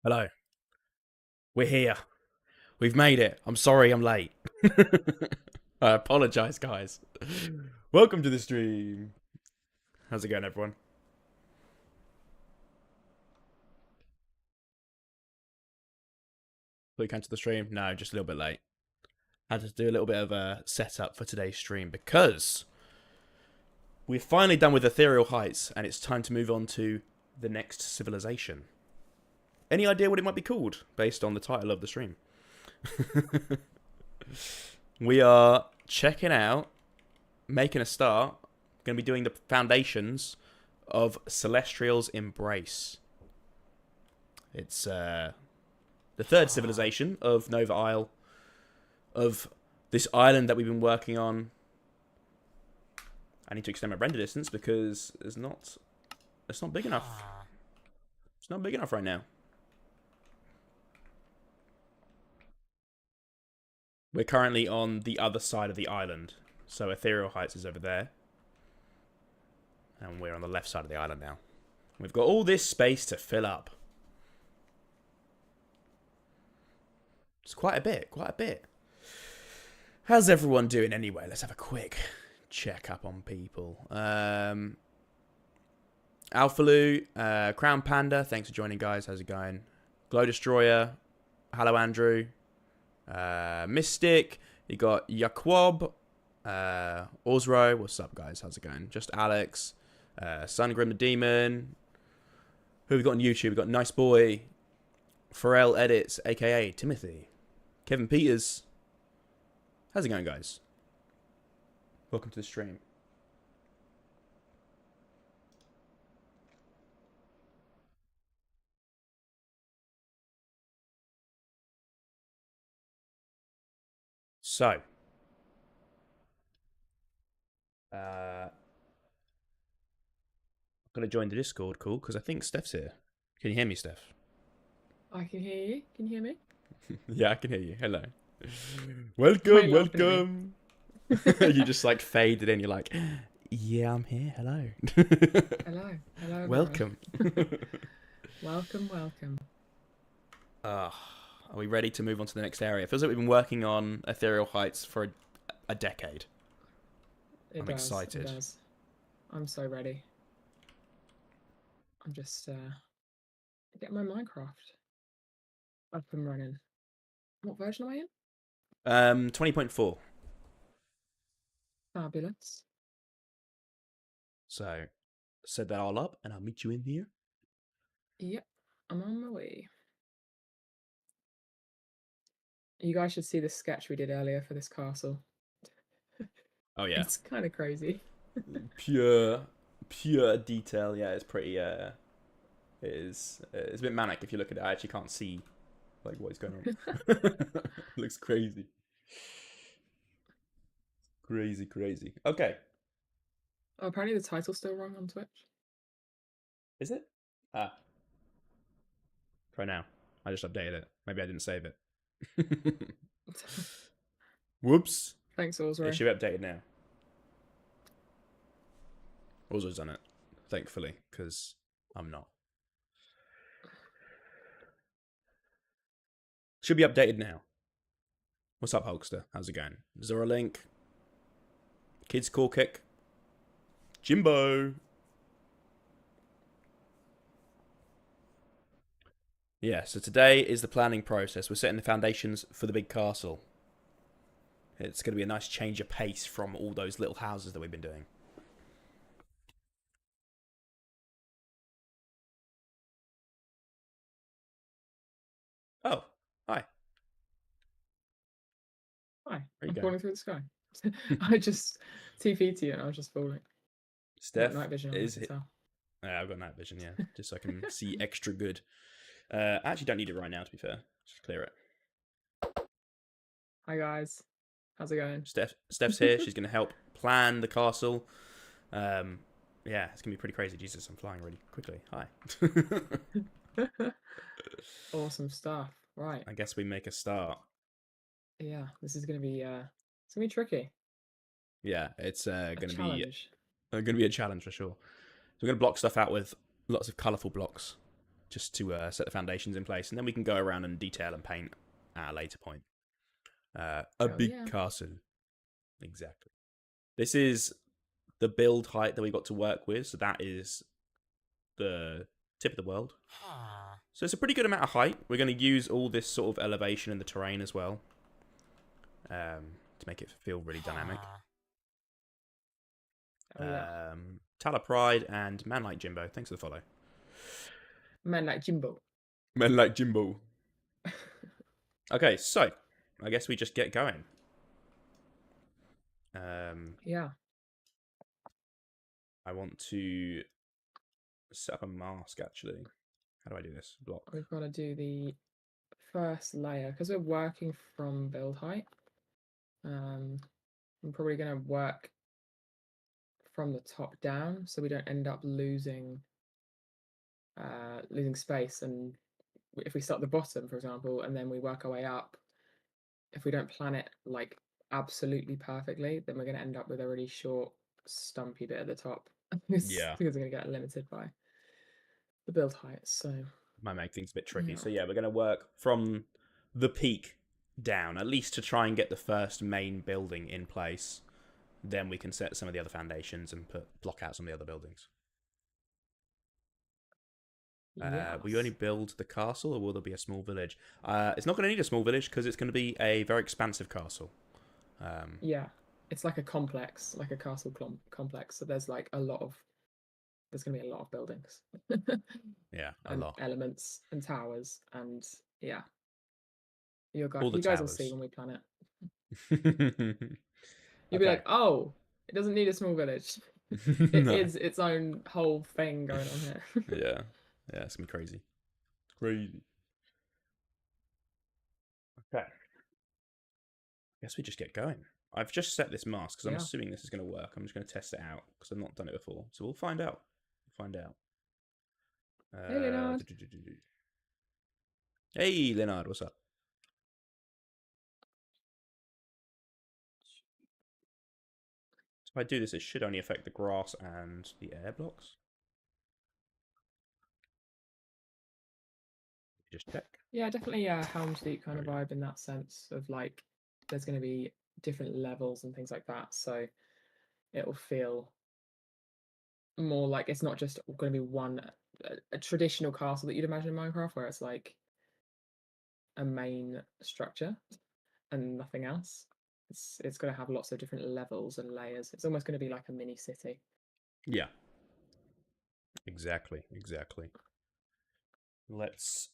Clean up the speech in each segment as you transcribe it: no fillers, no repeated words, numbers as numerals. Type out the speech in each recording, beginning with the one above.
Hello. We're here. We've made it. I'm sorry I'm late. I apologize, guys. Welcome to the stream. How's it going, everyone? Thought you came to the stream? No, just a little bit late. Had to do a little bit of a setup for today's stream because we're finally done with Ethereal Heights and it's time to move on to the next civilization. Any idea what it might be called based on the title of the stream? We are checking out, making a start, going to be doing the foundations of Celestial's Embrace. It's the third civilization of Nova Isle, of this island that we've been working on. I need to extend my render distance because it's not big enough. It's not big enough right now. We're currently on the other side of the island. So Ethereal Heights is over there. And we're on the left side of the island now. We've got all this space to fill up. It's quite a bit, quite a bit. How's everyone doing anyway? Let's have a quick check up on people. Alphaloo, Crown Panda, thanks for joining, guys. How's it going? Glow Destroyer, hello Andrew. Mystic, you got Yaquob, Osro, what's up, guys? How's it going? Just Alex, Sungrim the Demon. Who have we got on YouTube? We've got Nice Boy, Pharrell Edits, aka Timothy, Kevin Peters. How's it going, guys? Welcome to the stream. So, I'm gonna join the Discord, cool, because I think Steph's here. Can you hear me, Steph? I can hear you. Can you hear me? Yeah, I can hear you. Hello. Welcome, welcome. You just like faded in. You're like, yeah, I'm here. Hello. Hello. Hello. Welcome. welcome. Are we ready to move on to the next area? It feels like we've been working on Ethereal Heights for a decade. I'm excited. It does. I'm so ready. I'm just getting my Minecraft up and running. What version am I in? 20.4. Fabulous. So, set that all up, and I'll meet you in here. Yep, I'm on my way. You guys should see the sketch we did earlier for this castle. Oh yeah, it's kind of crazy. pure detail. Yeah, it's pretty. It is. It's a bit manic if you look at it. I actually can't see like what is going on. It looks crazy. Crazy. Okay. Oh, apparently the title's still wrong on Twitch. Is it? Ah. Try now. I just updated it. Maybe I didn't save it. Whoops. Thanks, Osro. It should be updated now. Osro's done it, thankfully, because I'm not. Should be updated now. What's up, Hulkster? How's it going? Zora Link. Kids Core Kick. Jimbo. Yeah, so today is the planning process. We're setting the foundations for the big castle. It's going to be a nice change of pace from all those little houses that we've been doing. Oh, hi. Hi, I'm falling through the sky. I just TP'd to you and I was just falling. Steph night vision is it? I've got night vision, yeah, just so I can see extra good. I actually don't need it right now, to be fair. Just clear it. Hi guys, how's it going? Steph's here. She's going to help plan the castle. Yeah, it's going to be pretty crazy. Jesus, I'm flying really quickly. Hi. Awesome stuff. Right. I guess we make a start. Yeah, this is going to be it's going to be tricky. Yeah, it's going to be a challenge for sure. So we're going to block stuff out with lots of colourful blocks just to set the foundations in place, and then we can go around and detail and paint at a later point. A big castle. Exactly. This is the build height that we got to work with, so that is the tip of the world. So it's a pretty good amount of height. We're going to use all this sort of elevation in the terrain as well, to make it feel really dynamic. Tala Pride and Man Like Jimbo. Thanks for the follow. Man Like Jimbo. Man Like Jimbo. Okay, so I guess we just get going. Yeah. I want to set up a mask, actually. How do I do this? Block. We've got to do the first layer because we're working from build height. I'm probably going to work from the top down so we don't end up losing space. And if we start at the bottom, for example, and then we work our way up, if we don't plan it like absolutely perfectly, then we're going to end up with a really short, stumpy bit at the top. Yeah. Because we're going to get limited by the build height. So might make things a bit tricky. Yeah. So yeah, we're going to work from the peak down, at least to try and get the first main building in place. Then we can set some of the other foundations and block out some of the other buildings. Yes. Will you only build the castle, or will there be a small village? It's not going to need a small village because it's going to be a very expansive castle. Yeah, it's like a complex, like a castle complex. So there's like there's going to be a lot of buildings. Yeah, a lot. Elements and towers, and yeah, you guys will see when we plan it. You'll be like, oh, it doesn't need a small village. It is its own whole thing going on here. Yeah, it's gonna be crazy. Crazy. Okay. Guess we just get going. I've just set this mask because I'm assuming this is going to work. I'm just going to test it out because I've not done it before. So we'll find out. Hey, Leonard. Hey, Leonard, what's up? So if I do this, it should only affect the grass and the air blocks. Just check. Yeah, definitely Helm's Deep kind of vibe in that sense of like there's going to be different levels and things like that. So it'll feel more like it's not just going to be a traditional castle that you'd imagine in Minecraft, where it's like a main structure and nothing else. It's going to have lots of different levels and layers. It's almost going to be like a mini city. Yeah. Exactly. Let's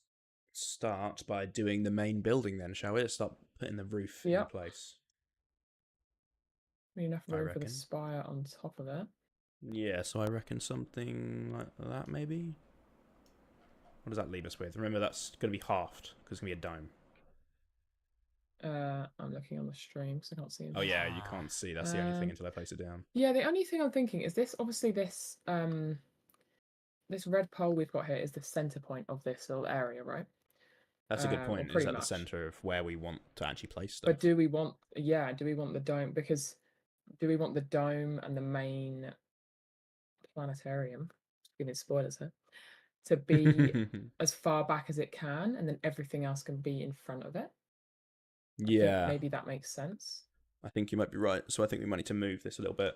start by doing the main building then, shall we? Let's start putting the roof in place. Enough room for the spire on top of it. Yeah, so I reckon something like that, maybe? What does that leave us with? Remember, that's going to be halved, because it's going to be a dome. I'm looking on the stream, because I can't see it. Oh, yeah, you can't see. That's the only thing until I place it down. Yeah, the only thing I'm thinking is this, obviously, this red pole we've got here is the center point of this little area, right? That's a good point. Is at the center of where we want to actually place stuff. But do we want the dome? Because do we want the dome and the main planetarium, giving spoilers here, to be as far back as it can, and then everything else can be in front of it? Yeah. Maybe that makes sense. I think you might be right. So I think we might need to move this a little bit.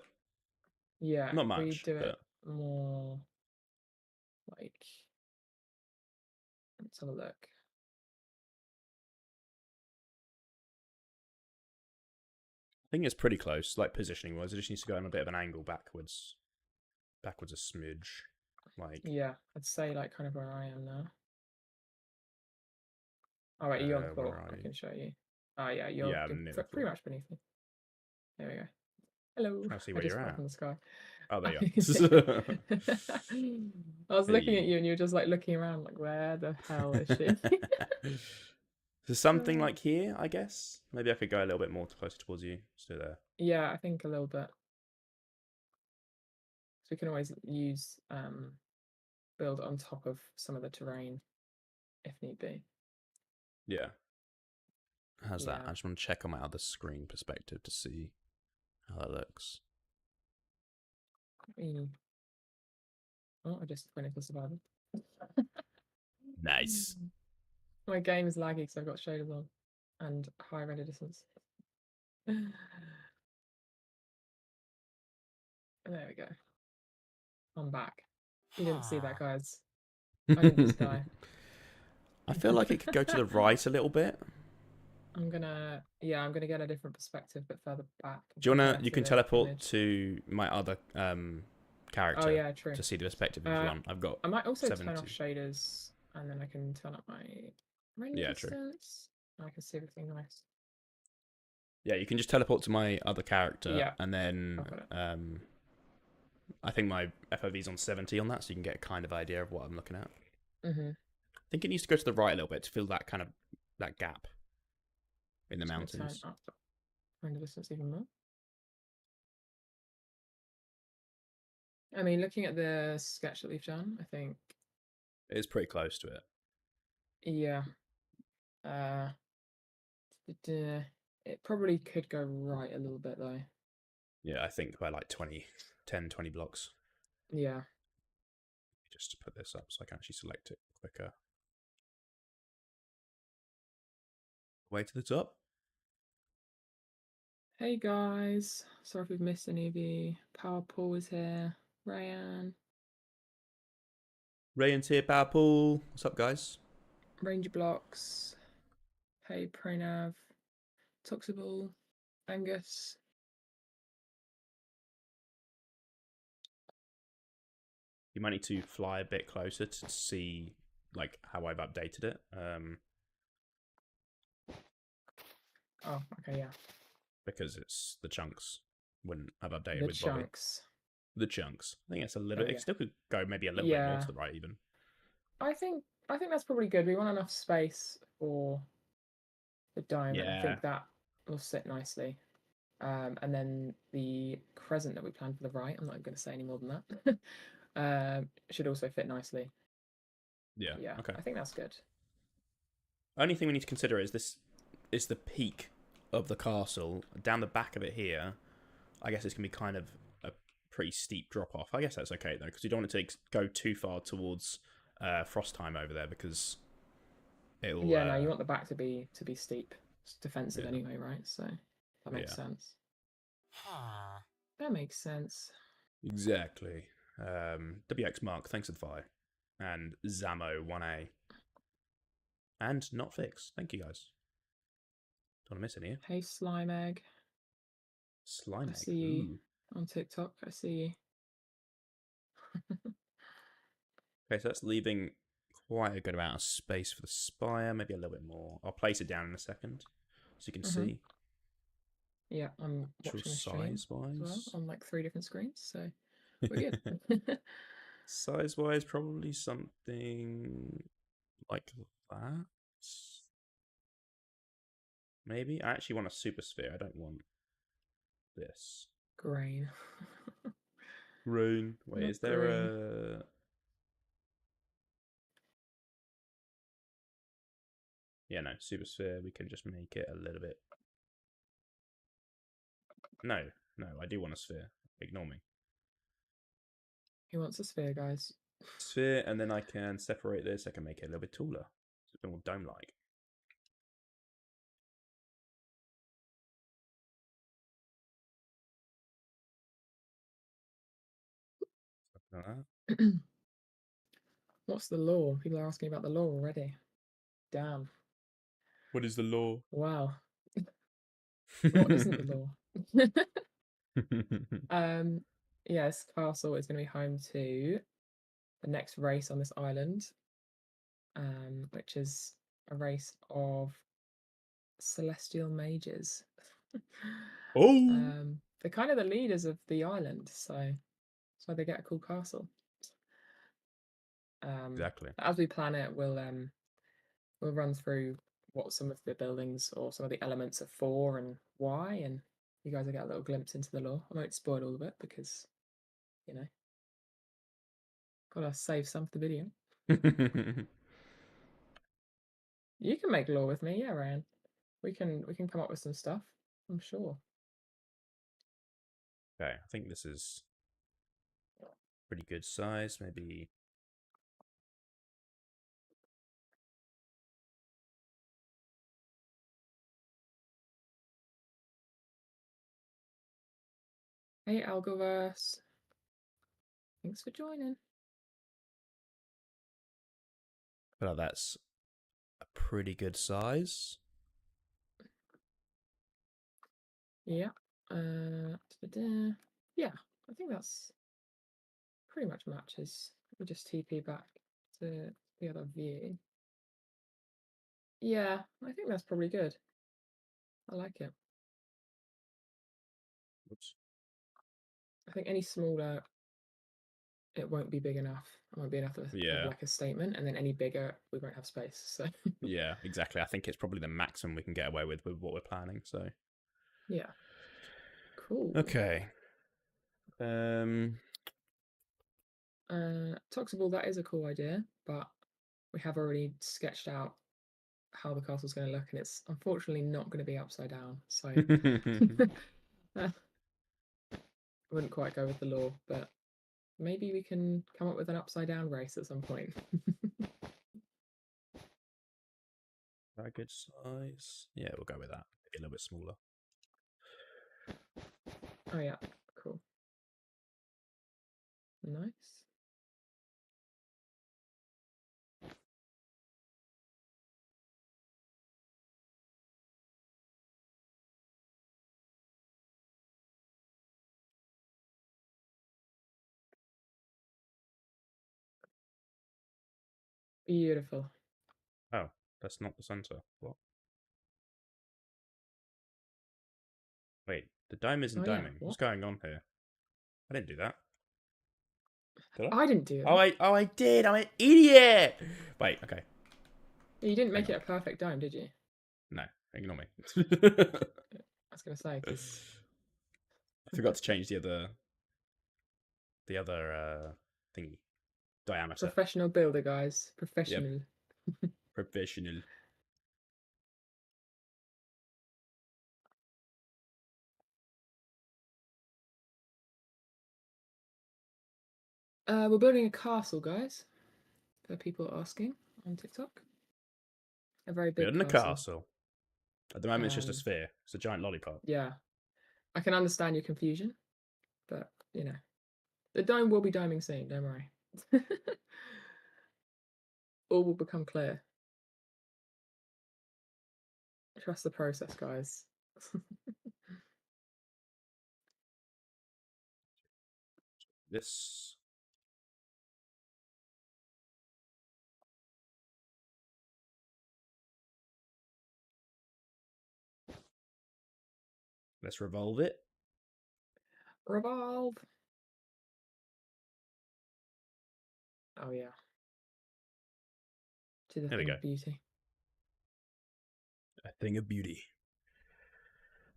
Yeah. Not much. We do it more like, let's have a look. I think it's pretty close, like positioning wise. It just needs to go on a bit of an angle backwards a smidge. Like, yeah, I'd say like kind of where I am now. Oh wait, you're on the floor. I can show you. Oh yeah, you're pretty much beneath me. There we go. Hello. Trying to see where you're at. From the sky. Oh, there you are. I was looking at you, and you were just like looking around, like, where the hell is she? So something like here, I guess. Maybe I could go a little bit more closer towards you. Still there. Yeah, I think a little bit. So we can always use build on top of some of the terrain if need be. Yeah. How's that? I just want to check on my other screen perspective to see how that looks. Oh, I just went into survival. Nice. My game is laggy because I've got shaders on and high render distance. There we go. I'm back. You didn't see that, guys. I didn't just die. I feel like it could go to the right a little bit. I'm gonna get a different perspective, but further back. Do you wanna? Compare You to can the teleport image. to my other Oh character yeah, true. to see the perspective if you want. I've got I might also turn off 70. shaders, and then I can turn up my render Yeah, true. distance. I can see everything nice. Yeah, you can just teleport to my other character, Yeah, and then I've got it. I think my FOV's on 70 on that, so you can get a kind of idea of what I'm looking at. I think it needs to go to the right a little bit to fill that kind of that gap in the Just gonna mountains. turn up render distance even more. I mean, looking at the sketch that we've done, I think It's pretty close to it. yeah. It probably could go right a little bit though. Yeah, I think by like 20, 10, 20 blocks. Yeah. Just to put this up so I can actually select it quicker. Way to the top. Hey guys, sorry if we've missed any of you. Power Paul is here. Ryan. Ray and Tier Power Pool. What's up, guys? Ranger Blocks. Hey Pranav. Toxiball. Angus. You might need to fly a bit closer to see like how I've updated it. Oh, okay, yeah. Because it's the chunks wouldn't have updated The with Bobby. chunks. The chunks. I think it's a little There bit. we It go. still could go maybe a little bit more Yeah. to the right, even. I think that's probably good. We want enough space for the diamond. I Yeah. think that will sit nicely. And then the crescent that we planned for the right, I'm not going to say any more than that, should also fit nicely. Yeah. Yeah, Okay. I think that's good. Only thing we need to consider is this is the peak of the castle. Down the back of it here, I guess it's going to be kind of a pretty steep drop off. I guess that's okay, though, because you don't want it to go too far towards frost time over there, because it'll... Yeah, no, you want the back to be steep. It's defensive Yeah. anyway, right? So that makes Yeah. sense. That makes sense. Exactly. WX Mark, thanks for the fire. And Zamo1A. And Not Fix. Thank you, guys. Don't want to miss any here. Hey, Slime Egg. Slime I Egg. see you Ooh. on TikTok. I see you. Okay, so that's leaving quite a good amount of space for the spire. Maybe a little bit more. I'll place it down in a second so you can see. Yeah, I'm Actual watching the stream as well size-wise. on like 3 different screens, so we're good. Size-wise, probably something like that. Maybe. I actually want a super sphere. I don't want this. Grain. Rain. Wait, Not is there green. a... Yeah, no. Super sphere. We can just make it a little bit... No. No, I do want a sphere. Ignore me. He wants a sphere, guys. Sphere, and then I can separate this. I can make it a little bit taller. It's a bit more dome-like. Like that. What's the law? People are asking about the law already. Damn. What is the law? Wow. What isn't the law? Yes, castle is going to be home to the next race on this island, which is a race of celestial mages. Oh! They're kind of the leaders of the island, so that's why they get a cool castle. Exactly. As we plan it, we'll run through what some of the buildings or some of the elements are for and why, and you guys will get a little glimpse into the lore. I won't spoil all of it because, you know, gotta save some for the video. You can make lore with me, yeah, Ryan. We can come up with some stuff, I'm sure. Okay, I think this is pretty good size. Maybe Hey, Algoverse. Thanks for joining. I feel like that's a pretty good size. Yeah. Yeah, I think that's pretty much matches. We'll just TP back to the other view. Yeah, I think that's probably good. I like it. Oops. I think any smaller, it won't be big enough. It won't be enough of Yeah. like a statement, and then any bigger, we won't have space. So Yeah, exactly. I think it's probably the maximum we can get away with what we're planning. So yeah, cool. okay. Toxable, that is a cool idea, but we have already sketched out how the castle's going to look, and it's unfortunately not going to be upside down. So I wouldn't quite go with the law, but maybe we can come up with an upside down race at some point. Very good size. Yeah, we'll go with that. Maybe a little bit smaller. Oh yeah, cool. Nice. Beautiful. Oh, that's not the center. What? Wait, the dome isn't Oh yeah, doming. What's what? going on here? I didn't do that. Did I? I didn't do Oh, that. I did. I'm an idiot. Wait, okay. You didn't Hang make on. it a perfect dome, did you? No, ignore me. I was going to say, because I forgot to change the other thingy diameter. professional builder, guys. Yep, Professional. professional. We're building a castle, guys. For people asking on TikTok. A very big Building a castle. castle. At the moment, it's just a Um, sphere. It's a giant lollipop. yeah, I can understand your confusion, but the dome will be doming soon. Don't worry. All will become clear. Trust the process, guys. This. Let's revolve it. Revolve. Oh yeah, to the There we thing go. of beauty. A thing of beauty.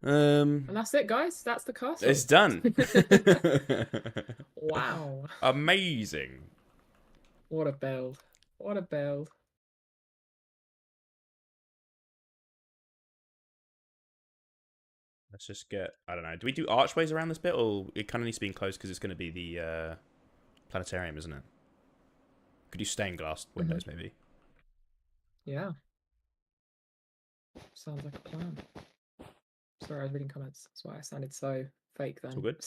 And that's it, guys. That's the It's castle. done. Wow. Amazing. What a build. What a build. Let's just get. I don't know. Do we do archways around this bit, or it kind of needs to be enclosed because it's going to be the planetarium, isn't it? Could you stained glass windows, maybe? Yeah. Sounds like a plan. Sorry, I was reading comments. That's why I sounded so fake It's all then. good.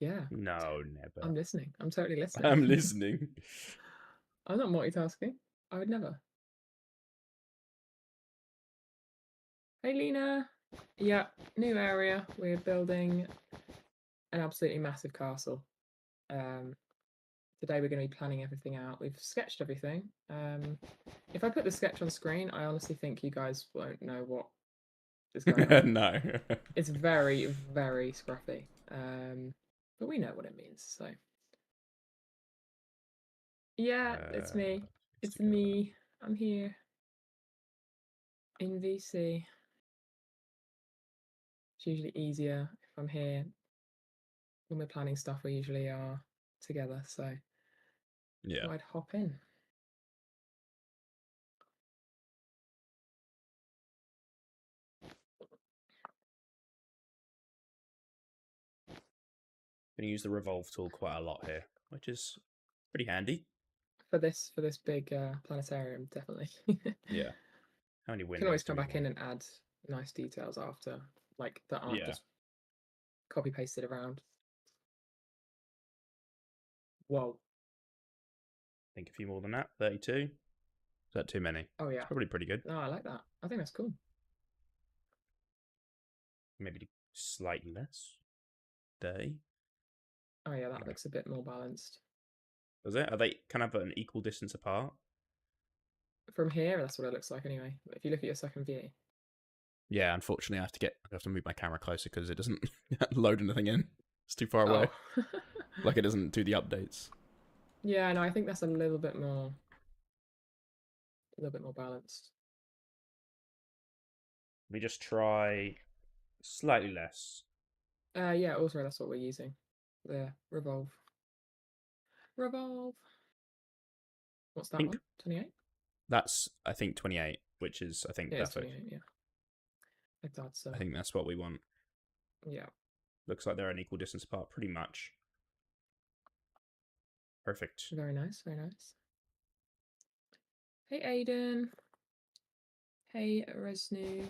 Yeah. No, never. I'm listening. I'm totally listening. I'm listening. I'm not multitasking. I would never. Hey, Lena. Yeah, new area. We're building an absolutely massive castle. Today we're going to be planning everything out. We've sketched everything. If I put the sketch on screen, I honestly think you guys won't know what is going on. No. It's very, very scruffy. But we know what it means. So yeah, it's me. It's Together. me. I'm here in VC. It's usually easier if I'm here when we're planning stuff. We usually are together. So Yeah. I'd hop in. Going to use the revolve tool quite a lot here, which is pretty handy. For this big planetarium, definitely. Yeah. How many Can always windows do come we back in want? and add nice details after, like that aren't Yeah. just copy pasted around. Whoa. I think a few more than that. 32. Is that too many? Oh yeah. It's probably pretty good. No, I like that. I think that's cool. Maybe slightly less. 30. Oh yeah, that looks a bit more balanced. Does it? Are they kind of an equal distance apart? From here, that's what it looks like anyway. If you look at your second view. Yeah, unfortunately, I have to move my camera closer because it doesn't load anything in. It's too far away. Oh. Like it doesn't do the updates. Yeah, no, I think that's a little bit more balanced. We just try slightly less. Yeah, also that's what we're using. The revolve. Revolve. What's that one? 28? That's, I think, 28, which is, I think, Yeah, it's perfect. 28, yeah. I thought so. I think that's what we want. Yeah. Looks like they're an equal distance apart, pretty much. Perfect. Very nice, very nice. Hey, Aiden. Hey, Resnu.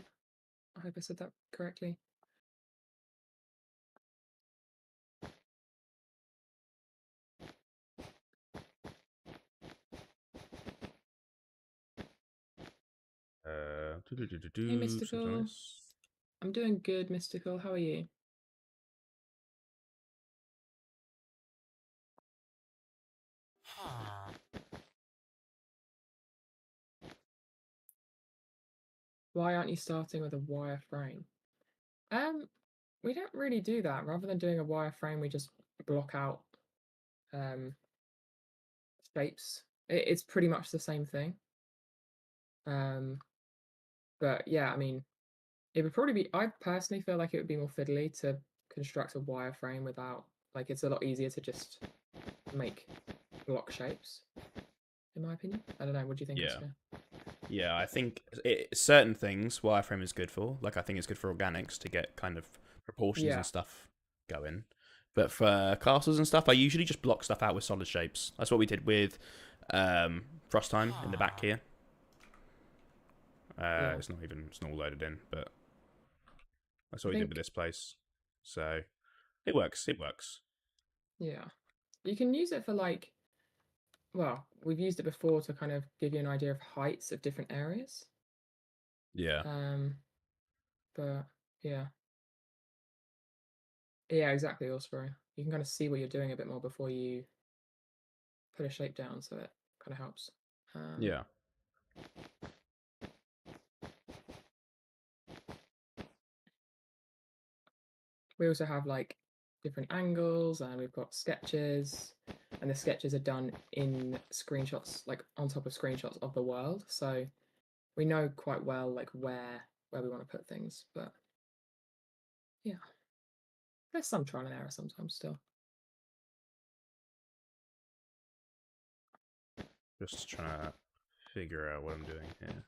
I hope I said that correctly. Hey, Mystical. Nice. I'm doing good, Mystical. How are you? Why aren't you starting with a wireframe? We don't really do that. Rather than doing a wireframe, we just block out shapes. It's pretty much the same thing. But yeah, I mean, it would probably be. I personally feel like it would be more fiddly to construct a wireframe without. Like, it's a lot easier to just make block shapes. In my opinion, I don't know. What do you think? Yeah. Oscar? Yeah, I think certain things wireframe is good for. Like, I think it's good for organics to get kind of proportions Yeah. and stuff going. But for castles and stuff, I usually just block stuff out with solid shapes. That's what we did with Frost Time in the back here. Yeah. It's not all loaded in, but that's what we did with this place. So it works. It works. Yeah. You can use it for like. Well, we've used it before to kind of give you an idea of heights of different areas. Yeah. But yeah. Yeah, exactly, Osprey. You can kind of see what you're doing a bit more before you put a shape down, so it kind of helps. Yeah. We also have like different angles, and we've got sketches, and the sketches are done in screenshots, like on top of screenshots of the world. So we know quite well like where we want to put things, but yeah, there's some trial and error sometimes still. Just trying to figure out what I'm doing here.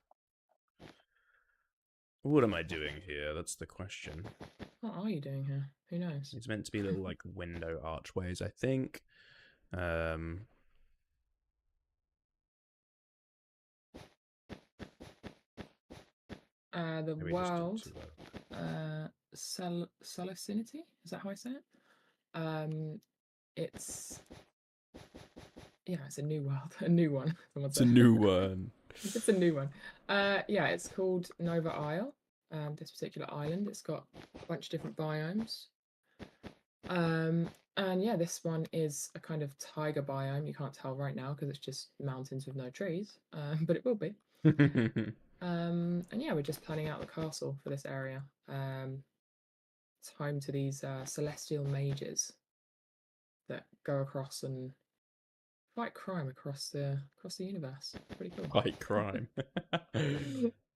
What am I doing here? That's the question. What are you doing here? Who knows? It's meant to be little like window archways, I think. The Maybe world, just do too Celecinity, is that how I say it? It's it's a new world, a new one. It's a new one. It's a new one. Yeah, it's called Nova Isle. This particular island, it's got a bunch of different biomes. And yeah, this one is a kind of taiga biome. You can't tell right now because it's just mountains with no trees, but it will be. And yeah, we're just planning out the castle for this area. It's home to these celestial mages that go across and fight crime across the universe. Pretty cool. Fight crime.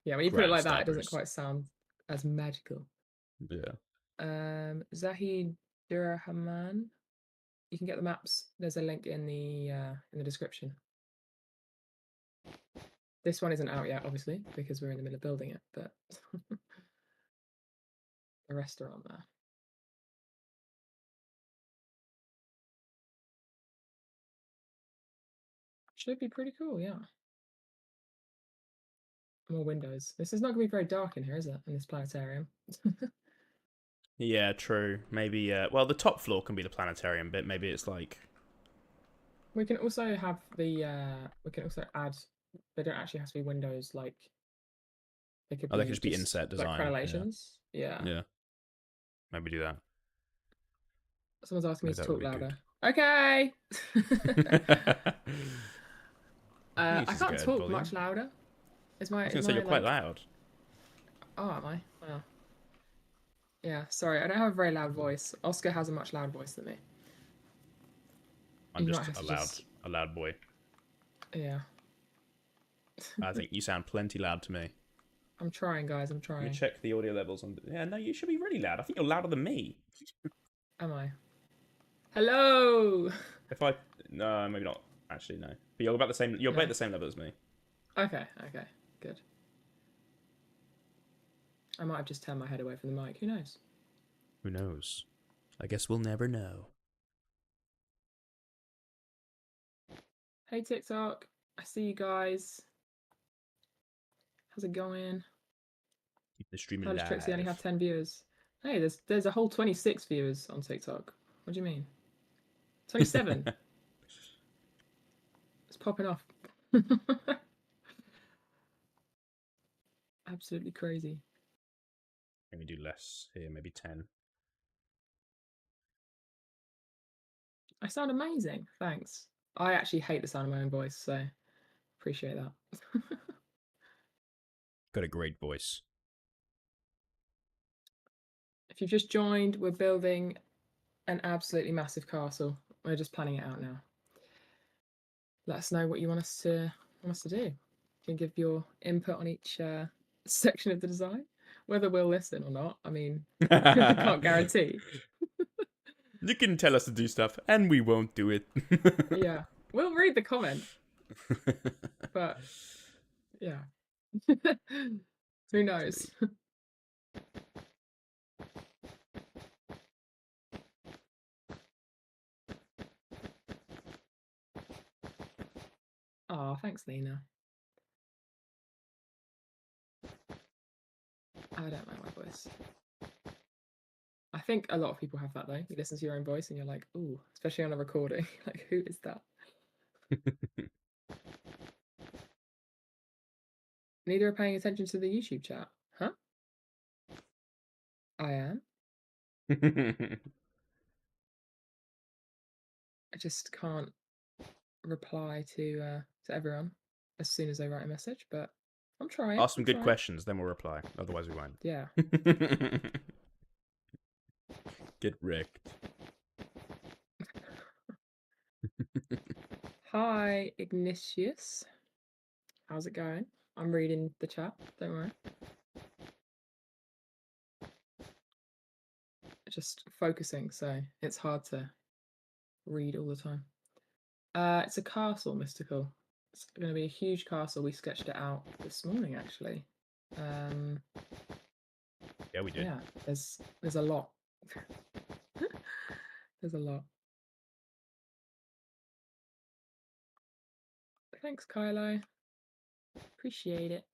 Yeah, when you put it like that, it doesn't quite sound as magical. Yeah. Zahid Durrahman. You can get the maps. There's a link in the description. This one isn't out yet, obviously, because we're in the middle of building it, but the rest are on there. Should be pretty cool, yeah. More windows. This is not going to be very dark in here, is it? In this planetarium. Yeah, true. Maybe. Well, the top floor can be the planetarium bit. Maybe it's like. We can also have the. We can also add. They don't actually have to be windows. Like they could Oh, they could be just be just inset like design. Yeah. crenellations. Yeah. Yeah. Maybe do that. Someone's asking me Maybe to that would talk be good. louder. Okay. I think I this is can't good talk volume. much louder. Is I my was is gonna say my you're quite like? loud. Oh, am I? Wow. Yeah. Sorry, I don't have a very loud voice. Oscar has a much louder voice than me. I'm You might just have to just. a loud boy. Yeah. I think you sound plenty loud to me. I'm trying, guys. I'm Let me trying. check the audio levels on. Yeah, no, you should be really loud. I think you're louder than me. Am I? Hello. If I no, maybe not. Actually, no. But you're about the same. You're about No. the same level as me. Okay. Okay. Good. I might have just turned my head away from the mic. Who knows? Who knows? I guess we'll never know. Hey TikTok. I see you guys. How's it going? Keep the stream How does Trixie only have alive. 10 viewers? Hey, there's a whole 26 viewers on TikTok. What do you mean? 27. It's popping off. Absolutely crazy. Maybe do less here. Maybe 10. I sound amazing. Thanks. I actually hate the sound of my own voice, so appreciate that. Got a great voice. If you've just joined, we're building an absolutely massive castle. We're just planning it out now. Let us know what you want us to do. You can give your input on each section of the design. Whether we'll listen or not, I mean, can't guarantee. You can tell us to do stuff, and we won't do it. Yeah, we'll read the comment, but yeah, who knows? Oh, thanks, Lena. I don't like my voice. I think a lot of people have that though. You listen to your own voice and you're like, ooh, especially on a recording. Like, who is that? Neither are paying attention to the YouTube chat. Huh? I am. I just can't reply to everyone as soon as they write a message, but I'm trying. Ask some I'm good trying. questions, then we'll reply. Otherwise, we won't. Yeah. Get wrecked. Hi, Ignatius. How's it going? I'm reading the chat. Don't worry. Just focusing, so it's hard to read all the time. It's a castle, Mystical. It's going to be a huge castle. We sketched it out this morning, actually. Yeah, we did. Yeah, there's a lot. There's a lot. Thanks, Kylo. Appreciate it.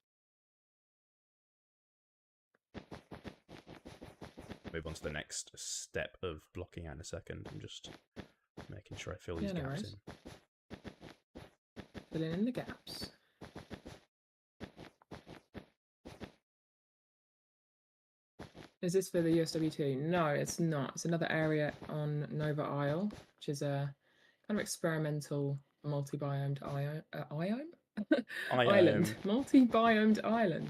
Move on to the next step of blocking out in a second. I'm just making sure I fill these Yeah, no gaps worries. in. Filling in the gaps. Is this for the USW2? No, it's not. It's another area on Nova Isle, which is a kind of experimental multi-biomed island, multi-biomed island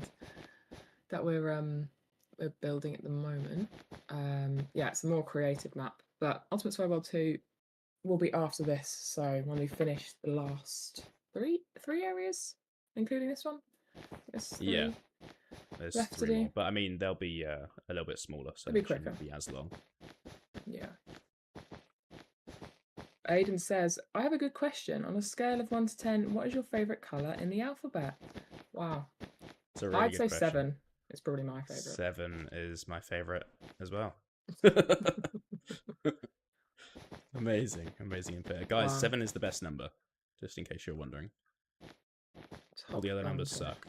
that we're building at the moment. Yeah, it's a more creative map, but Ultimate Survival 2 will be after this. So when we finish the last three areas, including this one, there's three. Yeah, there's left to 3 do. more, but I mean they'll be a little bit smaller, so It'll be it quicker. shouldn't be as long. Yeah. Aiden says, I have a good question. On a scale of 1 to 10, what is your favourite colour in the alphabet? Wow. It's a really I'd good say question. 7. It's probably my favourite. 7 is my favourite as well. Amazing input. Guys, Wow. 7 is the best number, just in case you're wondering. All the other numbers suck.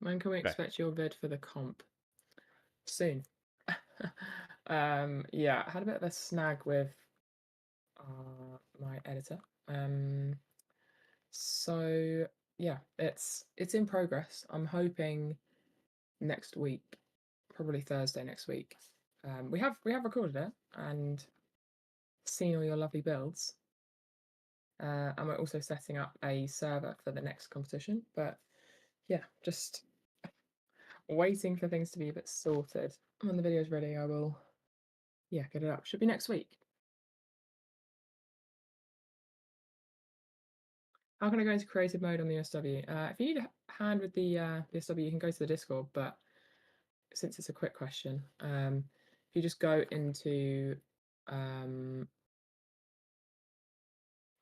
When can we Okay. expect your vid for the comp? Soon. Yeah, I had a bit of a snag with my editor. So yeah, it's in progress. I'm hoping next week, probably Thursday next week. We have recorded it and seen all your lovely builds. And we're also setting up a server for the next competition. But yeah, just waiting for things to be a bit sorted. When the video's ready, I will get it up. Should be next week. How can I go into creative mode on the SW? If you need a hand with the SW, you can go to the Discord. But since it's a quick question, if you just go into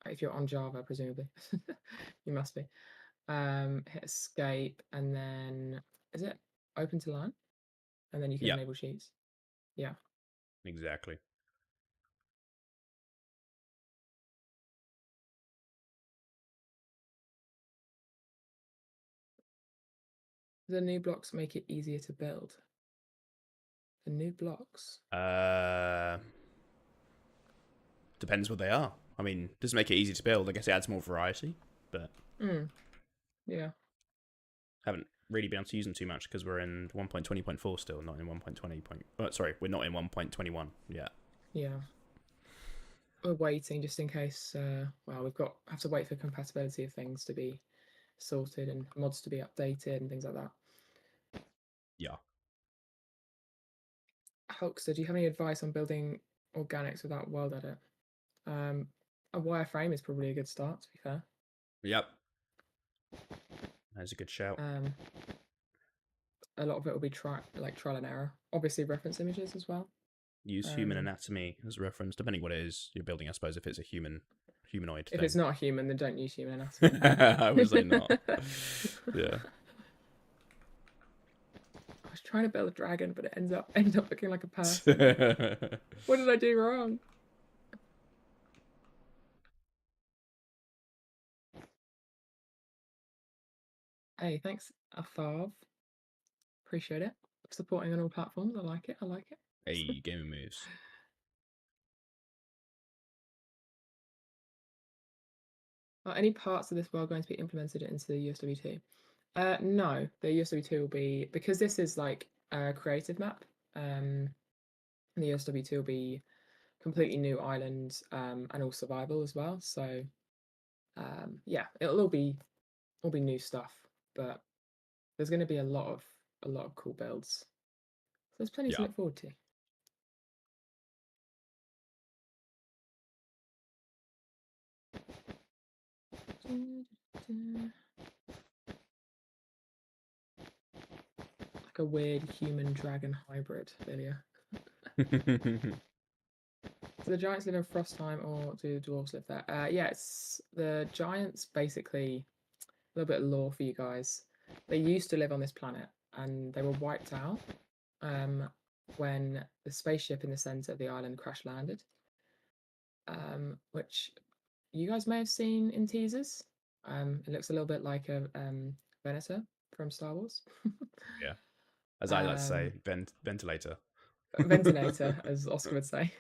if you're on Java, presumably you must be. Hit escape and then is it open to LAN? And then you can Yeah. enable sheets. Yeah. Exactly. The new blocks make it easier to build. The new blocks. Depends what they are. I mean, does make it easy to build. I guess it adds more variety, but Yeah. haven't really been able to use them too much because we're in 1.20.4 still, not in 1.20. Sorry, we're not in 1.21 yet. Yeah. We're waiting just in case. Well, have to wait for compatibility of things to be sorted and mods to be updated and things like that. Yeah. Hulkster, do you have any advice on building organics without world edit? A wireframe is probably a good start, to be fair. Yep. That's a good shout. A lot of it will be trial and error. Obviously, reference images as well. Use human anatomy as a reference, depending what it is you're building. I suppose if it's a humanoid If thing. it's not a human, then don't use human anatomy. I would say not. Yeah. I was trying to build a dragon, but it ended up looking like a person. What did I do wrong? Hey, thanks, Athav. Appreciate it. Supporting on all platforms. I like it. I like it. Hey, gaming moves. Are any parts of this world going to be implemented into the USW2? No, the USW2 will be, because this is like a creative map. The USW2 will be completely new islands and all survival as well. So yeah, it'll all be new stuff, but there's going to be a lot of cool builds. So there's plenty to look forward to. Like a weird human dragon hybrid, Lilia. Do the giants live in Frostheim or do dwarves live there? Yeah, it's the giants basically. A little bit of lore for you guys. They used to live on this planet and they were wiped out when the spaceship in the center of the island crash landed, which you guys may have seen in teasers. It looks a little bit like a Venator from Star Wars. Yeah. As I like to say, ventilator. Ventilator, as Oscar would say.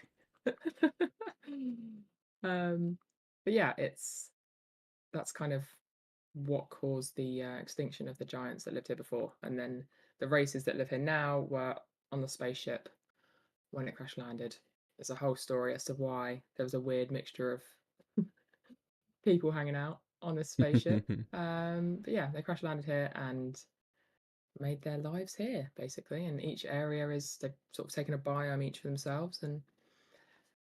But yeah, that's kind of what caused the extinction of the giants that lived here before, and then the races that live here now were on the spaceship when it crash landed. There's a whole story as to why there was a weird mixture of people hanging out on this spaceship. But yeah, they crash landed here and made their lives here basically, and each area is they've sort of taken a biome each for themselves, and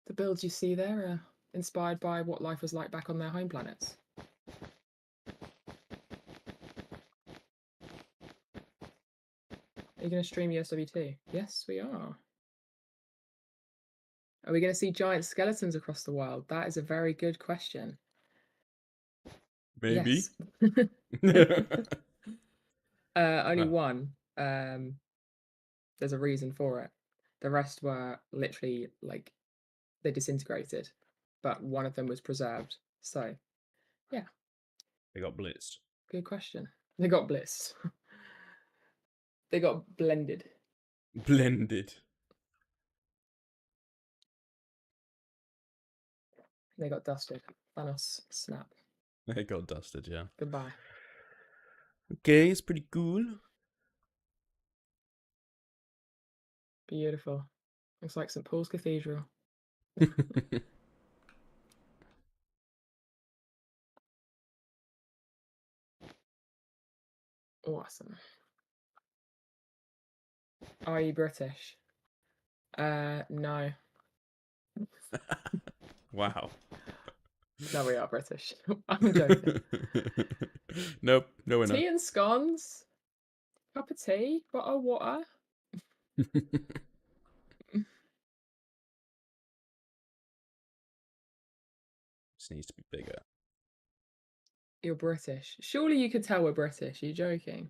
the builds you see there are inspired by what life was like back on their home planets. Are you going to stream USW2? Yes, we are. Are we going to see giant skeletons across the world? That is a very good question. Maybe. Yes. Only one. There's a reason for it. The rest were literally like they disintegrated, but one of them was preserved. So, yeah. They got blitzed. Good question. They got blitzed. They got blended. Blended. They got dusted. Thanos, snap. They got dusted, yeah. Goodbye. Okay, it's pretty cool. Beautiful. Looks like St. Paul's Cathedral. Awesome. Are you British? No. Wow. No, we are British. I'm joking. Nope, no winner. Tea and scones. Cup of tea. Bottle of water. This needs to be bigger. You're British. Surely you could tell we're British. Are you joking?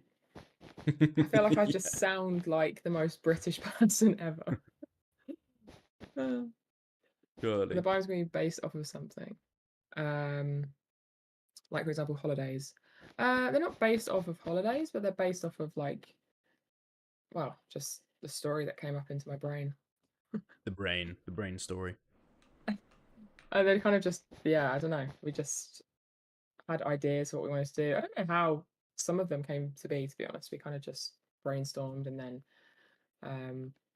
I feel like I just sound like the most British person ever. Surely. The bio's going to be based off of something. Like, for example, holidays. They're not based off of holidays, but they're based off of, like, well, just the story that came up into my brain. The brain story. And then kind of just, yeah, I don't know. We just had ideas for what we wanted to do. I don't know how some of them came to be honest. We kind of just brainstormed and then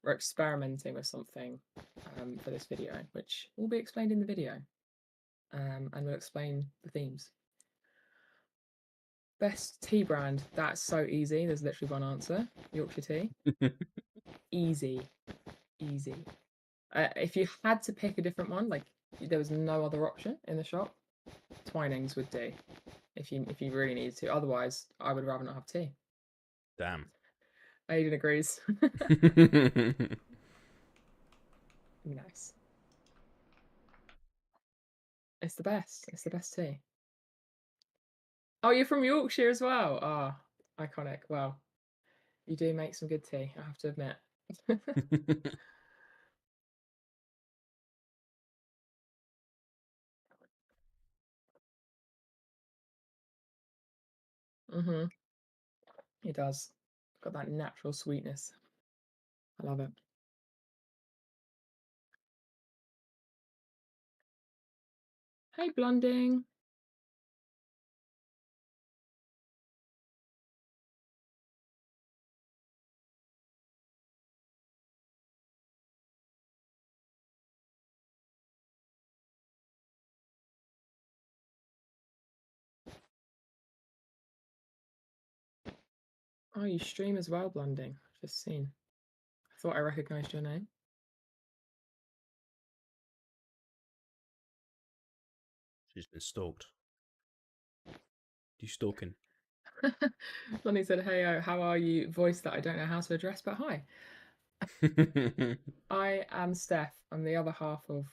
we're experimenting with something for this video, which will be explained in the video. And we'll explain the themes. Best tea brand. That's so easy. There's literally one answer. Yorkshire tea. Easy. Easy. If you had to pick a different one, like there was no other option in the shop, Twinings would do. If you really needed to. Otherwise, I would rather not have tea. Damn. Aiden agrees. Nice. It's the best. It's the best tea. Oh, you're from Yorkshire as well. Ah, iconic. Well, you do make some good tea, I have to admit. It does. Got that natural sweetness. I love it. Hey, Blonding. Oh, you stream as well, Blonding. I've just seen. I thought I recognised your name. She's been stalked. You stalking? Blonding said, hey, how are you? Voice that I don't know how to address, but hi. I am Steph. I'm the other half of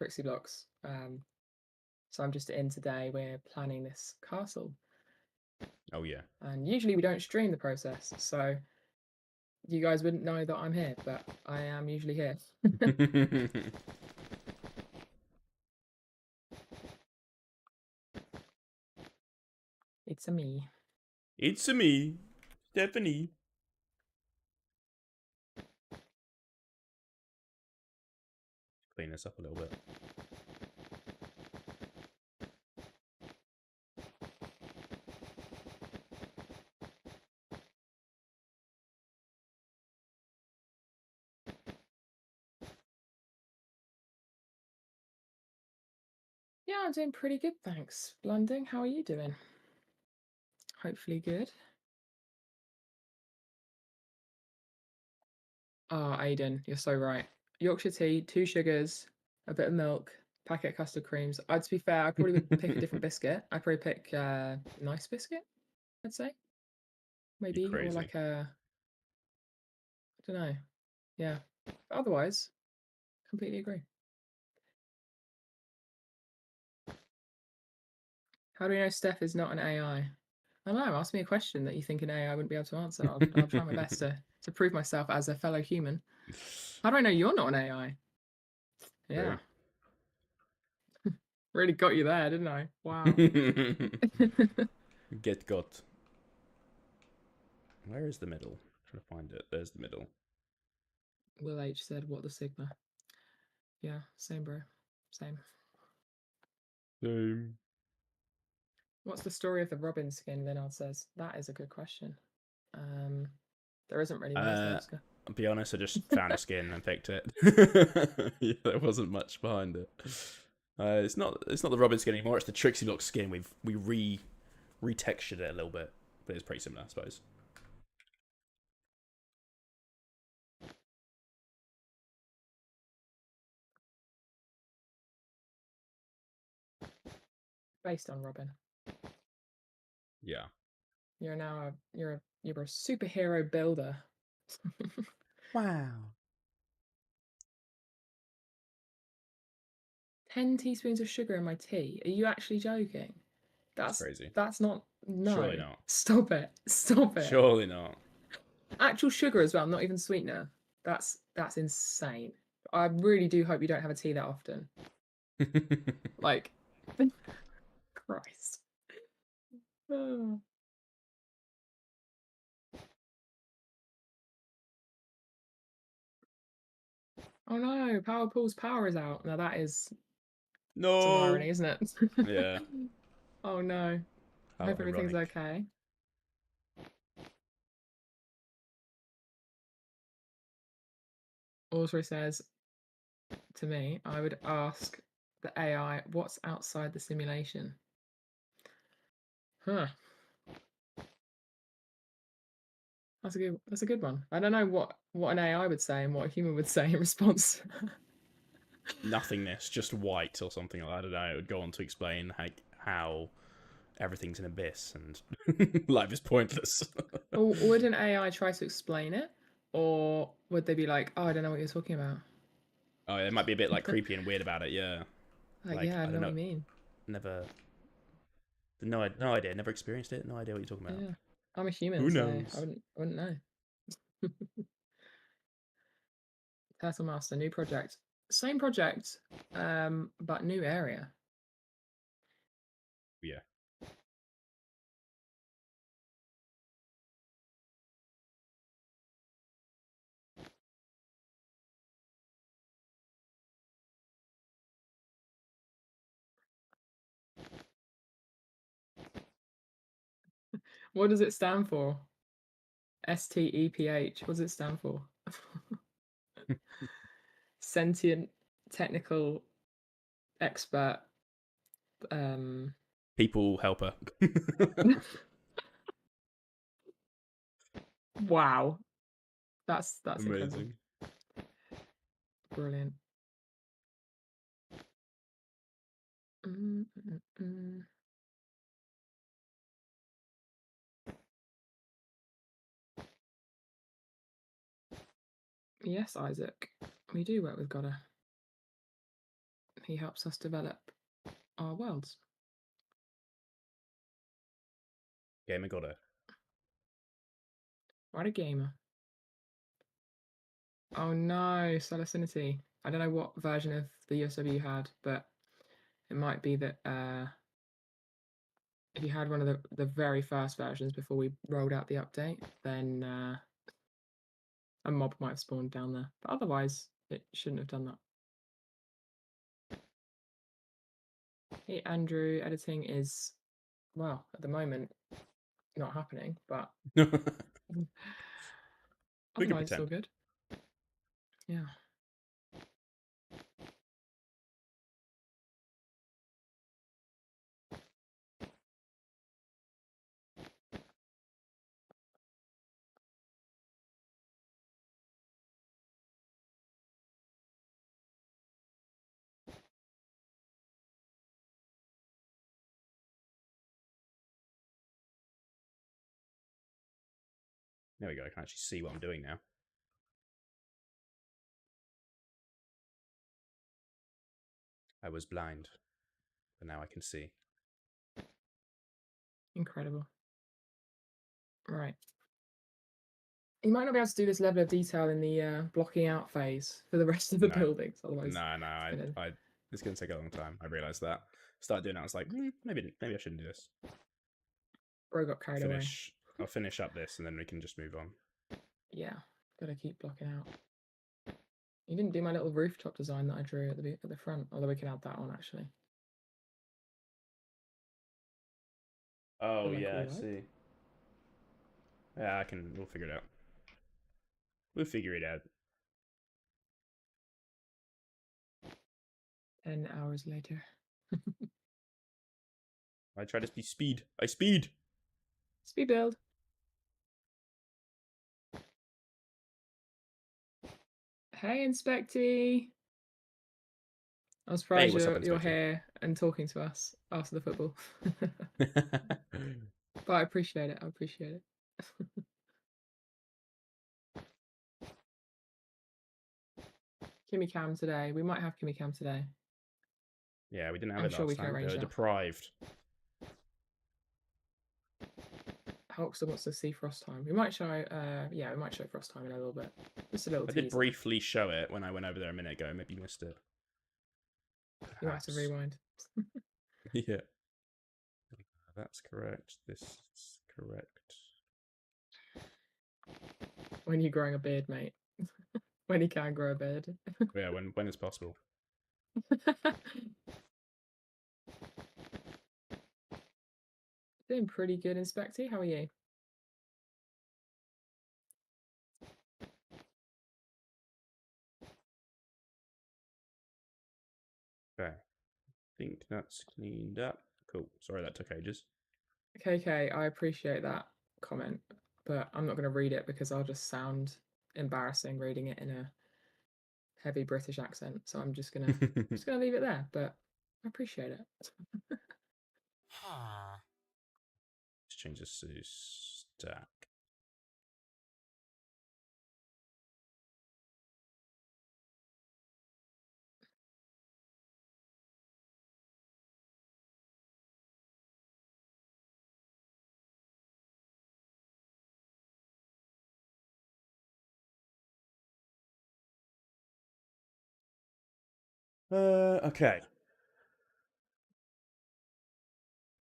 TrixyBlox. So I'm just in today. We're planning this castle. Oh, yeah. And usually we don't stream the process, so you guys wouldn't know that I'm here, but I am usually here. It's a me. It's a me, Stephanie. Clean this up a little bit. Yeah, I'm doing pretty good, thanks. Blonding, how are you doing? Hopefully good. Ah, Aiden, you're so right. Yorkshire tea, 2 sugars, a bit of milk, packet of custard creams. To be fair, I probably would pick a different biscuit. I'd probably pick nice biscuit, I'd say. Maybe, or like a, I don't know. Yeah. But otherwise, completely agree. How do we know Steph is not an AI? I don't know. Ask me a question that you think an AI wouldn't be able to answer. I'll try my best to prove myself as a fellow human. How do I know you're not an AI? Yeah. Really got you there, didn't I? Wow. Get got. Where is the middle? Trying to find it. There's the middle. Will H said, "What the Sigma?" Yeah, same, bro. Same. Same. What's the story of the Robin skin? Linard says that is a good question. There isn't really one, is there, Oscar? I'll be honest, I just found a skin and picked it. Yeah, there wasn't much behind it. It's not the Robin skin anymore. It's the TrixyBlox skin. We retextured it a little bit, but it's pretty similar, I suppose. Based on Robin. Yeah. You're now you're a superhero builder. Wow. 10 teaspoons of sugar in my tea. Are you actually joking? That's crazy. That's not. No. Surely not. Stop it. Stop it. Surely not. Actual sugar as well, not even sweetener. That's insane. I really do hope you don't have a tea that often. Like, Christ. Oh. Oh no, Power Pool's power is out. Now that is some irony, isn't it? Yeah. Oh no. I hope everything's okay. Also says to me, I would ask the AI, what's outside the simulation? Huh. That's a good one. I don't know what an AI would say and what a human would say in response. Nothingness, just white or something like that. I don't know. It would go on to explain how everything's an abyss and life is pointless. Or would an AI try to explain it? Or would they be like, oh, I don't know what you're talking about? Oh, it might be a bit like creepy and weird about it, yeah. Like, yeah, I don't know what you mean. Never. No idea. Never experienced it. No idea what you're talking about. Yeah. I'm a human, Who so knows? I wouldn't know. Turtle Master, new project. Same project, but new area. Yeah. What does it stand for? STEPH. What does it stand for? Sentient technical expert. People helper. Wow. That's Amazing. incredible. Brilliant. Yes, Isaac. We do work with Godda. He helps us develop our worlds. Gamer Godda. What a gamer. Oh no, Celestinity. I don't know what version of the USW you had, but it might be that if you had one of the very first versions before we rolled out the update, then a mob might have spawned down there. But otherwise, it shouldn't have done that. Hey, Andrew, editing is, well, at the moment, not happening, but otherwise it's all good. Yeah. There we go. I can actually see what I'm doing now. I was blind, but now I can see. Incredible. Right. You might not be able to do this level of detail in the blocking out phase for the rest of the buildings. Otherwise, It's going to take a long time. I realised that. Started doing it. I was like, maybe I shouldn't do this. Bro got carried away. I'll finish up this and then we can just move on. yeah, gotta keep blocking out. You didn't do my little rooftop design that I drew at the front, although we can add that on actually. Oh, Like yeah, we I like. see. Yeah, we'll figure it out. We'll figure it out. 10 hours later. I try to be speed. I speed! Speed build. Hey, Inspecty. I'm Hey, surprised what's up, you're Inspector? here and talking to us after the football. But I appreciate it. I appreciate it. Kimmy Cam today. We might have Kimmy Cam today. Yeah, we didn't have I'm it sure we last can time. They arrange were that. deprived. Hulkster wants to see Frost Time. We might show, yeah, we might show Frost Time in a little bit. Just a little I teaser. did briefly show it when I went over there a minute ago. Maybe you missed it. You might have to rewind. Yeah. That's correct. This is correct. When you're growing a beard, mate. When you can grow a beard. Yeah, when it's possible. Doing pretty good, Inspecty. How are you? Okay. I think that's cleaned up. Cool. Sorry that took ages. KK, I appreciate that comment, but I'm not going to read it because I'll just sound embarrassing reading it in a heavy British accent. So I'm just gonna leave it there. But I appreciate it. Let's change this to stack. Okay. I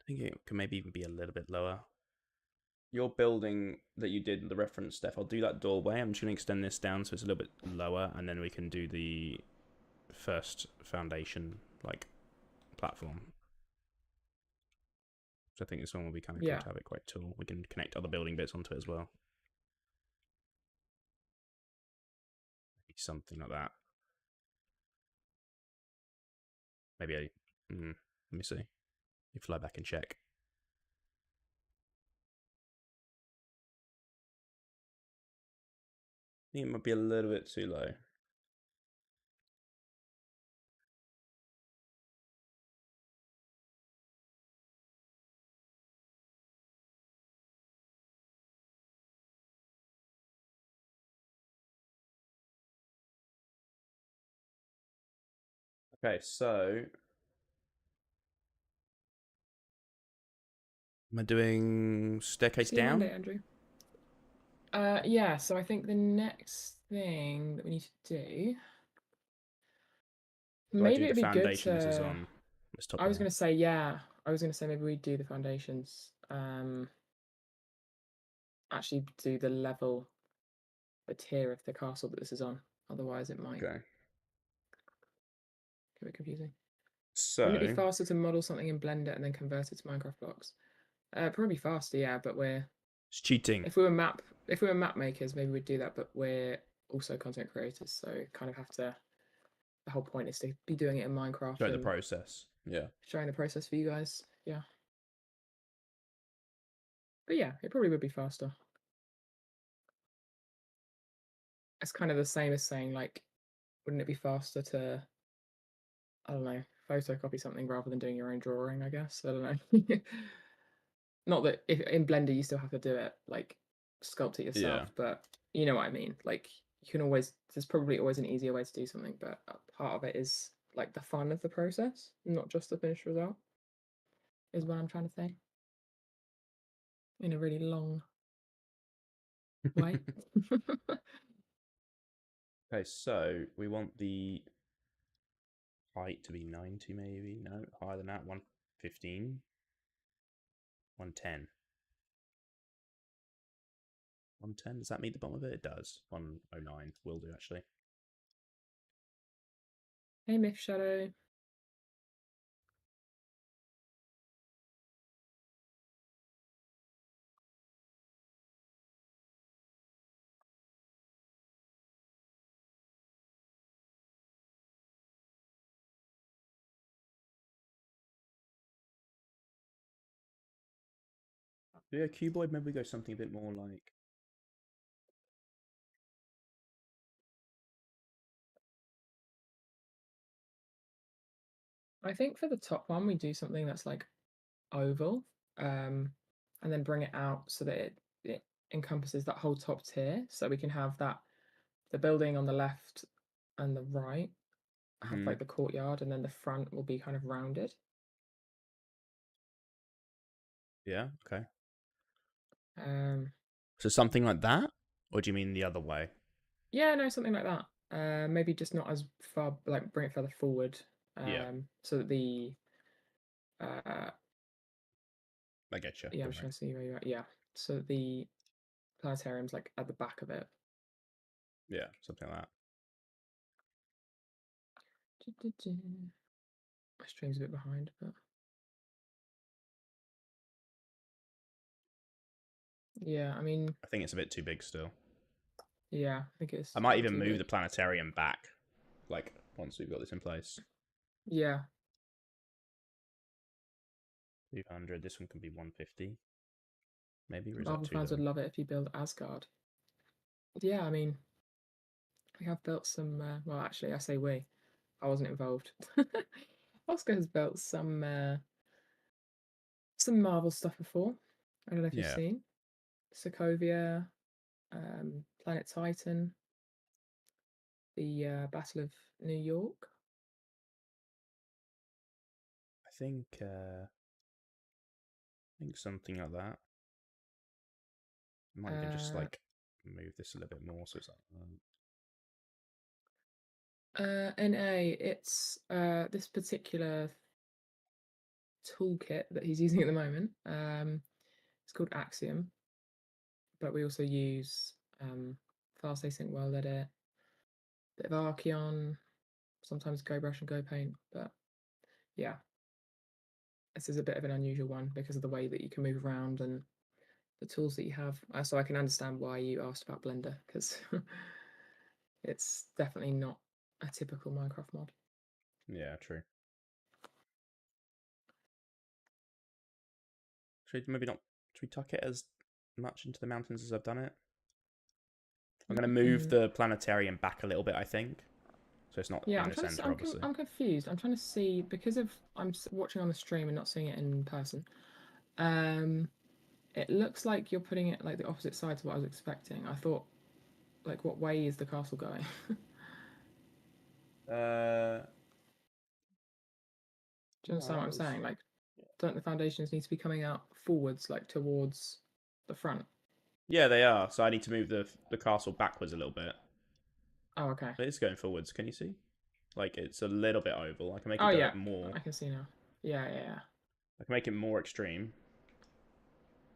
think it can maybe even be a little bit lower. Your building that you did the reference, Steph, I'll do that doorway. I'm just going to extend this down so it's a little bit lower, and then we can do the first foundation, like, platform. So I think this one will be kind of cool to have it quite tall. We can connect other building bits onto it as well. Maybe something like that. Maybe let me see. You fly back and check. I think it might be a little bit too low. Okay, so am I doing staircase See you down? Monday, Andrew. Yeah. So I think the next thing that we need to do, Do I maybe do the it'd be good foundation this is to. on? This top I was one. gonna say yeah. I was gonna say maybe we do the foundations. Actually do the level, the tier of the castle that this is on. Otherwise, it might Okay. get a bit confusing. Wouldn't it be So faster to model something in Blender and then convert it to Minecraft blocks? Probably faster, yeah. But it's cheating. if we were map makers, maybe we'd do that. But we're also content creators, so kind of have to. The whole point is to be doing it in Minecraft Show the and process. Yeah. showing the process for you guys. Yeah. But yeah, it probably would be faster. It's kind of the same as saying like, wouldn't it be faster to, I don't know, photocopy something rather than doing your own drawing? I guess I don't know. Not that if in Blender you still have to do it, like sculpt it Yeah. yourself, but you know what I mean. Like you can always, there's probably always an easier way to do something, but part of it is like the fun of the process, not just the finished result. Is what I'm trying to say in a really long way. Okay, so we want the height to be 90 maybe. No, higher than that. 115. 110. 110. Does that meet the bottom of it? It does. 109 will do actually. Hey, Myth Shadow. Yeah, cuboid. Maybe we go something a bit more like. I think for the top one, we do something that's like oval, and then bring it out so that it encompasses that whole top tier. So we can have that the building on the left and the right have Hmm. like the courtyard, and then the front will be kind of rounded. Yeah. Okay. Um, So something like that, or do you mean the other way? yeah, no, something like that. Maybe just not as far, like bring it further forward, Yeah, so that the uh, I get you. yeah, I'm Don't worry. trying to see where you're at. Yeah, so that the planetarium's like at the back of it. Yeah, something like that. My stream's a bit behind, but yeah, I mean, I think it's a bit too big still. yeah, I think it's I a might bit even too move the big. planetarium back, like once we've got this in place. Yeah, 200. This one can be 150. Maybe, or is that Marvel too fans would little? love it if you build Asgard. Yeah, I mean, we have built some. Well, actually, I say we. I wasn't involved. Oscar has built some Marvel stuff before. I don't know if you've Yeah, seen Sokovia, Planet Titan, the Battle of New York. I think something like that. I might even just Uh, like move this a little bit more so it's like. NA, it's this particular toolkit that he's using at the moment. It's called Axiom, but we also use fast async world edit, bit of Archeon, sometimes GoBrush and GoPaint. But yeah, this is a bit of an unusual one because of the way that you can move around and the tools that you have. So I can understand why you asked about Blender because it's definitely not a typical Minecraft mod. Yeah, true. Should we maybe not? Should we tuck it as much into the mountains as I've done it? I'm going to move Mm. the planetarium back a little bit, I think. So it's not Yeah, in I'm the trying to. center, obviously. I'm confused. I'm trying to see because of I'm watching on the stream and not seeing it in person. Um, it looks like you're putting it like the opposite side to what I was expecting. I thought, like, what way is the castle going? Uh, Do you no, understand what that I'm was. saying? Like, don't the foundations need to be coming out forwards, like towards the front? Yeah, they are. So I need to move the castle backwards a little bit. Oh, okay. But it's going forwards. Can you see? Like it's a little bit oval. I can make Oh, it go yeah. more. I can see now. Yeah, yeah, yeah. I can make it more extreme.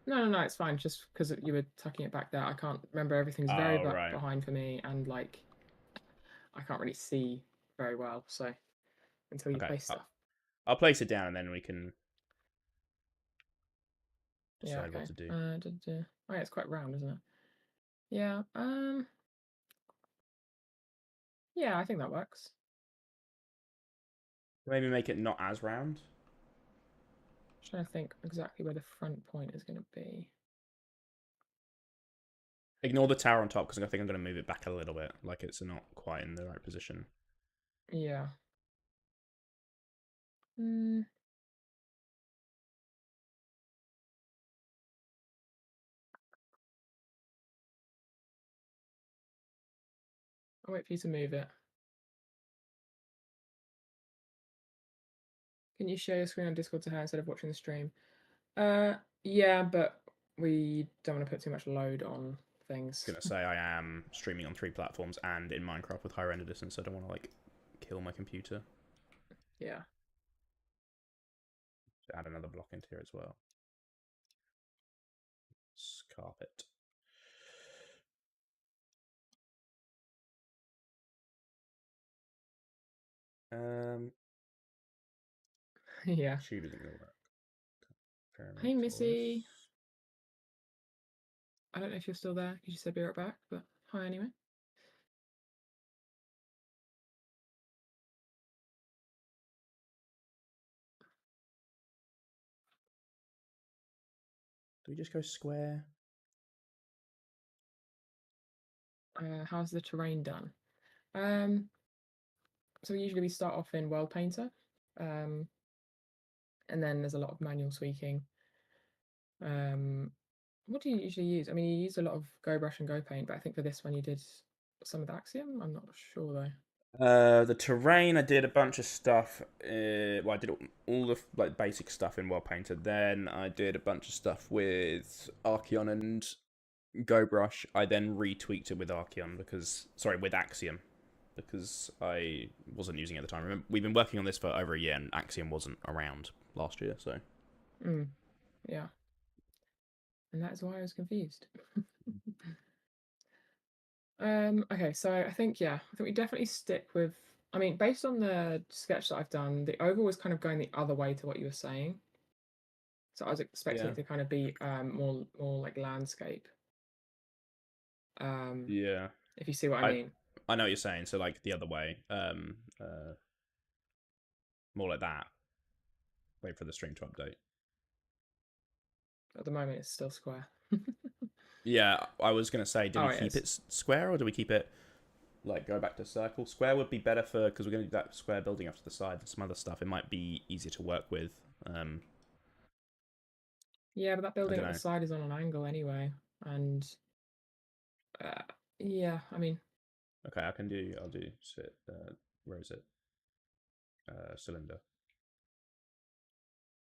No, no, no. It's fine. Just because you were tucking it back there, I can't remember. Everything's very Oh right. behind for me, and like I can't really see very well. So until you Okay. place stuff. I'll place it down and then we can Yeah. decide what Okay. to do. Oh, yeah. It's quite round, isn't it? Yeah. Yeah. I think that works. Maybe make it not as round. Just trying to think exactly where the front point is going to be. Ignore the tower on top because I think I'm going to move it back a little bit. Like it's not quite in the right position. Yeah. Mm, I'll wait for you to move it. Can you share your screen on Discord to her instead of watching the stream? Yeah, but we don't want to put too much load on things. Gonna say I am streaming on 3 platforms and in Minecraft with high render distance, so I don't want to like kill my computer. Yeah. Add another block into here as well. Carpet. Um, Yeah. Tube isn't gonna work. Hey, Pyramid Missy. torus. I don't know if you're still there because you said be right back, but hi anyway. Do we just go square? How's the terrain done? So usually we start off in World Painter, um, and then there's a lot of manual tweaking. Um, what do you usually use? I mean, you use a lot of Go Brush and Go Paint, but I think for this one you did some of the Axiom. I'm not sure though. The terrain, I did a bunch of stuff. Well, I did all the like basic stuff in World Painter. Then I did a bunch of stuff with Archeon and GoBrush. I then retweaked it with Archeon with Axiom because I wasn't using it at the time. Remember, we've been working on this for over a year, and Axiom wasn't around last year. So Mm, yeah, and that is why I was confused. Okay, so I think we definitely stick with. I mean, based on the sketch that I've done, the oval was kind of going the other way to what you were saying. So I was expecting yeah, it to kind of be more like landscape. Um, yeah. if you see what I I mean. I know what you're saying. So like the other way, more like that. Wait for the stream to update. At the moment, it's still square. Yeah, I was gonna say, do Oh, we it keep is. it square or do we keep it like go back to circle? Square would be better for because we're gonna do that square building off to the side and some other stuff. It might be easier to work with. Yeah, but that I building don't at the know. side is on an angle anyway, and uh, yeah, I mean, Okay, I can do. I'll do. Where is it? Cylinder.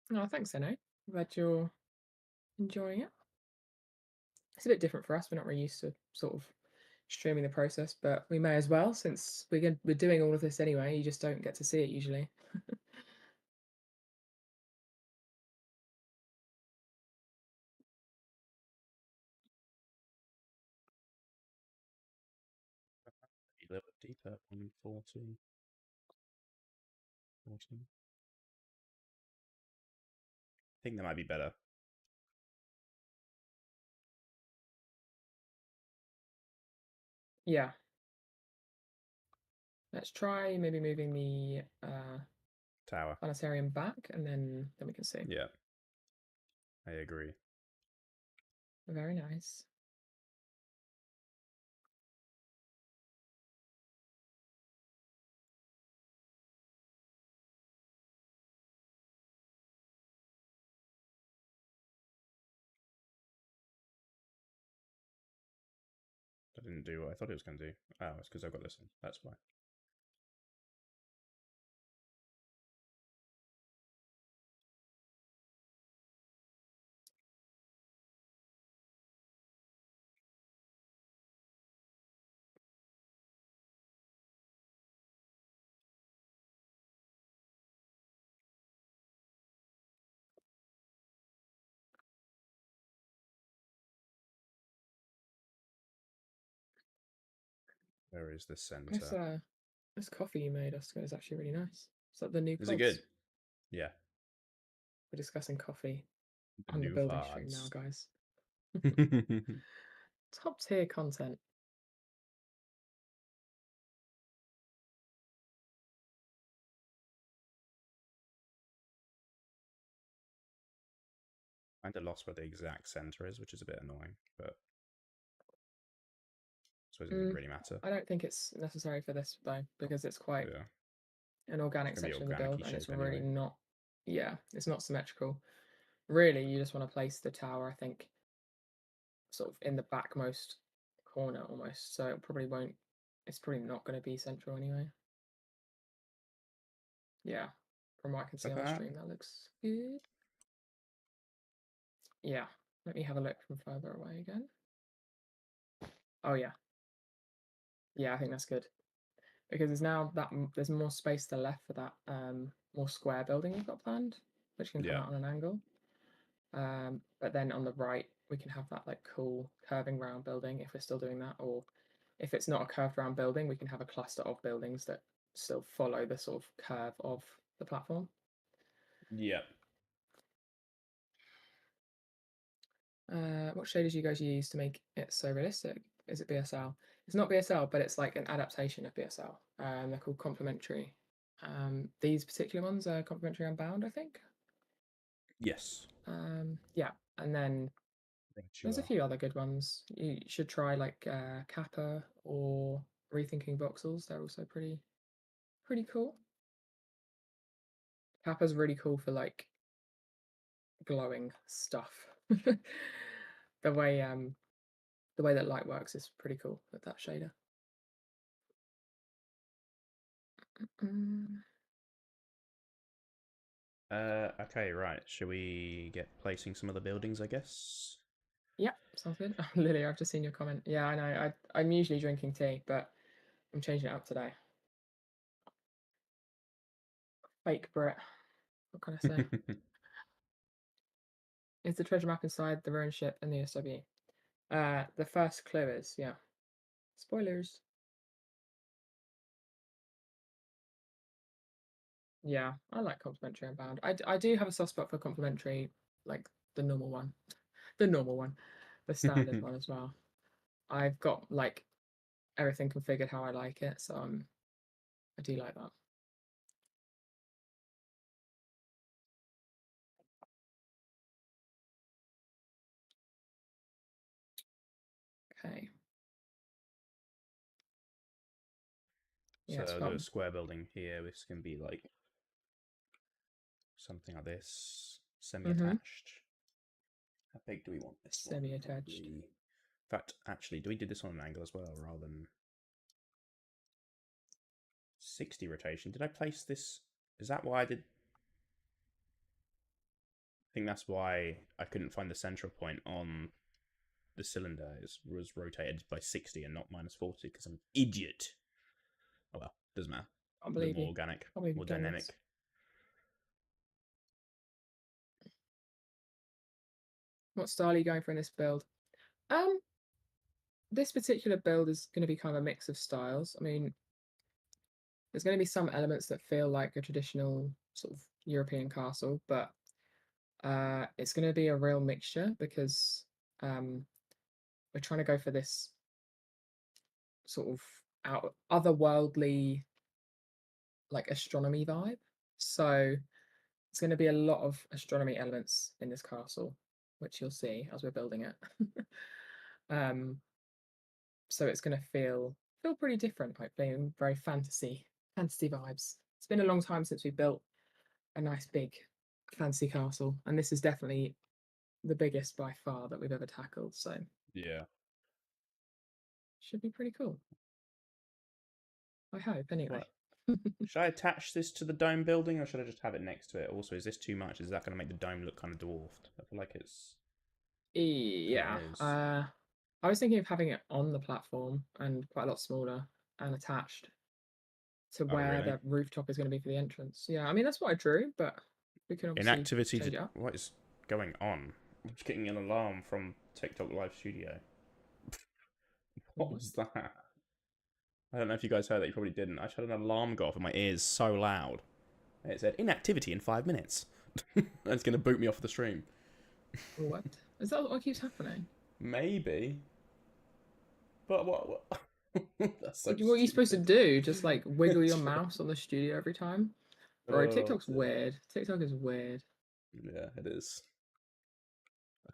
no, thanks, Eno. Glad you're enjoying it. It's a bit different for us. We're not really used to sort of streaming the process, but we may as well since we're doing all of this anyway. You just don't get to see it usually. A little bit deeper. 140. 40. I think that might be better. Yeah, let's try maybe moving the Tower. planetarium back, and then we can see. Yeah, I agree. Very nice. I didn't do what I thought it was going to do. Oh, it's because I've got this one. That's why. Where is the This center? this coffee you made us is actually really nice. Is that the new Is it good? pods? Yeah. We're discussing coffee The on the new building stream now, VODs. guys. Kind Top tier content. of lost where the exact center is, which is a bit annoying, but I suppose it doesn't Mm, really matter. I don't think it's necessary for this though, because it's quite Yeah. an It's organic gonna be section of the build, organic and it's shape really anyway. not. Yeah, it's not symmetrical. Really, you just want to place the tower, I think, sort of in the backmost corner almost. So it probably won't. It's probably not going to be central anyway. Yeah, from what I can see Like on the that? stream, that looks good. Yeah, let me have a look from further away again. Oh yeah, yeah, I think that's good because there's now there's more space to the left for that more square building we've got planned, which can come Yeah. out on an angle. But then on the right, we can have that like cool curving round building if we're still doing that, or if it's not a curved round building, we can have a cluster of buildings that still follow the sort of curve of the platform. Yeah. What shaders do you guys use to make it so realistic? Is it BSL? It's not BSL, but it's like an adaptation of BSL. They're called complementary. These particular ones are complementary unbound, I think. Yes. Yeah, and then Right, there's you a are. few other good ones. You should try like Kappa or Rethinking Voxels. They're also pretty cool. Kappa's really cool for like glowing stuff. the way the way that light works is pretty cool with that shader. Mm. Okay, right. Should we get placing some of the buildings, I guess? Yeah, sounds good. Lily, I've just seen your comment. Yeah, I know. I'm usually drinking tea, but I'm changing it up today. Fake Brit. What can I say? Is the treasure map inside the ruined ship and the SW? The first clue is, yeah. Spoilers. Yeah, I like complimentary and bound. I do have a soft spot for complimentary, like the normal one, the normal one, the standard one as well. I've got like everything configured how I like it, so I do like that. Okay. So Yeah, it's the fun. square building here, this can be like something like this, Mm-hmm. semi-attached. How big do we want this one? Semi-attached. Probably. In fact, actually, do we do this on an angle as well, rather than 60 rotation? Did I place this? Is that why I did? I think that's why I couldn't find the central point on the cylinder. It was rotated by 60 and not minus 40 because I'm an idiot. Oh well, doesn't matter. Can't A bit believe more you. organic, Can't believe more you've done this. dynamic. What style are you going for in this build? Um, this particular build is going to be kind of a mix of styles. I mean, there's going to be some elements that feel like a traditional sort of European castle, but it's going to be a real mixture because we're trying to go for this sort of otherworldly like astronomy vibe. So it's going to be a lot of astronomy elements in this castle, which you'll see as we're building it. um, so it's going to feel pretty different, like being very fantasy vibes. It's been a long time since we built a nice big fancy castle, and this is definitely the biggest by far that we've ever tackled. So Yeah. should be pretty cool. I hope, anyway. What? Should I attach this to the dome building or should I just have it next to it? Also, is this too much? Is that going to make the dome look kind of dwarfed? I feel like it's. I feel like Yeah. it is. I was thinking of having it on the platform and quite a lot smaller and attached to Oh, where really? the rooftop is going to be for the entrance. Yeah, I mean that's what I drew, but we can obviously Inactivity. change it up. What is going on? I'm just getting an alarm from TikTok Live Studio. What What? was that? I don't know if you guys heard that. You probably didn't. I just had an alarm go off in my ears so loud. It said inactivity in 5 minutes. And it's going to boot me off the stream. What? Is that what keeps happening? Maybe. But what? That's so What are you supposed to stupid. do? Just like wiggle your mouse on the studio every time? Bro, Oh, TikTok's dear. weird. TikTok is weird. Yeah, it is.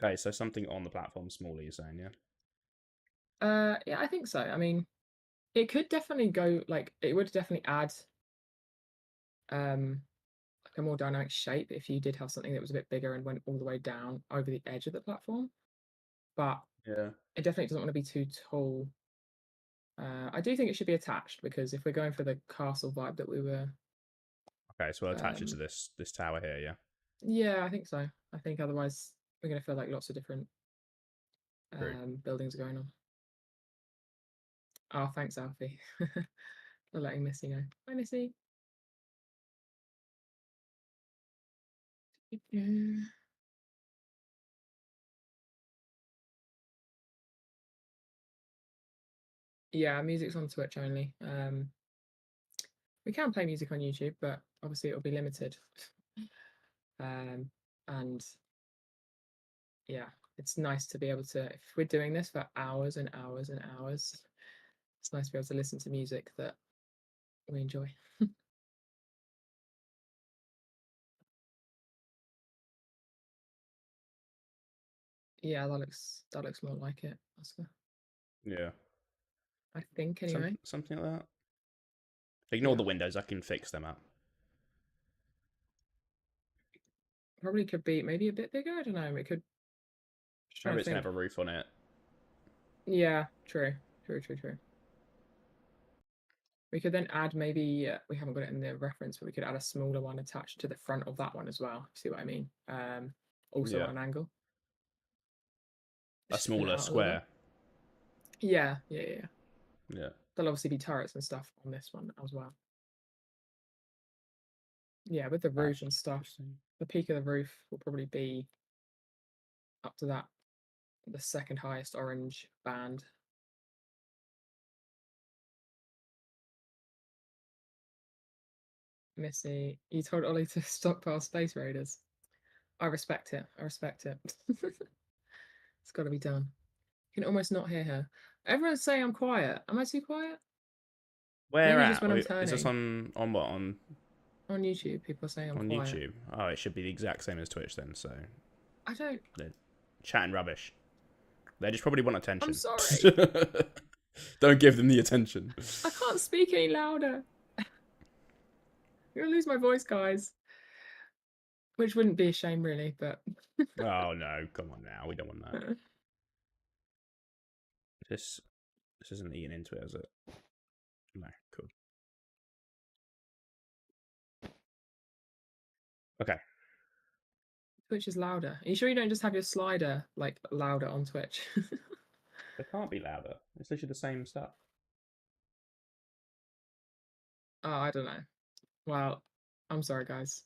Okay, so something on the platform smaller, you're saying, yeah? Yeah, I think so. I mean, it could definitely go like it would definitely add um like a more dynamic shape if you did have something that was a bit bigger and went all the way down over the edge of the platform. But Yeah. it definitely doesn't want to be too tall. I do think it should be attached because if we're going for the castle vibe that we were, Okay, so we'll attach it to um, this tower here, yeah? yeah, I think so. I think otherwise we're going to feel like lots of different True. buildings are going on. Oh, thanks, Alfie, for letting Missy know. Bye, Missy. Yeah, music's on Twitch only. We can play music on YouTube, but obviously it'll be limited. And yeah, it's nice to be able to, if we're doing this for hours and hours and hours, it's nice to be able to listen to music that we enjoy. Yeah, that looks more like it, Oscar. Yeah. I think anyway. Something like that. Ignore Yeah. the windows. I can fix them up. Probably could be maybe a bit bigger. I don't know. We could just try Maybe to it's gonna think. have a roof on it. Yeah, true. True. We could then add maybe we haven't got it in the reference, but we could add a smaller one attached to the front of that one as well. See what I mean? Also Yeah. on an angle. A Just to thin it smaller out a little bit. square. Yeah. Yeah. There'll obviously be turrets and stuff on this one as well. Yeah, with the roof and stuff, the peak of the roof will probably be up to that, the second highest orange band. Missy, you told Ollie to stockpile Space Raiders. I respect it. It's got to be done. You can almost not hear her. Everyone's saying I'm quiet. Am I too quiet? Where Maybe just at? when I'm Is this turning. on what on YouTube, people are saying I'm on quiet. YouTube? Oh, it should be the exact same as Twitch then. So I don't. they're chatting rubbish. They just probably want attention. I'm sorry. Don't give them the attention. I can't speak any louder. I'm gonna lose my voice, guys. Which wouldn't be a shame, really, but. Oh no! Come on now. We don't want that. This isn't eating into it, is it? No. Cool. Okay. Twitch is louder. Are you sure you don't just have your slider like louder on Twitch? They can't be louder. It's literally the same stuff. Oh, I don't know. Well, I'm sorry, guys.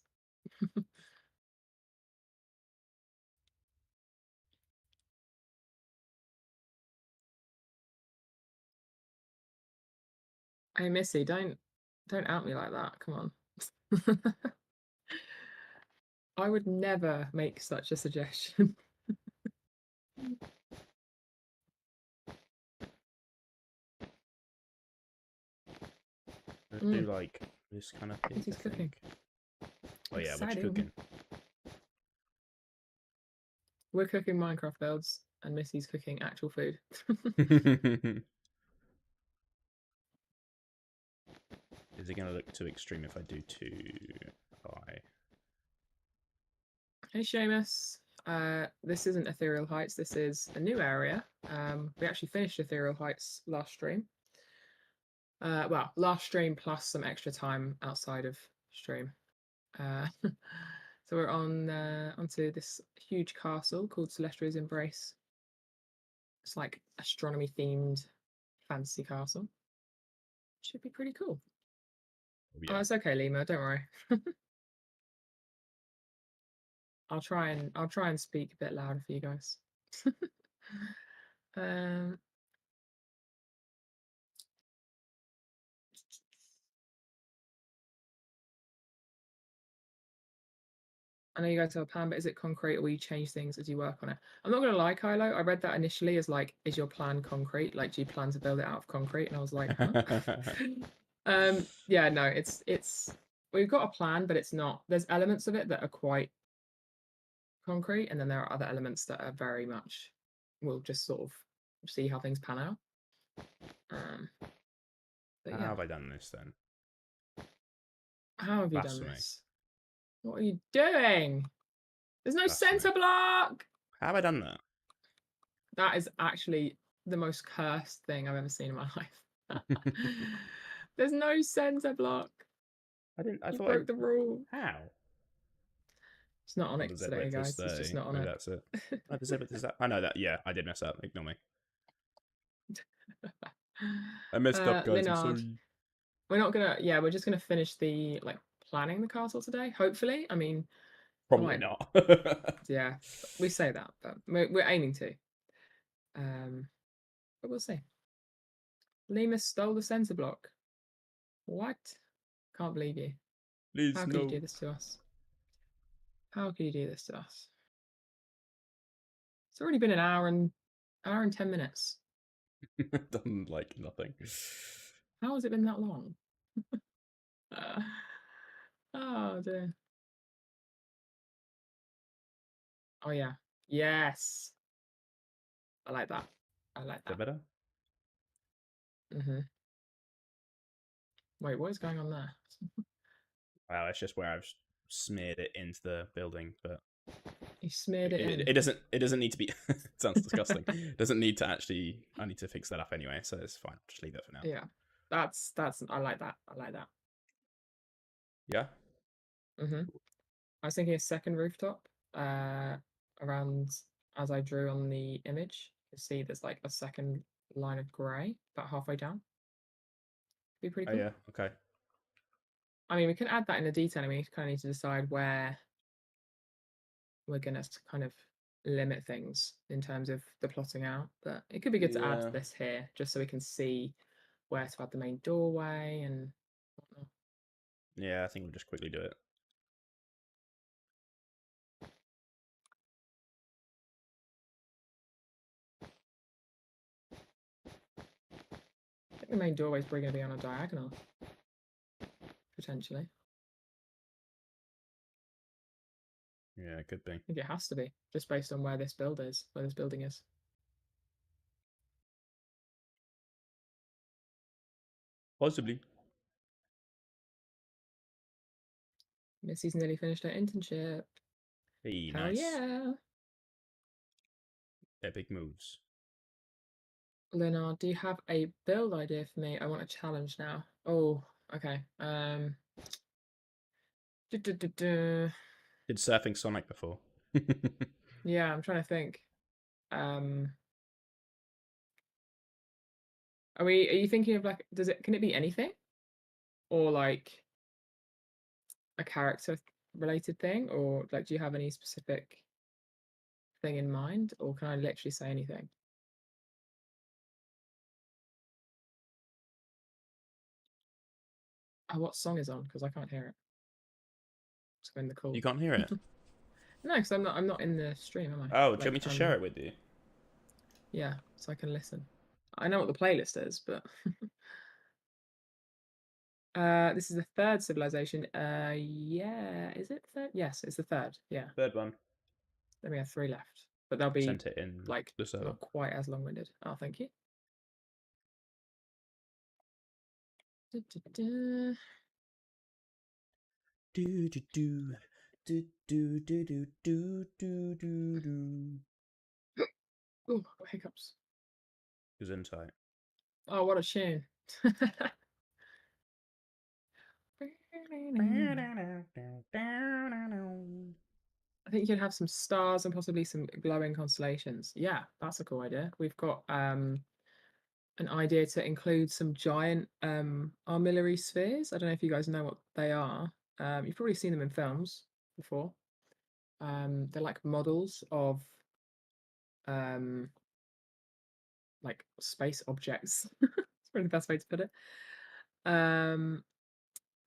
Hey, Missy, don't out me like that. Come on. I would never make such a suggestion. Let's do like this kind of thing. Missy's cooking. Oh yeah, what you Exciting. cooking? We're cooking Minecraft builds, and Missy's cooking actual food. Is it going to look too extreme if I do too high? Hey, Seamus. This isn't Ethereal Heights. This is a new area. We actually finished Ethereal Heights last stream. Well, last stream plus some extra time outside of stream. So we're on onto this huge castle called Celestria's Embrace. It's like astronomy themed fantasy castle. Should be pretty cool. Yeah. Oh, it's okay, Lima. Don't worry. I'll try and speak a bit louder for you guys. I know you guys have a plan, but is it concrete or will you change things as you work on it? I'm not gonna lie, Kylo. I read that initially as like, is your plan concrete? Like, do you plan to build it out of concrete? And I was like, huh? Yeah, no, it's we've got a plan, but it's not. There's elements of it that are quite concrete, and then there are other elements that are very much. We'll just sort of see how things pan out. But How yeah. have I done this then? How have you done this? What are you doing? There's no center block. How have I done that? That is actually the most cursed thing I've ever seen in my life. There's no center block. I thought you broke the rule. How? It's not on it today, guys. It's just not on it. That's it. Oh, the Z-width is that. I know that. Yeah, I did mess up. Ignore me. I messed up, guys. I'm sorry. We're not gonna. Yeah, we're just gonna finish the like planning the castle today. Hopefully, I mean, probably not. Yeah, we say that, but we're aiming to. But we'll see. Lemus stole the center block. What? Can't believe you. Please, How could you no. do this to us? How could you do this to us? It's already been an hour and 10 minutes. Done like nothing. How has it been that long? Uh, oh dear. Oh yeah. Yes. I like that. I like Is that that. better? Wait, what is going on there? Wow, it's just where I've smeared it into the building, but You smeared it in. it doesn't need to be. It sounds disgusting. It doesn't need to actually. I need to fix that up anyway, so it's fine. Just leave it for now. Yeah. That's I like that. I like that. Yeah. I was thinking a second rooftop, uh around as I drew on the image. You see there's like a second line of grey about halfway down. Be pretty Oh cool. yeah. Okay. I mean, we can add that in the detailing. We kind of need to decide where we're going to kind of limit things in terms of the plotting out. But it could be good to add Yeah. this here just so we can see where to add the main doorway and whatnot. Yeah. I think we'll just quickly do it. I think the main doorway is probably going to be on a diagonal, potentially. Yeah, it could be. I think it has to be, just based on where this building is. Possibly. Missy's nearly finished her internship. Hey, Hell nice. yeah. Epic moves. Leonard, do you have a build idea for me? I want a challenge now. Oh, okay. Du- du- du- du. Did Surfing Sonic before? Yeah, I'm trying to think. Um, are you thinking of like, can it be anything? Or like a character related thing? Or like, do you have any specific thing in mind? Or can I literally say anything? Oh, what song is on? Because I can't hear it. It's in the call. You can't hear it. No, because I'm not in the stream, am I? Oh, do you want Like me to share it with you? yeah, so I can listen. I know what the playlist is, but this is the third civilization. Yeah, is it third? Yes, it's the third. Yeah, Third one. then we have three left, but they'll be Sent it in like the server. not quite as long-winded. Oh, thank you. Du-du-du. Do do do do do do do do do do do. Oh, got hiccups. Gesundheit. Oh, what a tune. I think you can have some stars and possibly some glowing constellations. Yeah, that's a cool idea. We've got an idea to include some giant armillary spheres. I don't know if you guys know what they are. You've probably seen them in films before. They're like models of um, like space objects. It's probably the best way to put it.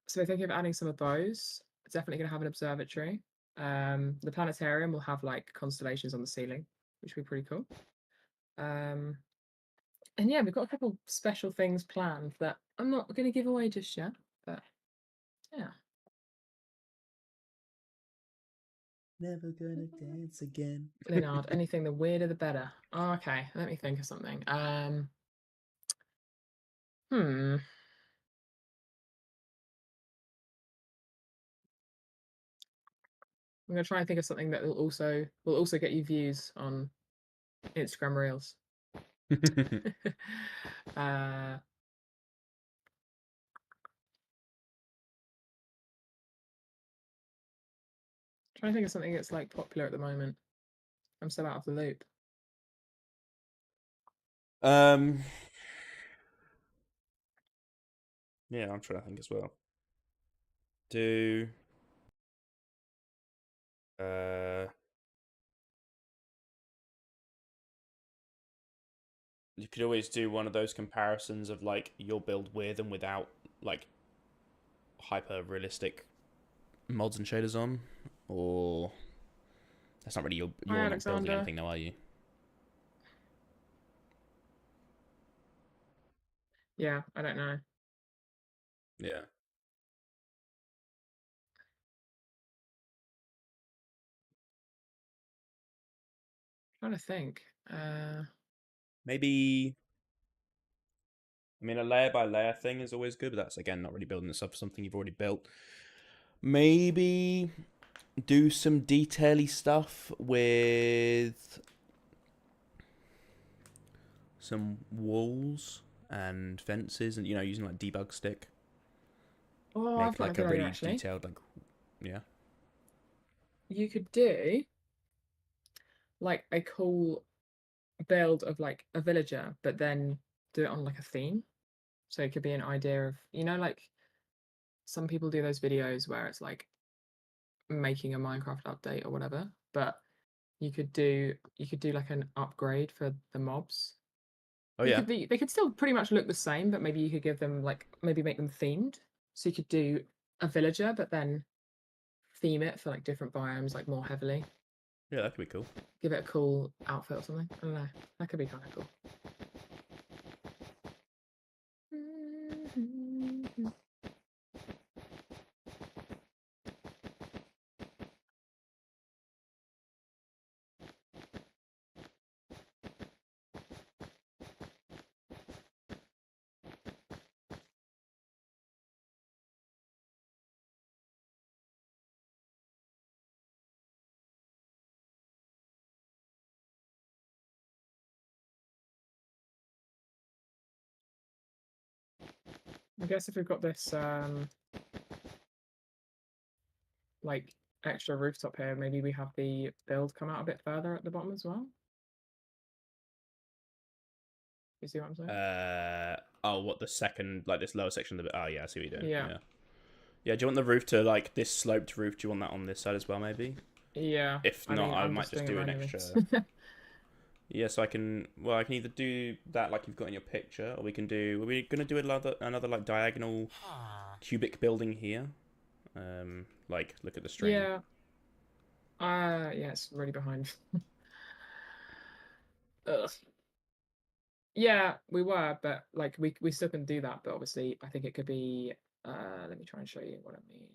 So we're thinking of adding some of those. It's definitely going to have an observatory. The planetarium will have like constellations on the ceiling, which will be pretty cool. And yeah, we've got a couple special things planned that I'm not going to give away just yet, but yeah. Never gonna dance again. Leonard, anything the weirder the better. Oh, okay, let me think of something. Hmm. I'm gonna try and think of something that will also get you views on Instagram Reels. uh, trying to think of something that's like popular at the moment. I'm so out of the loop. um. Yeah, I'm trying to think as well. Do uh. You could always do one of those comparisons of like your build with and without like hyper realistic mods and shaders on, or that's not really Hi, you're not building Alexander. anything now, are you? Yeah, I don't know. Yeah. Trying to think. Maybe. I mean, a layer by layer thing is always good, but that's again not really building this up for something you've already built. Maybe do some detaily stuff with some walls and fences, and using like debug stick. Oh, I've Make got a like a good idea really actually. detailed yeah. You could do like a cool build of like a villager, but then do it on like a theme. So it could be an idea of, like some people do those videos where it's like making a Minecraft update or whatever, but you could do like an upgrade for the mobs. Oh yeah. They could still pretty much look the same, but maybe you could give them like maybe make them themed. So you could do a villager, but then theme it for like different biomes, like more heavily. Yeah, that could be cool. Give it a cool outfit or something. I don't know. That could be kind of cool. I guess if we've got this like extra rooftop here, maybe we have the build come out a bit further at the bottom as well. You see what I'm saying? Oh, what the second like this lower section of the oh yeah, I see what you're doing. Yeah. Yeah. Yeah, do you want the roof to like this sloped roof? Do you want that on this side as well, maybe? Yeah. If I not, mean, I I'm might just just doing it do an manually. extra. Yeah, so I can. Well, I can either do that like you've got in your picture, or we can do. Are we gonna do another like diagonal cubic building here? Like look at the string. Yeah. Yeah, it's really behind. Ugh. Yeah, we were, but like we still can do that, but obviously I think it could be let me try and show you what I mean.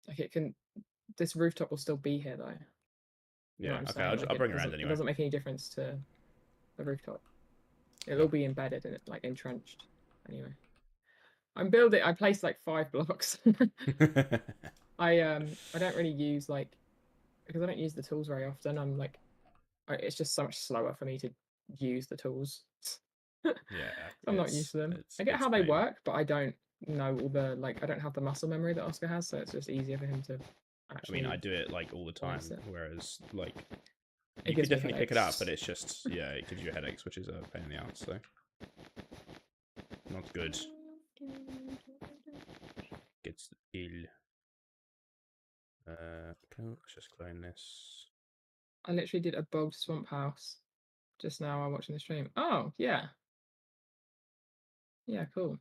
Like it can this rooftop will still be here though. You know Yeah. what I'm Okay. saying? Like I'll it bring it around doesn't it anyway. doesn't make any difference to the rooftop. It'll Yeah. all be embedded in it, like entrenched. Anyway. I placed like 5 blocks. I don't really use like because I don't use the tools very often. I'm like it's just so much slower for me to use the tools. Yeah. I'm not used to them. I get It's how a they pain. work, but I don't know all the like I don't have the muscle memory that Oscar has, so it's just easier for him to I mean, I actually do it like all the place time, it. whereas like It you could gives me definitely pick it up, but headaches. it's just yeah, it gives you headaches, which is a pain in the ass. So not good. Gets ill. Okay, let's just clone this. I literally did a bogged swamp house just now while watching the stream. Oh yeah, yeah, cool.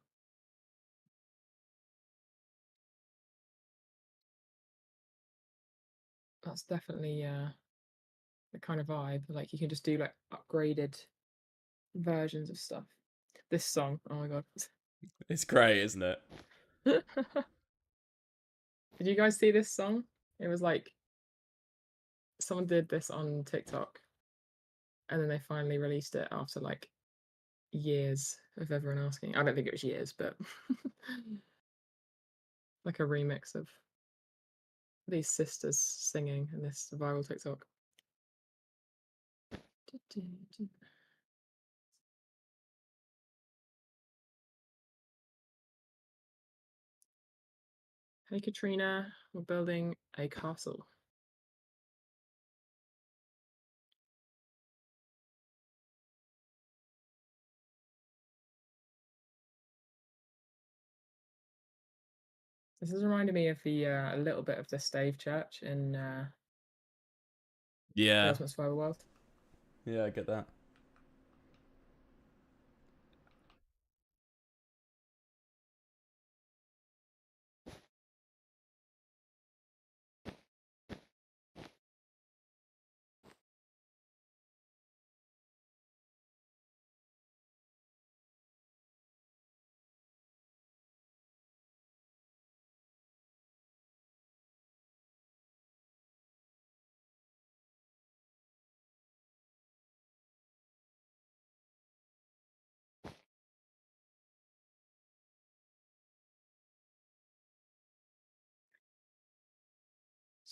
That's definitely the kind of vibe. Like you can just do like upgraded versions of stuff. This song, oh my god. It's great, isn't it? Did you guys see this song? It was like someone did this on TikTok and then they finally released it after like years of everyone asking. I don't think it was years, but like a remix of these sisters singing in this viral TikTok. Hey Katrina, we're building a castle. This is reminding me of the a little bit of the Stave Church in the Yeah. Ultimate Survival World. Yeah, I get that.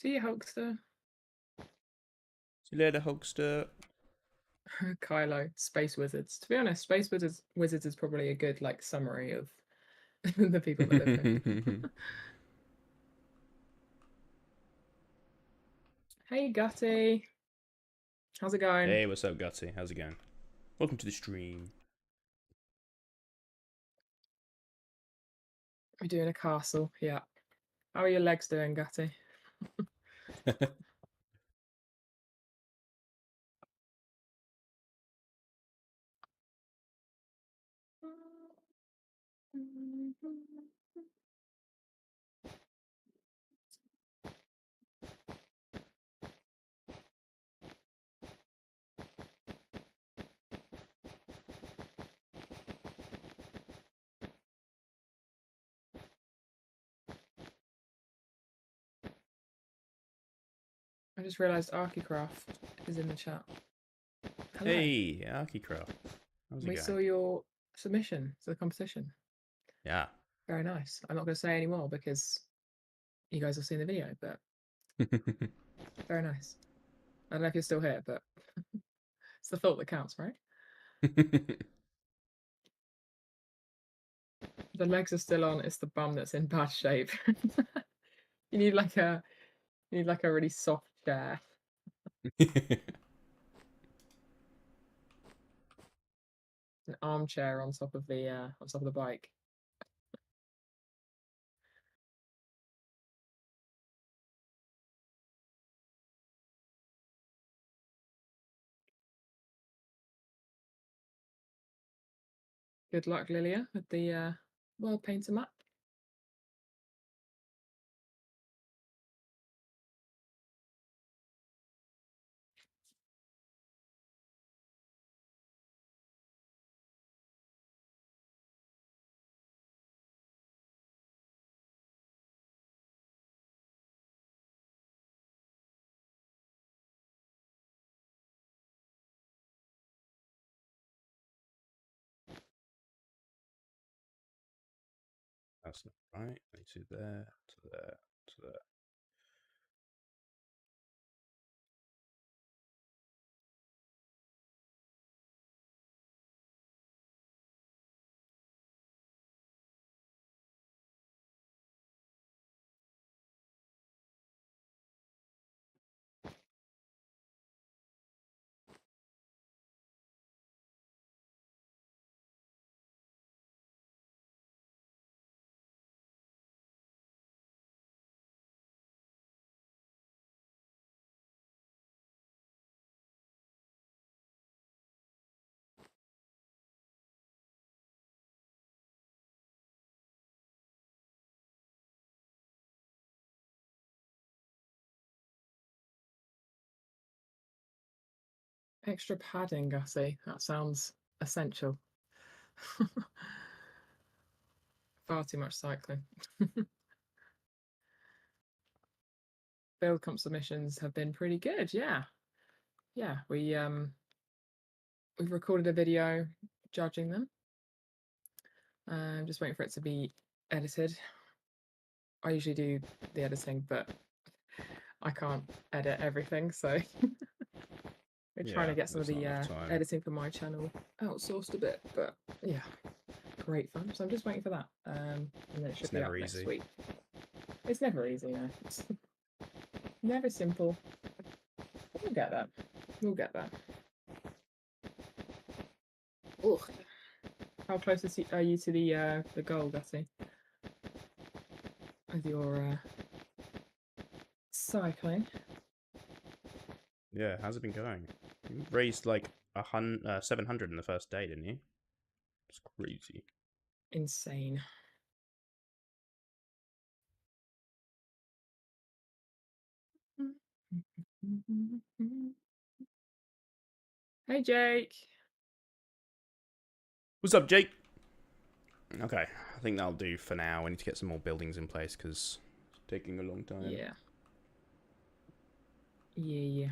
See you, Hulkster. See you later, Hulkster. Kylo, Space Wizards. To be honest, Space Wizards is probably a good like summary of the people that live here. Hey, Gutty. How's it going? Hey, what's up, Gutsy? How's it going? Welcome to the stream. We're doing a castle. Yeah. How are your legs doing, Gutty? I just realised Archicraft is in the chat. Hello. Hey, Archicraft. How's it We going? saw your submission to the competition. Yeah. Very nice. I'm not going to say any more because you guys have seen the video, but very nice. I don't know if you're still here, but it's the thought that counts, right? The legs are still on. It's the bum that's in bad shape. You need like a really soft chair. An armchair on top of the bike. Good luck, Lilia, with the World Painter map. That's not right. To there, to there, to there. Extra padding, Gussie. That sounds essential. Far too much cycling. Build comp submissions have been pretty good. Yeah, yeah. We've recorded a video judging them. I'm just waiting for it to be edited. I usually do the editing, but I can't edit everything, so we're trying to get some of the editing for my channel outsourced a bit. But yeah, great fun. So I'm just waiting for that, and then it should be up next week. It's never easy, no. It's never simple. We'll get that. We'll get that. Ugh. How close are you to the goal, Gussie? With your cycling? Yeah, how's it been going? You raised like 700 in the first day, didn't you? It's crazy. Insane. Hey, Jake. What's up, Jake? Okay, I think that'll do for now. We need to get some more buildings in place because it's taking a long time. Yeah. Yeah.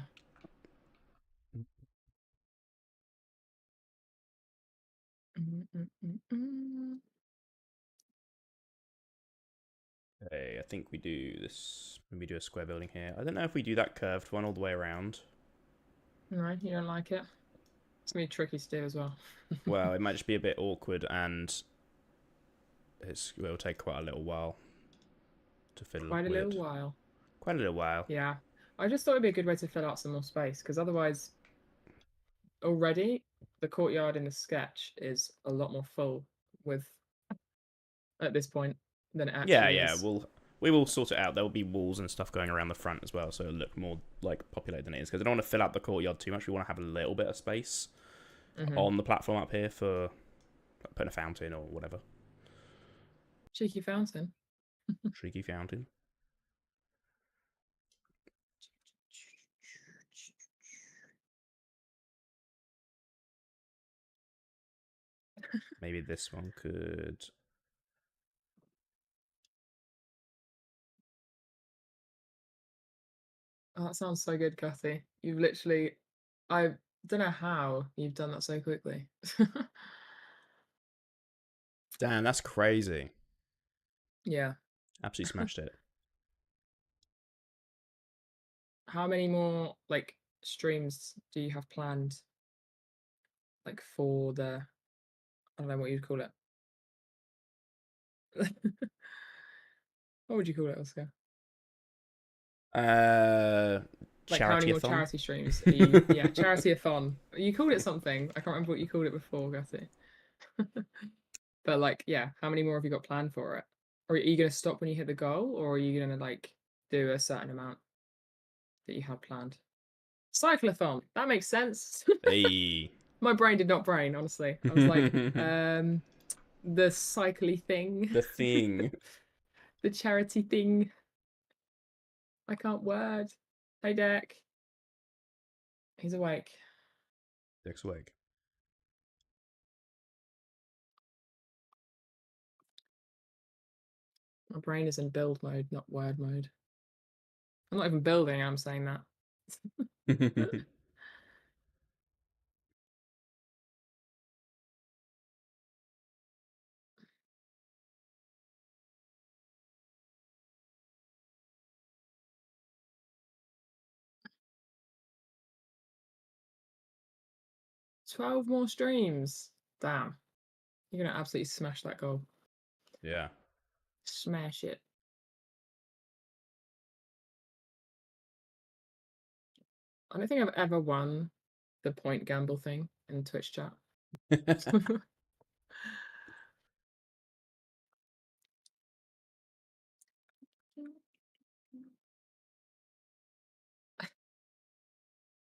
Okay, I think we do this. Maybe do a square building here. I don't know if we do that curved one all the way around. No, you don't like it. It's gonna be tricky to do as well. Well, it might just be a bit awkward, and it'll take quite a little while to fill Quite a little weird. while. Quite a little while. Yeah. I just thought it'd be a good way to fill out some more space because otherwise, already the courtyard in the sketch is a lot more full with at this point than it Yeah, actually yeah. is. We will sort it out. There will be walls and stuff going around the front as well, so it'll look more like populated than it is. Because I don't want to fill out the courtyard too much. We want to have a little bit of space on the platform up here for putting a fountain or whatever. Cheeky fountain. Shrieky fountain. Maybe this one could. Oh, that sounds so good, Kathy. You've literally, I don't know how you've done that so quickly. Damn, that's crazy. Yeah. Absolutely smashed it. How many more like streams do you have planned? Like for the, I don't know what you'd call it. What would you call it, Oscar? Uh, Like how many more charity-a-thon. charity streams are you? Yeah, charity-a-thon. You called it something. I can't remember what you called it before, Kathy. But like, yeah, how many more have you got planned for it? Or are you gonna stop when you hit the goal, or are you gonna like do a certain amount that you had planned? Cyclothon. That makes sense. Hey. My brain did not brain, honestly. I was like, the cycly thing. The thing. The charity thing. I can't word. Hey Deck. He's awake. Next week. My brain is in build mode, not word mode. I'm not even building, I'm saying that. 12 more streams. Damn. You're gonna absolutely smash that goal. Yeah. Smash it. I don't think I've ever won the point gamble thing in Twitch chat.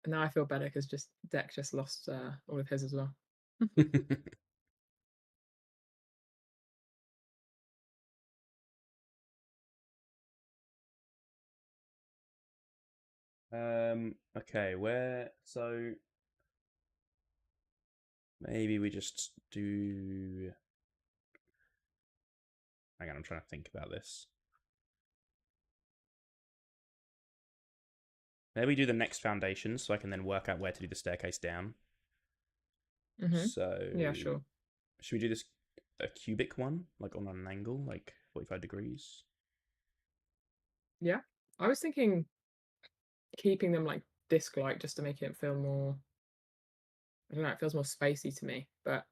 Now I feel better because just Deck just lost all of his as well. Okay, so maybe we just do. Hang on, I'm trying to think about this. Maybe do the next foundation so I can then work out where to do the staircase down. So Yeah, sure. should we do this a cubic one, like on an angle, like 45 degrees? Yeah. I was thinking keeping them like disc-like just to make it feel more, I don't know, it feels more spacey to me, but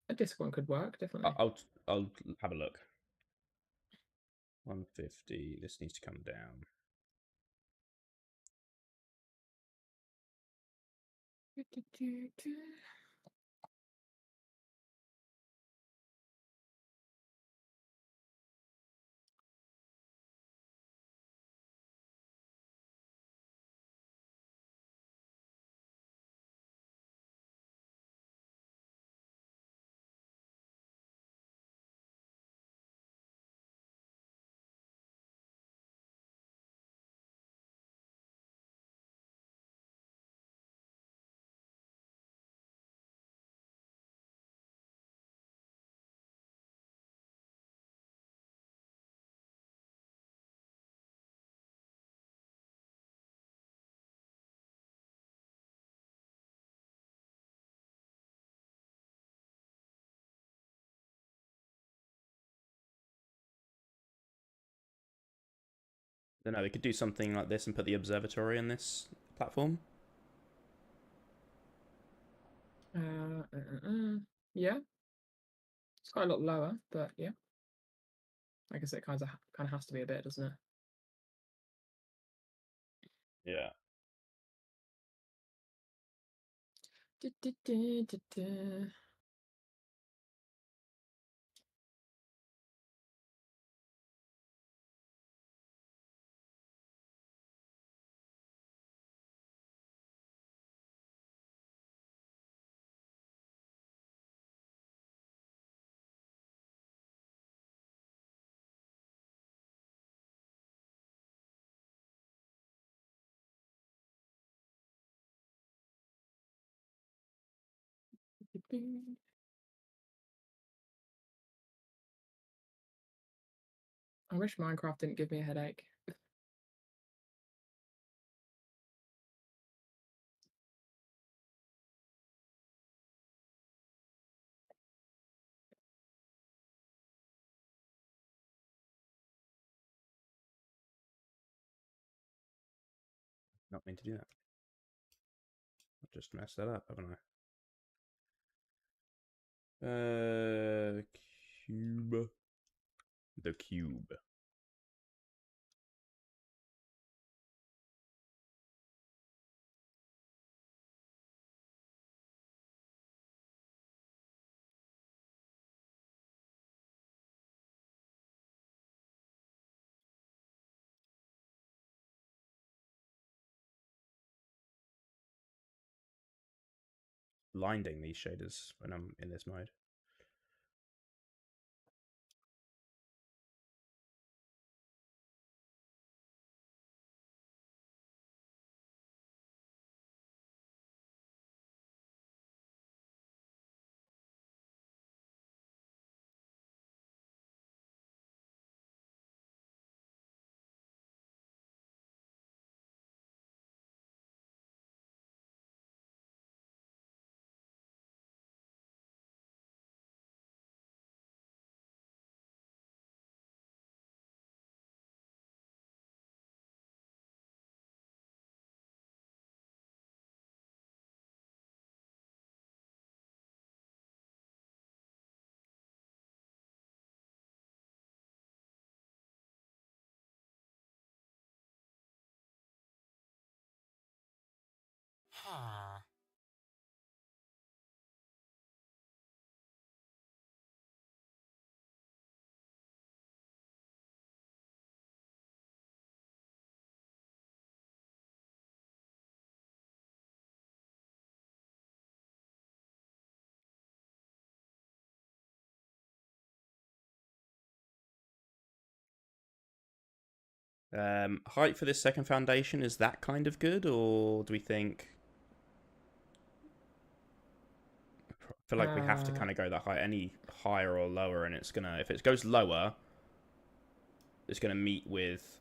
a disc one could work, definitely. I'll have a look. 150. This needs to come down. don't know. We could do something like this and put the observatory in this platform. Yeah, it's quite a lot lower, but yeah. I guess it kind of has to be a bit, doesn't it? Yeah. I wish Minecraft didn't give me a headache. Not mean to do that. I've just messed that up, haven't I? Cube. The cube. Blinding these shaders when I'm in this mode. Height for this second foundation, is that kind of good, or do we think? I feel like we have to Uh, kind of go that high. Any higher or lower, and it's gonna. If it goes lower, it's gonna meet with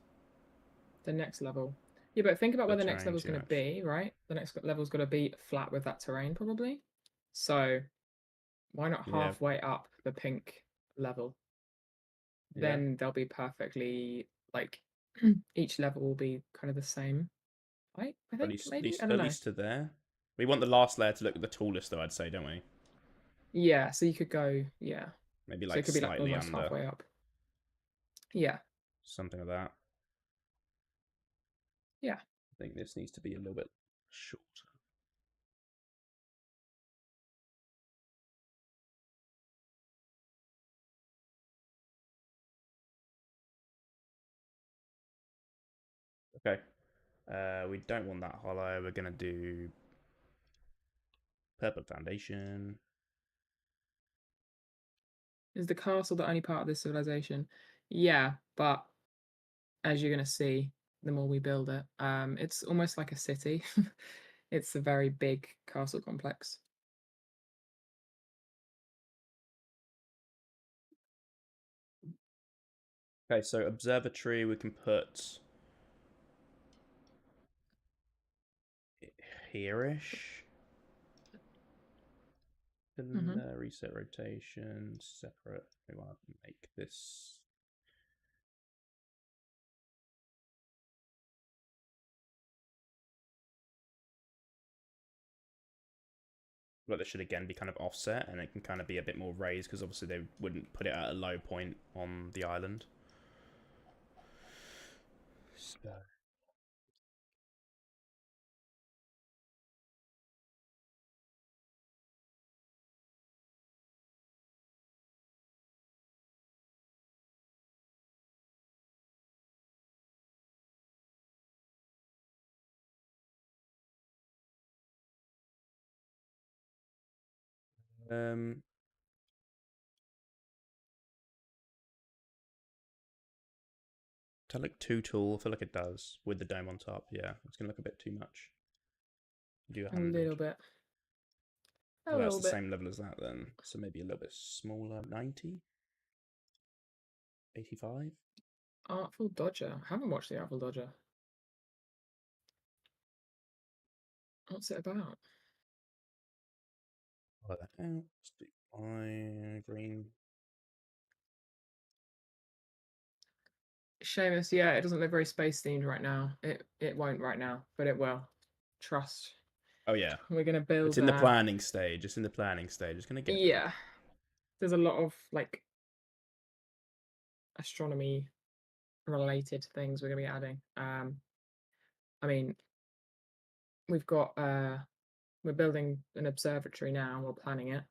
the next level. Yeah, but think about the where the next terrain level's too going to much. be, right? The next level's going to be flat with that terrain, probably. So why not Yeah, halfway up the pink level? yeah. Then they'll be perfectly like each level will be kind of the same height, I At think, least, at maybe. I least, don't at know. least to there. We want the last layer to look the tallest, though. I'd say, don't we? Yeah, so you could go, yeah. Maybe So it like could be like slightly almost under, halfway up. Yeah, something like that. yeah. I think this needs to be a little bit shorter. Okay. We don't want that hollow. We're gonna do purple foundation. Is the castle the only part of this civilization? Yeah, but as you're gonna see, the more we build it, it's almost like a city. It's a very big castle complex. Okay, so observatory we can put here-ish. And Hmm. reset rotation, separate. We want to make this like they should again be kind of offset, and it can kind of be a bit more raised because obviously they wouldn't put it at a low point on the island. So. Um, does that look too tall? I feel like it does with the dome on top. Yeah, it's gonna look a bit too much. Do A little 100. bit. A Well, that's little the bit. same level as that then. So maybe a little bit smaller. 90, 85. Artful Dodger. I haven't watched the Artful Dodger. What's it about? Like that out. Let's do green. Seamus, yeah, it doesn't look very space themed right now. It won't right now, but it will. Trust. Oh yeah, We're gonna it's build in the planning stage. It's in the planning stage. It's gonna get there. yeah. There's a lot of like astronomy related things we're gonna be adding. I mean, we've got we're building an observatory now, we're planning it.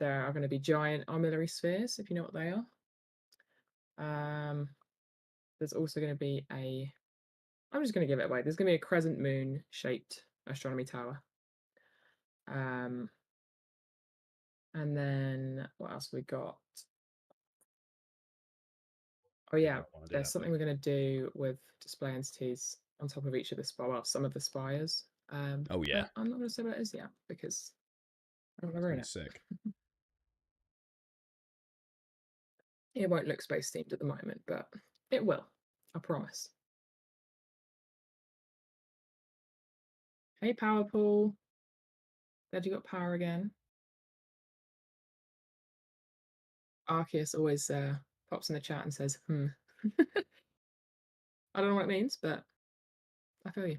There are going to be giant armillary spheres, if you know what they are. There's also going to be I'm just going to give it away. There's going to be a crescent moon shaped astronomy tower. And then what else have we got? Oh yeah, there's something we're going to do with display entities on top of each of the well, some of the spires. Oh yeah, But I'm not going to say what it is yet because I don't want to it's gonna ruin be it. sick. It won't look space themed at the moment, but it will. I promise. Hey, Power Pool. Glad you got power again. Arceus always pops in the chat and says, I don't know what it means, but I feel you.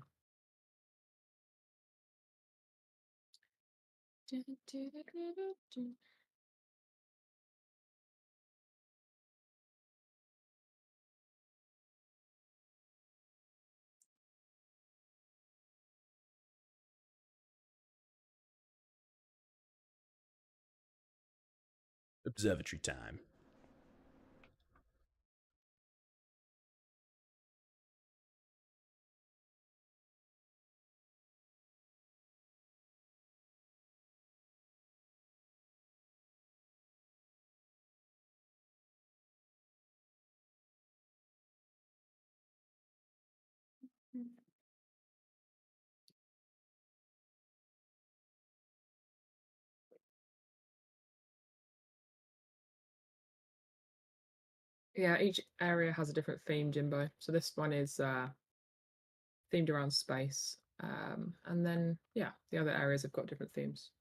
Observatory time. Yeah, each area has a different theme, Jimbo. So this one is themed around space. And then, yeah, the other areas have got different themes.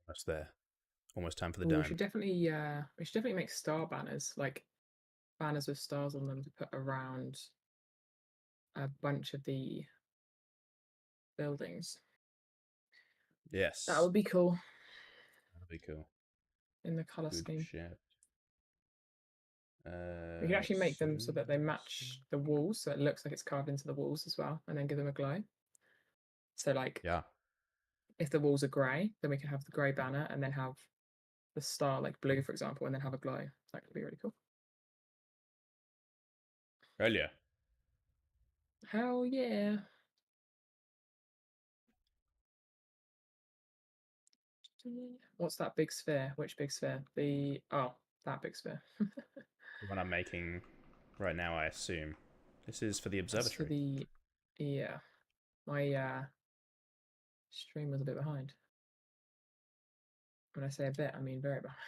That's there. Almost time for the Ooh, dome. we should definitely make star banners, like banners with stars on them to put around a bunch of the buildings. Yes. That would be cool That'd be cool. in the color Good scheme. shit. We can actually make them so that they So match the walls, so it looks like it's carved into the walls as well, and then give them a glow. So like yeah. if the walls are grey, then we can have the grey banner and then have the star like blue, for example, and then have a glow. That could be really cool. Earlier. Hell yeah. What's that big sphere? Which big sphere? That big sphere. The one I'm making right now, I assume. This is for the That's for observatory. the yeah. My stream was a bit behind. When I say a bit, I mean very behind.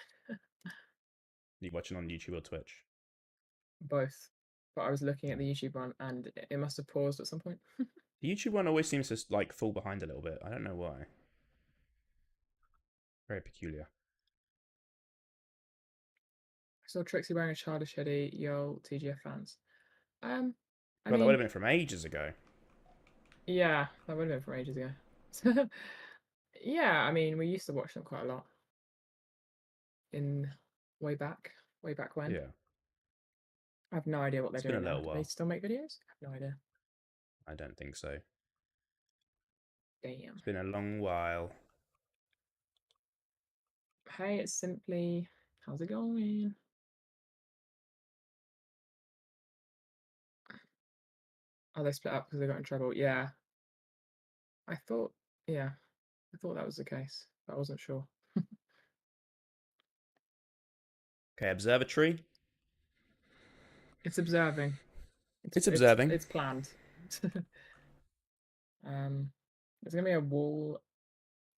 Are you watching on YouTube or Twitch? Both. But I was looking at the YouTube one and it must have paused at some point. The YouTube one always seems to like fall behind a little bit. I don't know why. Very peculiar. I saw Trixie wearing a childish hoodie. Yo, TGF fans. I Well, that would mean, have been from ages ago. yeah, that would have been from ages ago. Yeah, I mean, we used to watch them quite a lot in way back when. Yeah. I have no idea what they're It's been a doing now. little Do they while. still make videos? I have no idea. I don't think so. Damn. It's been a long while. Hey, it's simply. How's it going? Oh, they split up because they got in trouble. Yeah. I thought, yeah, I thought that was the case, but I wasn't sure. Okay, observatory. It's observing. It's observing. It's planned. There's gonna be a wall.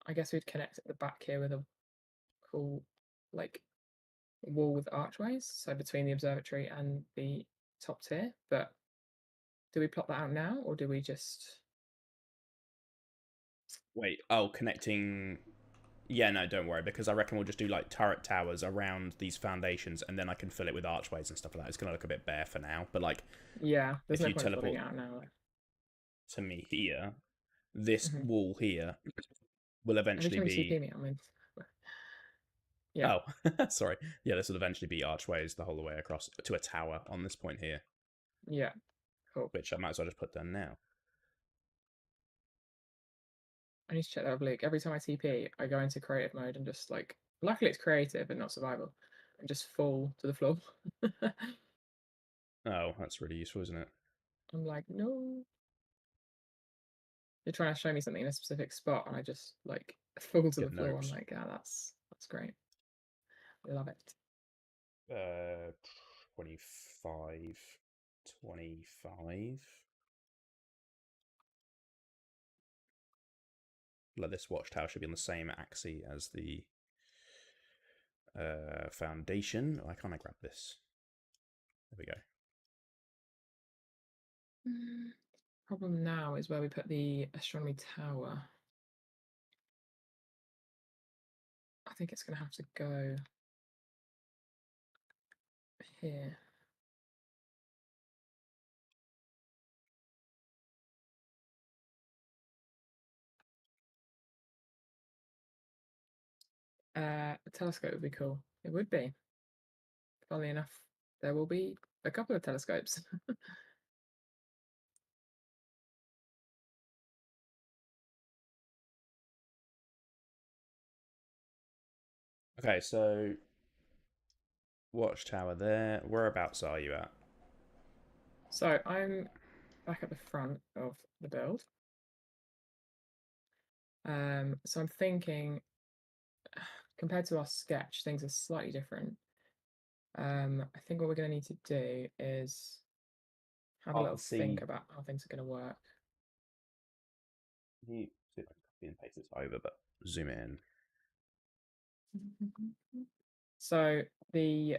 I guess we'd connect at the back here with a cool, like, wall with archways. So between the observatory and the top tier. But do we plot that out now, or do we just? Wait, oh, connecting. Yeah, no, don't worry, because I reckon we'll just do like turret towers around these foundations, and then I can fill it with archways and stuff like that. It's gonna look a bit bare for now, but like, Yeah, there's if no you point plotting teleport it out now. to me here, this Mhm. wall here will Every eventually time you TP be. me, I mean, yeah, Oh, sorry. Yeah, this will eventually be archways the whole way across to a tower on this point here, yeah, cool. which I might as well just put down now. I need to check that oblique. Every time I TP, I go into creative mode and just like, luckily it's creative and not survival, and just fall to the floor. Oh, that's really useful, isn't it? I'm like, no. You're trying to show me something in a specific spot, and I just like fall to the Get floor. I'm nopes. like, yeah, that's great. I love it. 25, 25. Like this watchtower should be on the same axis as the foundation. Why can't I grab this? There we go. Problem now is where we put the astronomy tower. I think it's going to have to go here. A telescope would be cool. It would be. Funnily enough, there will be a couple of telescopes. Okay, so watchtower there. Whereabouts are you at? So I'm back at the front of the build. So I'm thinking, compared to our sketch, things are slightly different. I think what we're going to need to do is have a Hard little to think see. about how things are going to work. You see if I can copy and paste this over, but zoom in. So the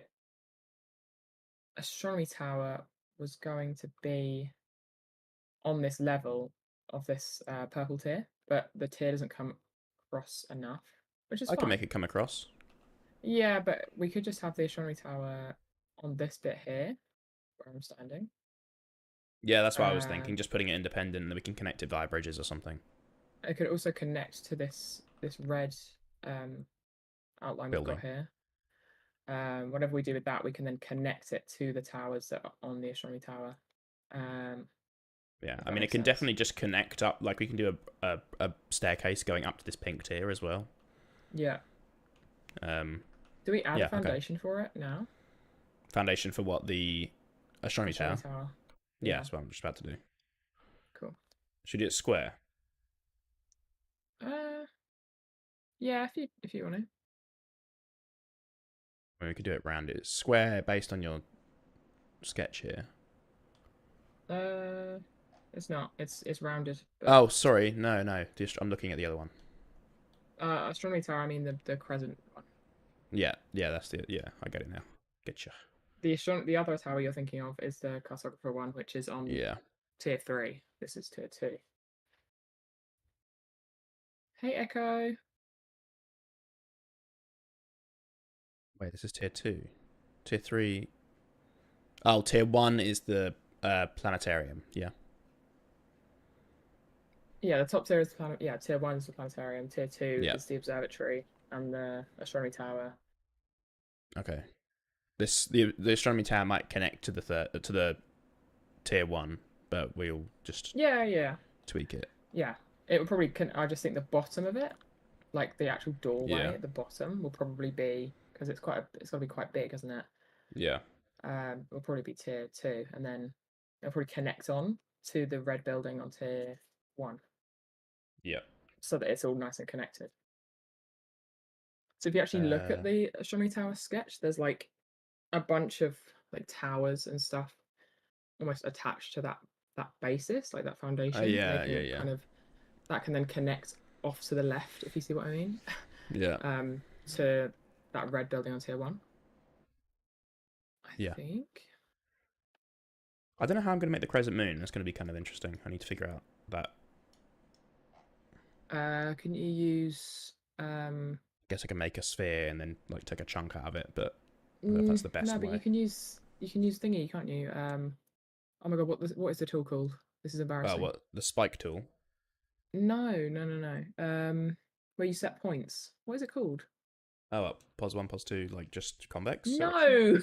astronomy tower was going to be on this level of this purple tier, but the tier doesn't come across enough, which is I can fine. make it come across. Yeah, but we could just have the astronomy tower on this bit here, where I'm standing. Yeah, that's what I was thinking. Um, Just putting it independent, and then we can connect it via bridges or something. it could also connect to this red um, outline we've got Building. here. Whatever we do with that, we can then connect it to the towers that are on the astronomy tower. Yeah, If I that mean, it makes can sense. definitely just connect up. Like we can do a staircase going up to this pink tier as well. Yeah. Um, Do we add a yeah, okay. foundation for it now? Foundation for what? The astronomy Astronomy tower? tower. Yeah, Yeah. that's what I'm just about to do. Cool. Should we do it square? Uh, yeah. If you want to. I mean, we could do it round. It's square based on your sketch here. Uh, It's not. It's rounded, but Oh, sorry. No, no. I'm looking at the other one. astronomy tower. I mean the crescent one. Yeah, yeah, that's the yeah. I get it now. Getcha. The other tower you're thinking of is the cartographer one, which is on Yeah. tier 3. This is tier 2. Hey Echo. Wait, this is tier 2. Tier 3. Oh, tier 1 is the planetarium. Yeah. Yeah, the top tier is the planet. Yeah, tier 1 is the planetarium. Tier 2 Yeah. is the observatory and the astronomy tower. Okay. The astronomy tower might connect to the tier 1, but we'll just Yeah, yeah, tweak it. yeah. It would probably. I just think the bottom of it, like the actual Yeah. doorway at the bottom, will probably be because it's got to be quite big, isn't it? Yeah. Will probably be tier 2, and then it'll probably connect on to the red building on tier 1, Yeah. so that it's all nice and connected. So if you actually look at Uh. the astronomy tower sketch, there's like a bunch of like towers and stuff almost attached to that basis, like that foundation, and they Yeah. Yeah. can Yeah. kind of that can then connect off to the left, if you see what I mean, Yeah. um, to that red building on tier 1. I Yeah. think. I don't know how I'm going to make the crescent moon. That's going to be kind of interesting. I need to figure out that. Can you use Guess I can make a sphere and then like take a chunk out of it, but I don't know if that's the no, best but way. you can use thingy, can't you? Oh my god, what is the tool called? This is Oh, embarrassing. what the spike tool? No, no, no, no. Where you set points. What is it called? Oh, pos 1, pos 2, like just convex selection. No.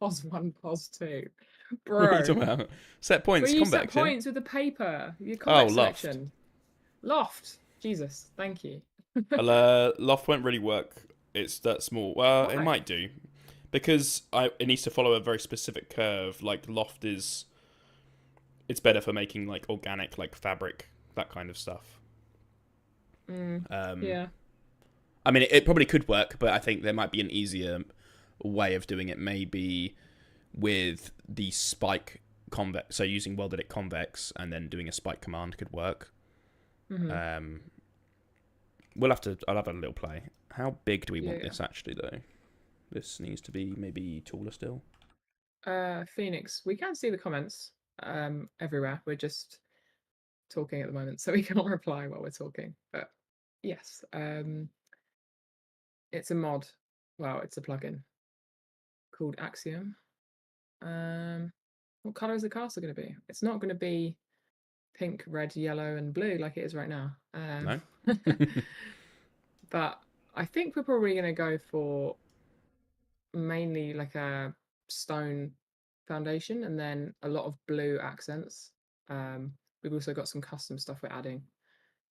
Pos 1, pos 2. What are you Bro. talking about? Set Where points, you set convex, yeah. points with the paper. Your Oh, convex loft. selection. Loft. Jesus, thank you. Well, loft won't really work. It's that small. Well, it Why? might do because it needs to follow a very specific curve. Like loft is, it's better for making like organic, like fabric, that kind of stuff. Mm, Um, yeah. I mean, it probably could work, but I think there might be an easier way of doing it. Maybe with the spike convex, so using welded it convex and then doing a spike command could work. Mm-hmm. Um, we'll have to. I'll have a little play. How big do we Yeah, want yeah. this actually though? This needs to be maybe taller still. Phoenix, we can see the comments everywhere. We're just talking at the moment, so we can't reply while we're talking. But yes, it's a mod. Well, it's a plugin called Axiom. What color is the castle going to be? It's not going to be pink, red, yellow, and blue like it is right now. No. But I think we're probably going to go for mainly like a stone foundation and then a lot of blue accents. We've also got some custom stuff we're adding.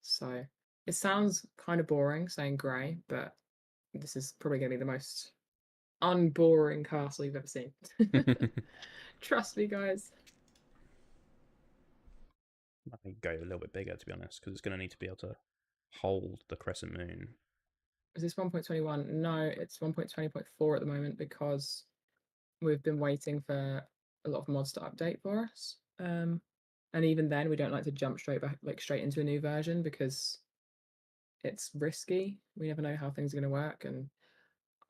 So it sounds kind of boring saying grey, but this is probably going to be the most unboring castle you've ever seen. Trust me, guys. I think go a little bit bigger to be honest, because it's going to need to be able to hold the crescent moon. Is this 1.21? No, it's 1.20.4 at the moment because we've been waiting for a lot of mods to update for us. And even then, we don't like to jump straight back, like straight into a new version because it's risky. We never know how things are going to work, and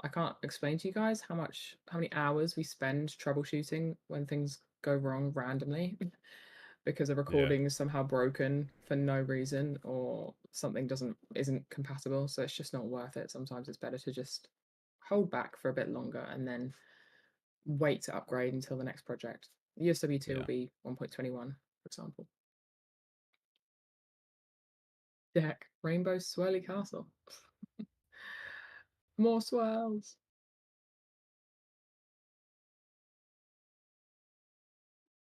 I can't explain to you guys how many hours we spend troubleshooting when things go wrong randomly because a Yeah. recording is somehow broken for no reason or something doesn't isn't compatible. So it's just not worth it. Sometimes it's better to just hold back for a bit longer and then wait to upgrade until the next project. The USW2 will Yeah. be 1.21, for example. Deck, Rainbow Swirly Castle. More swirls.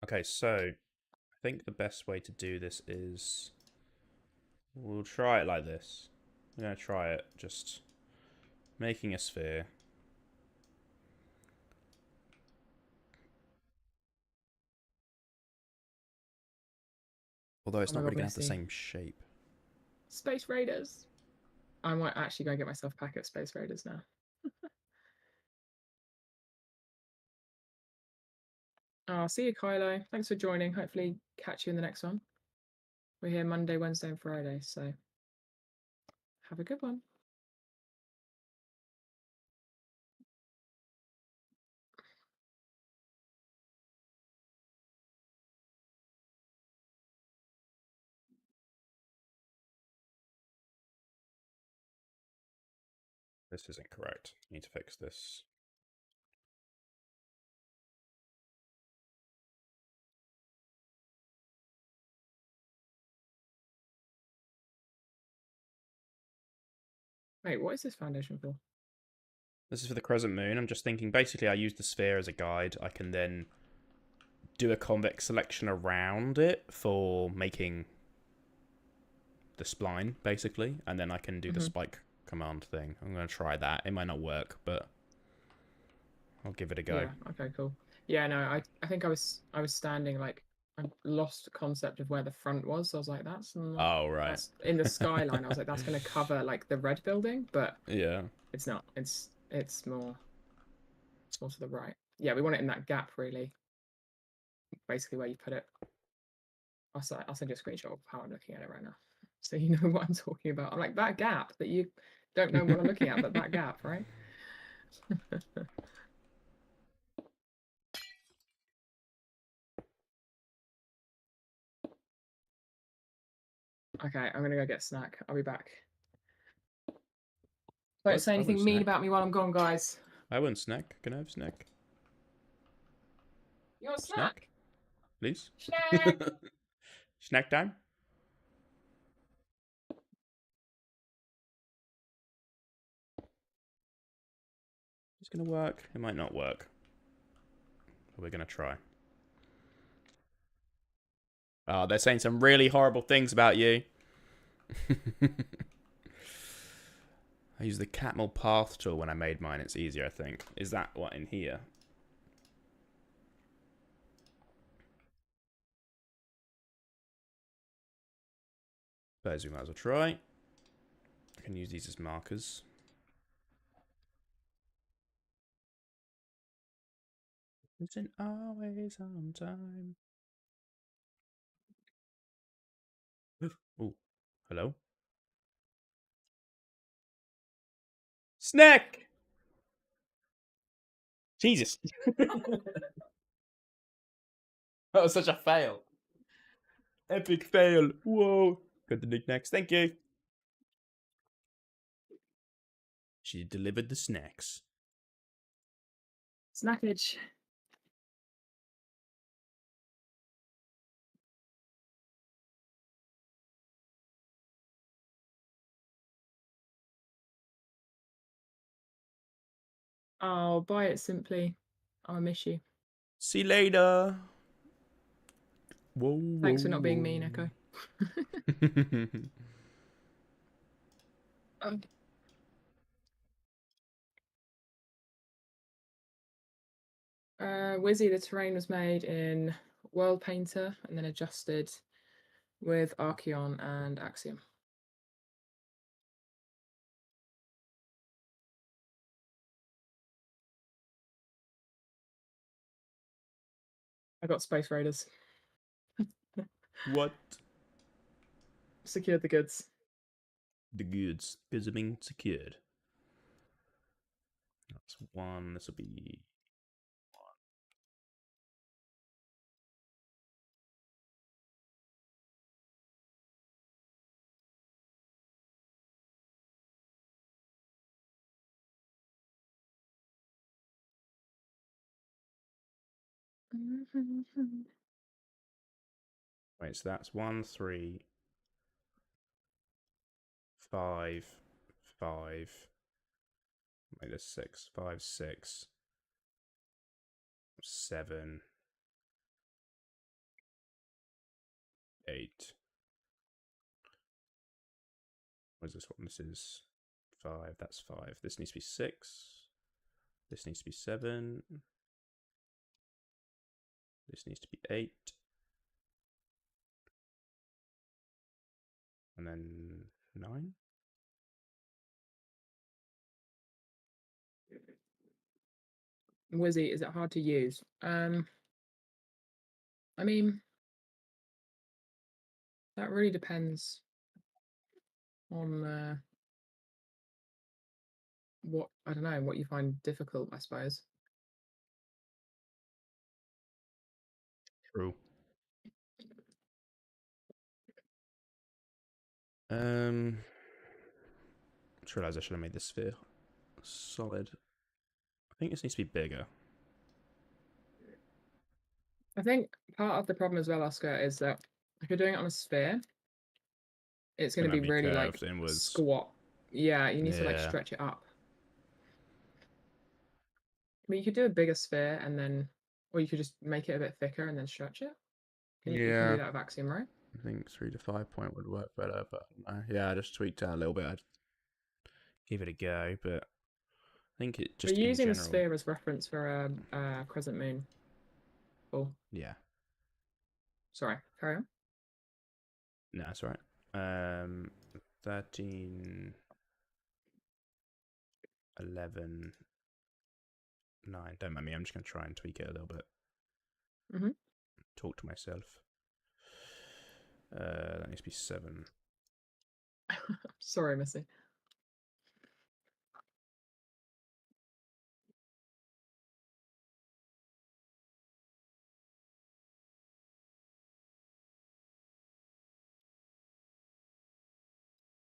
Okay, so I think the best way to do this is we'll try it like this. We're going to try it just making a sphere. Although Oh it's my not god, really going to have the Missy. same shape. Space Raiders. I might actually go get myself a pack of Space Raiders now. See you, Kylo. Thanks for joining. Hopefully, catch you in the next one. We're here Monday, Wednesday, and Friday, so have a good one. This isn't correct. Need to fix this. Wait, what is this foundation for? This is for the crescent moon. I'm just thinking, basically, I use the sphere as a guide. I can then do a convex selection around it for making the spline, basically. And then I can do the spike command thing. I'm going to try that. It might not work, but I'll give it a go. Yeah, okay, cool. Yeah, no, I think I was standing like I lost concept of where the front was. So I was like, that's not, Oh, right. that's in the skyline. I was like, that's going to cover like the red building, but yeah, it's not. It's more to the right. Yeah, we want it in that gap, really. Basically, where you put it. I'll send you a screenshot of how I'm looking at it right now, so you know what I'm talking about. I'm like that gap that you don't know what I'm looking at, but that gap, right? Okay, I'm gonna go get a snack. I'll be back. Don't say anything mean about me while I'm gone, guys. I want snack. Can I have snack? You want a snack? Please? Snack! Snack time? It's going to work. It might not work. But we're going to try. Oh, they're saying some really horrible things about you. I used the Catmull Path tool when I made mine. It's easier, I think. Is that what in here? Suppose we might as well try. I can use these as markers. Isn't always on time. Oh, hello? Snack! Jesus. That was such a fail. Epic fail. Whoa. Got the knickknacks. Thank you. She delivered the snacks. Snackage. I'll buy it simply. I'll miss you. See you later. Whoa. Thanks for not being mean, Echo. Wizzy, the terrain was made in World Painter and then adjusted with Archeon and Axiom. I got Space Raiders. What? Secured the goods. The goods. Goods are being secured. That's one. This will be Wait, so that's 1, 3, 5, 5. Wait, there's 6. 5, 6, 7, 8. What is this one? This is 5. That's 5. This needs to be 6. This needs to be 7. This needs to be 8. And then 9. Wizzy, is it hard to use? I mean, that really depends on what, I don't know, what you find difficult, I suppose. True. Just realised I should have made this sphere solid. I think this needs to be bigger. I think part of the problem as well, Oscar, is that if you're doing it on a sphere, it's going to Gonna be be really like curved inwards. squat. Yeah, you need to like Yeah. stretch it up. I mean, you could do a bigger sphere and then, or you could just make it a bit thicker and then stretch it. You can do Yeah. that with Axiom, right? I think 3 to 5 point would work better, but yeah, I just tweaked out a little bit. I'd give it a go, but I think it We're just in using the general. sphere as reference for a crescent moon. Oh, Yeah. sorry. Carry on. No, that's right. 13, 11, 9. Don't mind me. I'm just going to try and tweak it a little bit. Mm-hmm. Talk to myself. That needs to be 7. Sorry, Missy.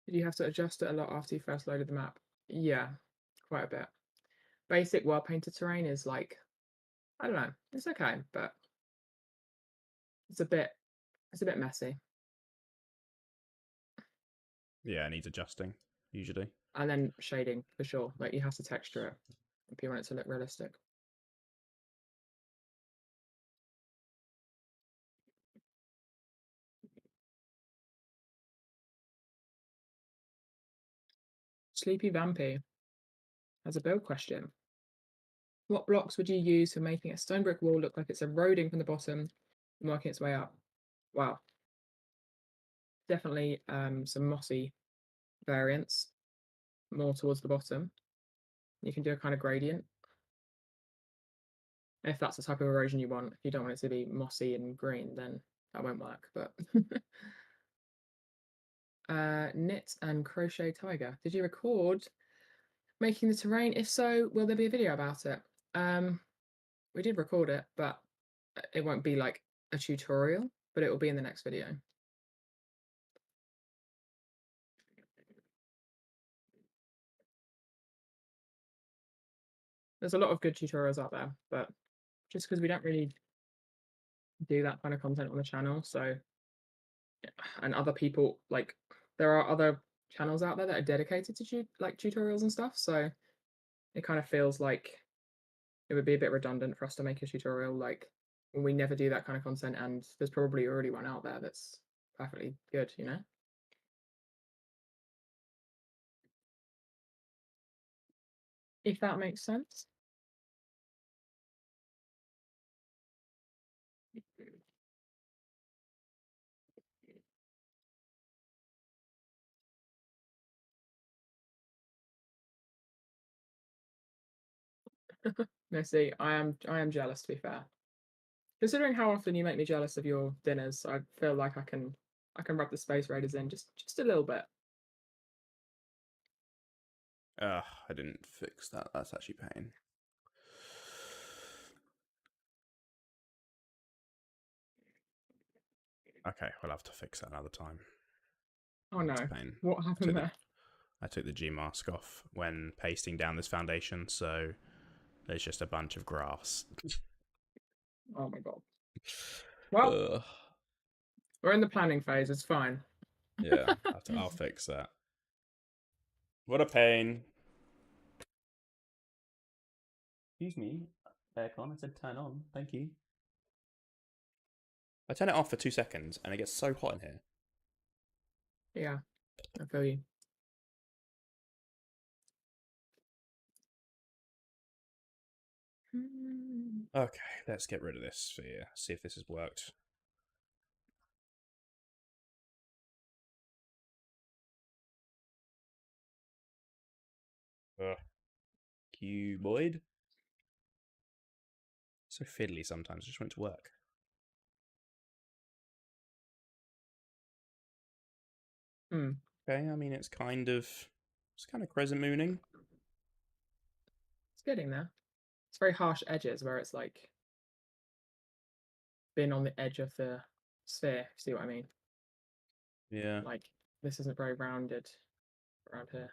Did you have to adjust it a lot after you first loaded the map? Yeah, quite a bit. Basic world painted terrain is like, I don't know, it's okay, but it's a bit messy. Yeah, it needs adjusting, usually. And then shading for sure. Like you have to texture it if you want it to look realistic. Sleepy Vampy has a build question. What blocks would you use for making a stone brick wall look like it's eroding from the bottom and working its way up? Wow, definitely some mossy variants, more towards the bottom. You can do a kind of gradient if that's the type of erosion you want. If you don't want it to be mossy and green, then that won't work. But knit and crochet tiger. Did you record making the terrain? If so, will there be a video about it? We did record it, but it won't be like a tutorial, but it will be in the next video. There's a lot of good tutorials out there, but just because we don't really do that kind of content on the channel, so, and other people, like, there are other channels out there that are dedicated to like tutorials and stuff, so it kind of feels like it would be a bit redundant for us to make a tutorial like when we never do that kind of content, and there's probably already one out there that's perfectly good, you know? If that makes sense. No, see, I am jealous, to be fair. Considering how often you make me jealous of your dinners, I feel like I can rub the Space Raiders in just a little bit. Ugh, I didn't fix that. That's actually pain. Okay, we'll have to fix that another time. Oh It's no. pain. What happened there? I took the G mask off when pasting down this foundation, so there's just a bunch of grass. Oh my god. Well, Ugh. we're in the planning phase, it's fine. Yeah, I'll fix that. What a pain. Excuse me, aircon. I said turn on. Thank you. I turn it off for 2 seconds and it gets so hot in here. Yeah, I feel you. Okay, let's get rid of this sphere. See if this has worked. Ugh. Cuboid. So fiddly sometimes. I just went to work. Hmm. Okay, I mean it's kind of crescent mooning. It's getting there. It's very harsh edges where it's like been on the edge of the sphere. See what I mean? Yeah. Like this isn't very rounded around here.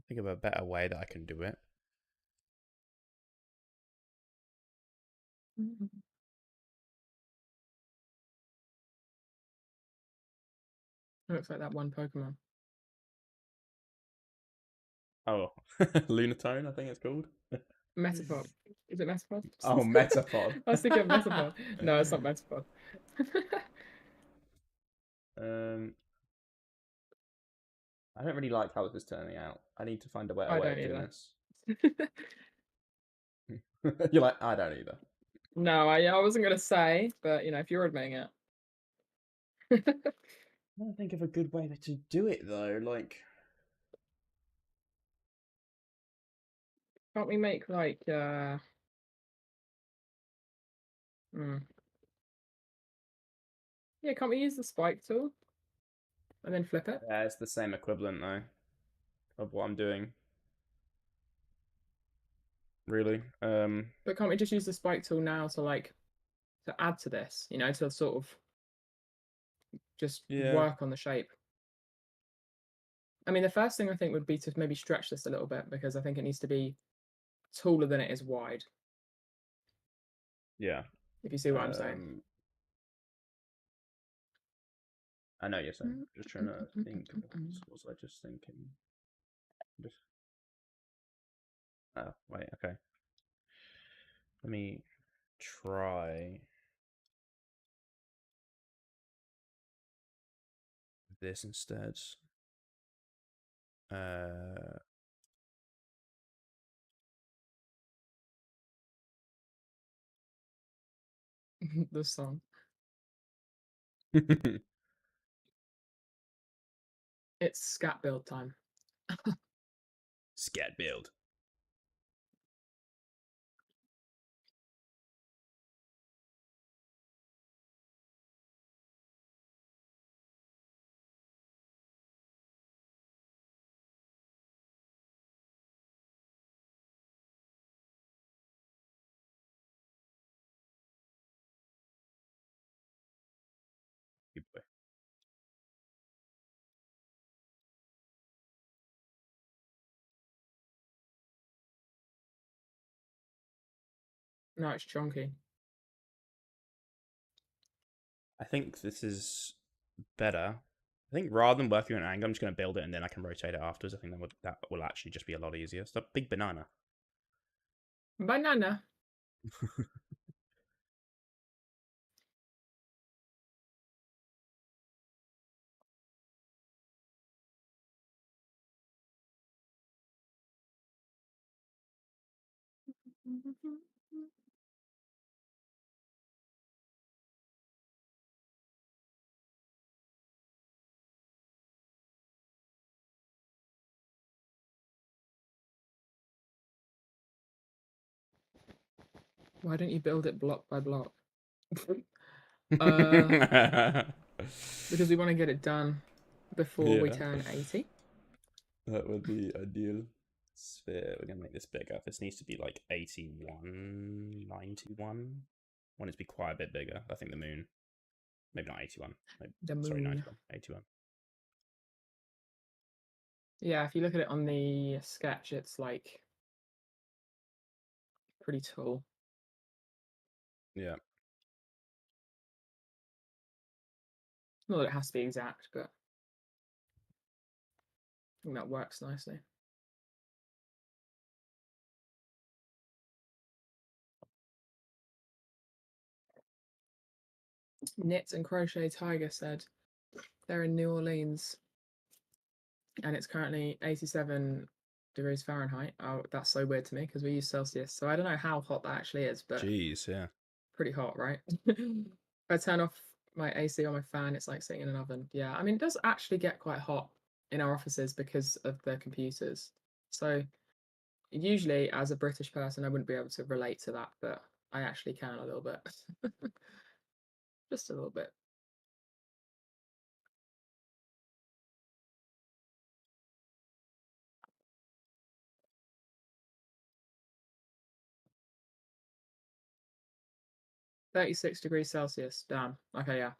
Think of a better way that I can do it. It looks like that one Pokemon. Oh, Lunatone, I think it's called. Metapod. Is it Metapod? Oh, Metapod. I was thinking of Metapod. No, it's not Metapod. um, I don't really like how this is turning out. I need to find a better I way don't of doing either. this. You're like, I don't either. No, I wasn't gonna say, but you know, if you're admitting it. I don't think of a good way to do it though. Like, Can't we make like yeah, can't we use the spike tool and then flip it? yeah, it's the same equivalent though of what I'm doing. Really. But can't we just use the spike tool now to like to add to this, you know, to sort of just Yeah. work on the shape? I mean, the first thing I think would be to maybe stretch this a little bit because I think it needs to be taller than it is wide, Yeah. if you see what I'm saying. I know you're saying. Just trying to think. What was I just thinking? Just. Oh, wait. Okay. Let me try this instead. Uh, The song. It's scat build time. Scat build. Good boy. No, it's chunky. I think this is better. I think rather than working on an angle, I'm just going to build it and then I can rotate it afterwards. I think that will actually just be a lot easier. It's a big banana. Banana. Why don't you build it block by block? Yeah. Because we want to get it done before we turn 80. That would be ideal. Sphere. We're going to make this bigger. This needs to be like 81, 91. I want it to be quite a bit bigger. I think the moon. Maybe not 81. The Sorry, moon. 91. 81. Yeah, if you look at it on the sketch, it's like pretty tall. Yeah. Not that it has to be exact, but I think that works nicely. Knit and Crochet Tiger said they're in New Orleans and it's currently 87 degrees Fahrenheit. Oh, that's so weird to me because we use Celsius. So I don't know how hot that actually is, but Jeez, yeah. pretty hot, right? If I turn off my AC or my fan, it's like sitting in an oven. Yeah, I mean, it does actually get quite hot in our offices because of the computers. So usually, as a British person, I wouldn't be able to relate to that, but I actually can a little bit. Just a little bit. -36 degrees Celsius. Damn. Okay, yeah.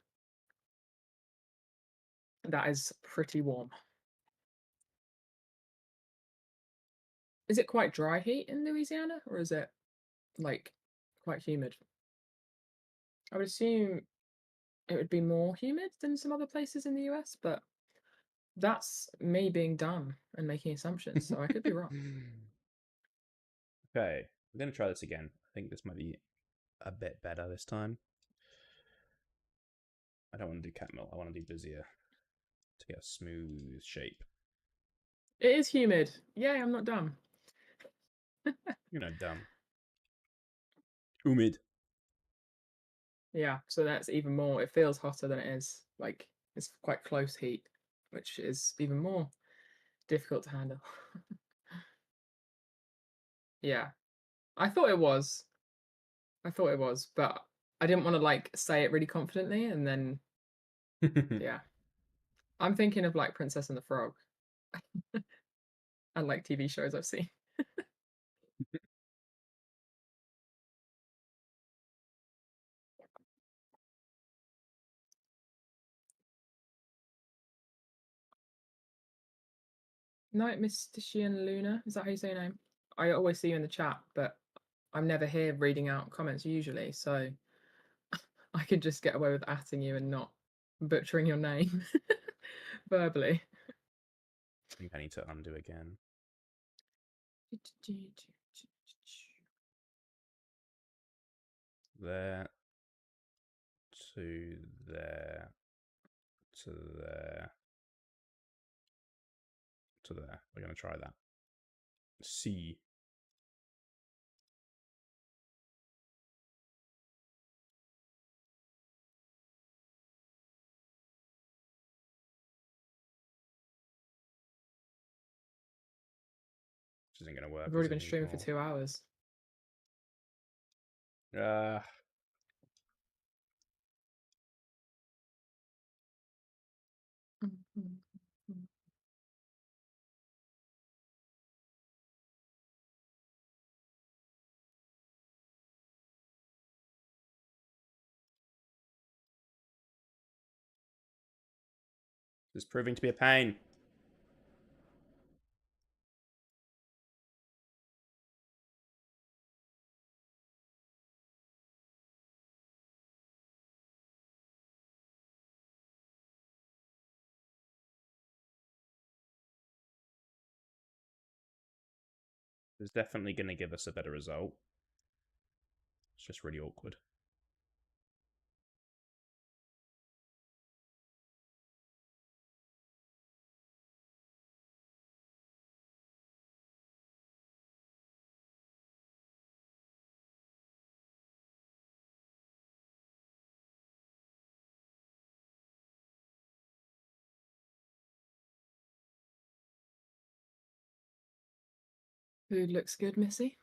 That is pretty warm. Is it quite dry heat in Louisiana, or is it like quite humid? I would assume it would be more humid than some other places in the US, but that's me being dumb and making assumptions, so I could be wrong. Okay, we're going to try this again. I think this might be a bit better this time. I don't want to do cat milk. I want to do Vizier to get a smooth shape. It is humid. Yay, I'm not dumb. You're not dumb. Humid. Yeah, so that's even more. It feels hotter than it is. Like it's quite close heat, which is even more difficult to handle. Yeah, I thought it was. I thought it was, but I didn't want to like say it really confidently, and then yeah, I'm thinking of like Princess and the Frog, and like TV shows I've seen. Night Mystician Luna, is that how you say your name? I always see you in the chat, but I'm never here reading out comments usually, so I could just get away with atting you and not butchering your name verbally. I think I need to undo again. There to there to there to there. We're going to try that. C. This isn't going to work. We've already been streaming for 2 hours. Uh, This is proving to be a pain. It's definitely going to give us a better result. It's just really awkward. Food looks good, Missy.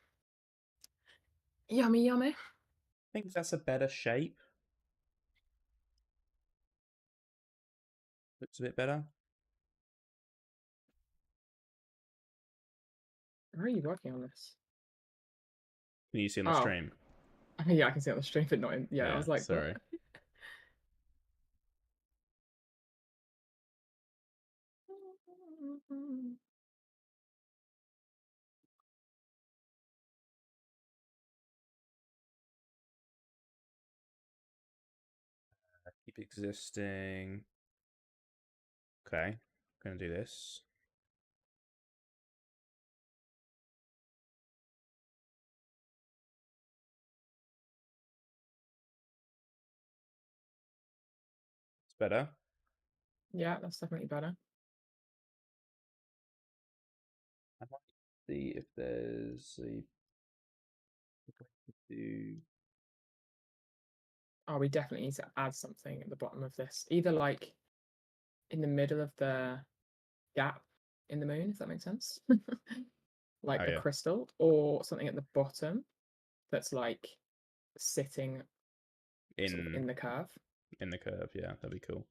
Yummy, yummy. I think that's a better shape. Looks a bit better. How are you working on this? Can you see on the Oh, stream? yeah, I can see it on the stream, but not in. Yeah, I was like, sorry. what? Keep existing. Okay, gonna do this. It's better. Yeah, that's definitely better. I might see if there's a way to do. Oh, we definitely need to add something at the bottom of this. Either like in the middle of the gap in the moon, if that makes sense. Like Oh a yeah. crystal, or something at the bottom that's like sitting sort of in In the curve. in the curve. Yeah, that'd be cool.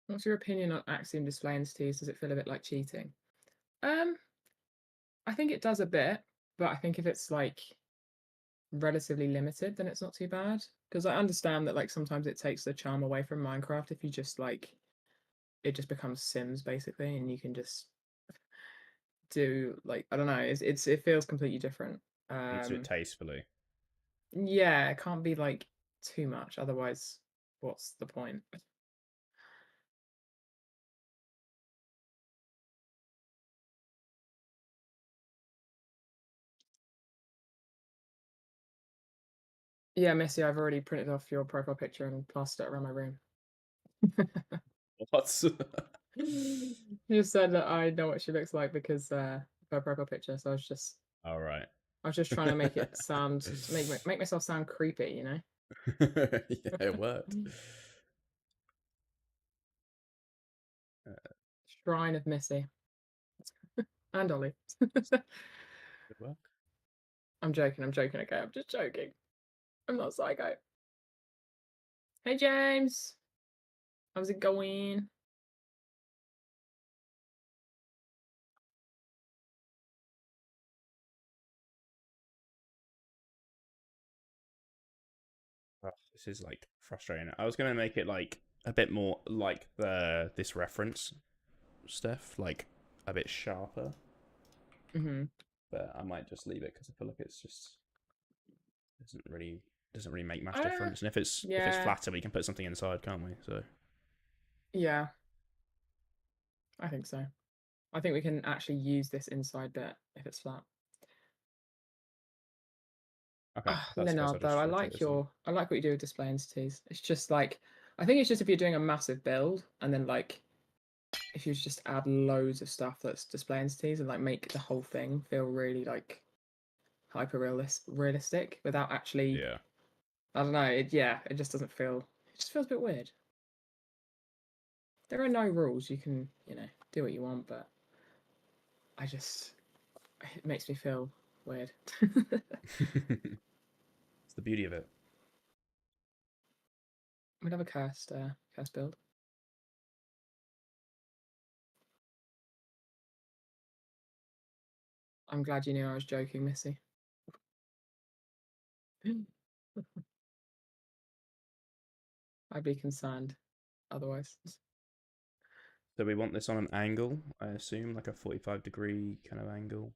What's your opinion on Axiom display entities? Does it feel a bit like cheating? I think it does a bit, but I think if it's like relatively limited, then it's not too bad. Because I understand that like sometimes it takes the charm away from Minecraft if you just like it just becomes Sims basically, and you can just do like I don't know, it feels completely different. And do it tastefully. Yeah, it can't be like too much, otherwise, what's the point? Yeah, Missy, I've already printed off your profile picture and plastered it around my room. What? You said that I know what she looks like because of her profile picture, so All right. I was just trying to make it sound to make myself sound creepy, you know? Yeah, it worked. Shrine of Missy and Ollie. Good work. I'm joking, okay, I'm just joking. I'm not psycho. Hey James, how's it going? Oh, this is like frustrating. I was gonna make it like a bit more like this reference, Steph, like a bit sharper, Mm-hmm. but I might just leave it because I feel like it's just doesn't really make much difference. And if it's Yeah, flatter, we can put something inside, can't we? So yeah, I think so. I think we can actually use this inside bit if it's flat. okay, that's I guess I'll Leonard, though, just rotate this then. I like what you do with display entities. It's just like I think it's just if you're doing a massive build and then like if you just add loads of stuff that's display entities and like make the whole thing feel really like hyper realistic without actually Yeah. I don't know, it just doesn't feel it just feels a bit weird. There are no rules, you can, do what you want, but I just it makes me feel weird. It's the beauty of it. We'd have a cursed build. I'm glad you knew I was joking, Missy. I'd be concerned otherwise. So we want this on an angle, I assume, like a 45-degree kind of angle.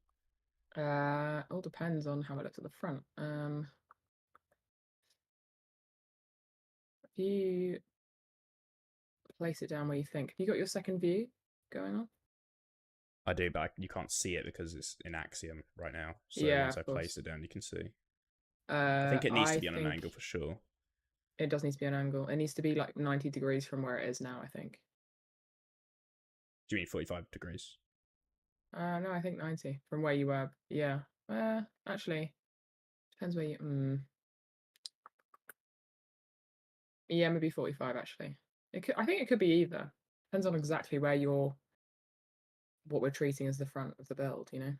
All depends on how it looks at the front. If you place it down where you think, have you got your second view going on? I do, but you can't see it because it's in Axiom right now. So Yeah, once I of place course. it down, you can see. I think it needs to I be on an think angle for sure. it does need to be an angle. It needs to be like 90 degrees from where it is now, I think. Do you mean 45 degrees? No, I think 90 from where you were. Yeah. Actually, depends where you. Yeah, maybe 45 actually. I think it could be either. Depends on exactly where what we're treating as the front of the build, you know?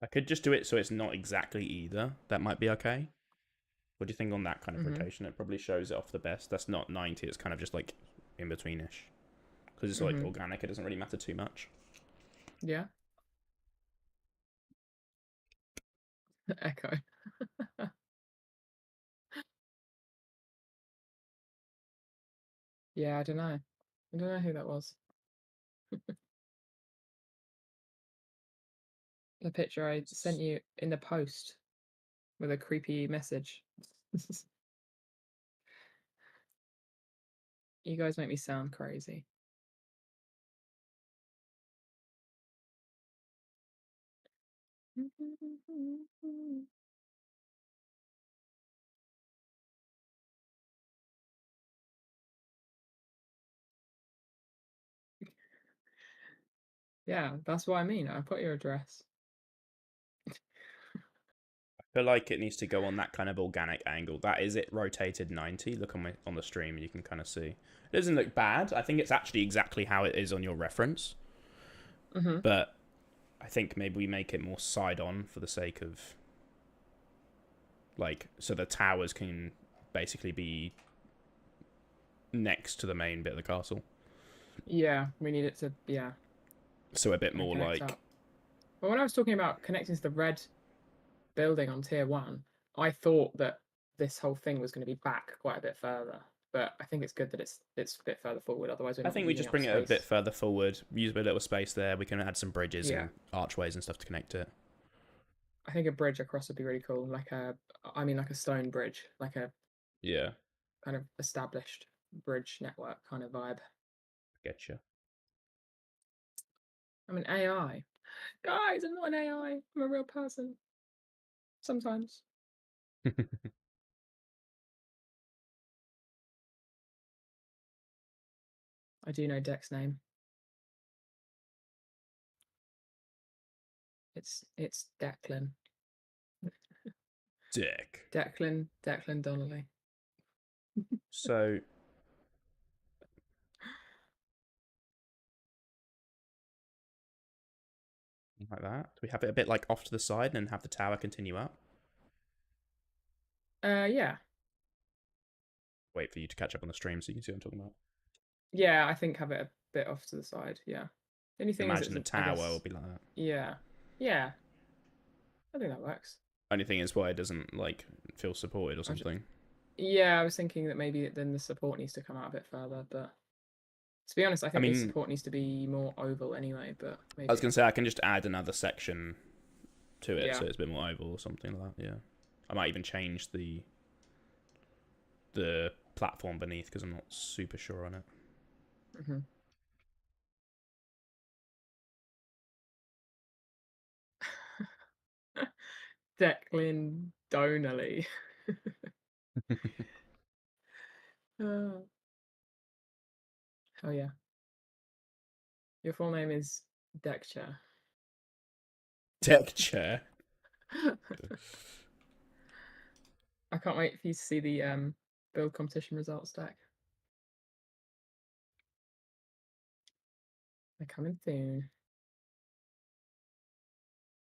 I could just do it so it's not exactly either. That might be okay. What do you think on that kind of Mm-hmm. rotation? It probably shows it off the best. That's not 90, it's kind of just like in betweenish. Because it's like Mm-hmm. organic, it doesn't really matter too much. Yeah. Echo. Yeah, I don't know. I don't know who that was. The picture I sent you in the post with a creepy message. You guys make me sound crazy. Yeah, that's what I mean. I put your address. feel like it needs to go on that kind of organic angle. That is it rotated 90. Look on the stream, you can kind of see. It doesn't look bad. I think it's actually exactly how it is on your reference. Mm-hmm. But I think maybe we make it more side on for the sake of like so the towers can basically be next to the main bit of the castle. Yeah, we need it to, yeah, So a bit and more connect like up. But when I was talking about connecting to the red building on tier 1, I thought that this whole thing was going to be back quite a bit further. But I think it's good that it's a bit further forward. Otherwise, we're I not think we using just up bring it a bit space. further forward, use a bit little space there. We can add some bridges Yeah, and archways and stuff to connect it. I think a bridge across would be really cool. Like a stone bridge, like a Yeah, kind of established bridge network kind of vibe. getcha. I'm an AI. Guys, I'm not an AI. I'm a real person. Sometimes. I do know Deck's name. It's Declan. Dick. Declan Donnelly. So like that. Do we have it a bit like off to the side and have the tower continue up? Yeah. Wait for you to catch up on the stream so you can see what I'm talking about. Yeah, I think have it a bit off to the side. Yeah. The only thing is, Imagine the I tower will guess, be like that. yeah, yeah. I think that works. Only thing is why it doesn't like feel supported or something. Yeah, I was thinking that maybe then the support needs to come out a bit further, but to be honest, I I think the mean, support needs to be more oval anyway. But I was maybe, gonna say I can just add another section to it yeah. so it's a bit more oval or something like that. Yeah, I might even change the platform beneath because I'm not super sure on it. Mm-hmm. Declan Donnelly. Oh, hell yeah. Your full name is Deckchair. Deck chair. I can't wait for you to see the build competition results, Deck. They're coming soon.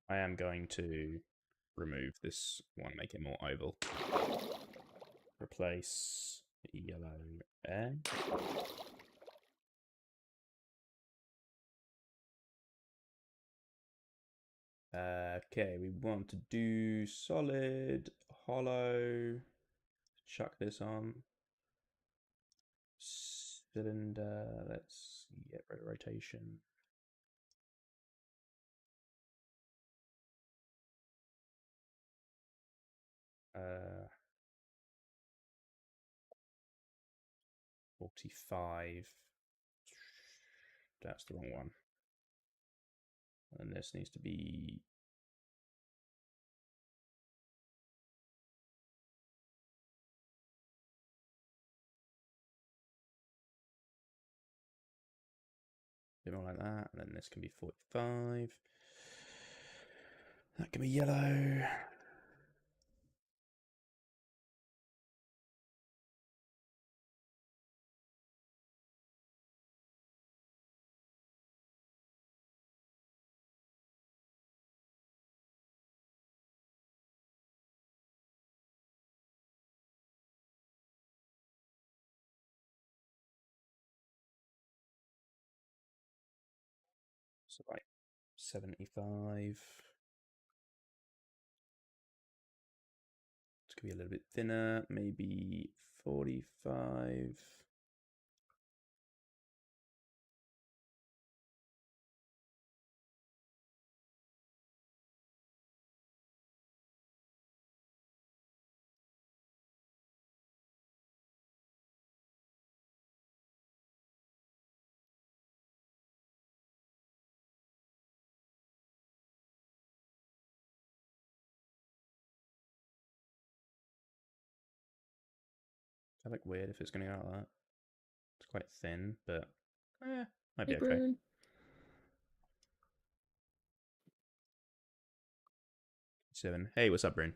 I am going to remove this one, make it more oval. Replace yellow air. Okay, we want to do solid, hollow. Chuck this on. Cylinder. Let's get rid of rotation. Uh, 45. That's the wrong one. And this needs to be a bit more like that. And then this can be 45. That can be yellow. So like 75. It's gonna be a little bit thinner, maybe 45. That look weird if it's gonna go out like that. It's quite thin, but might Hey, be okay. Brune. 7. Hey, what's up, Bryn?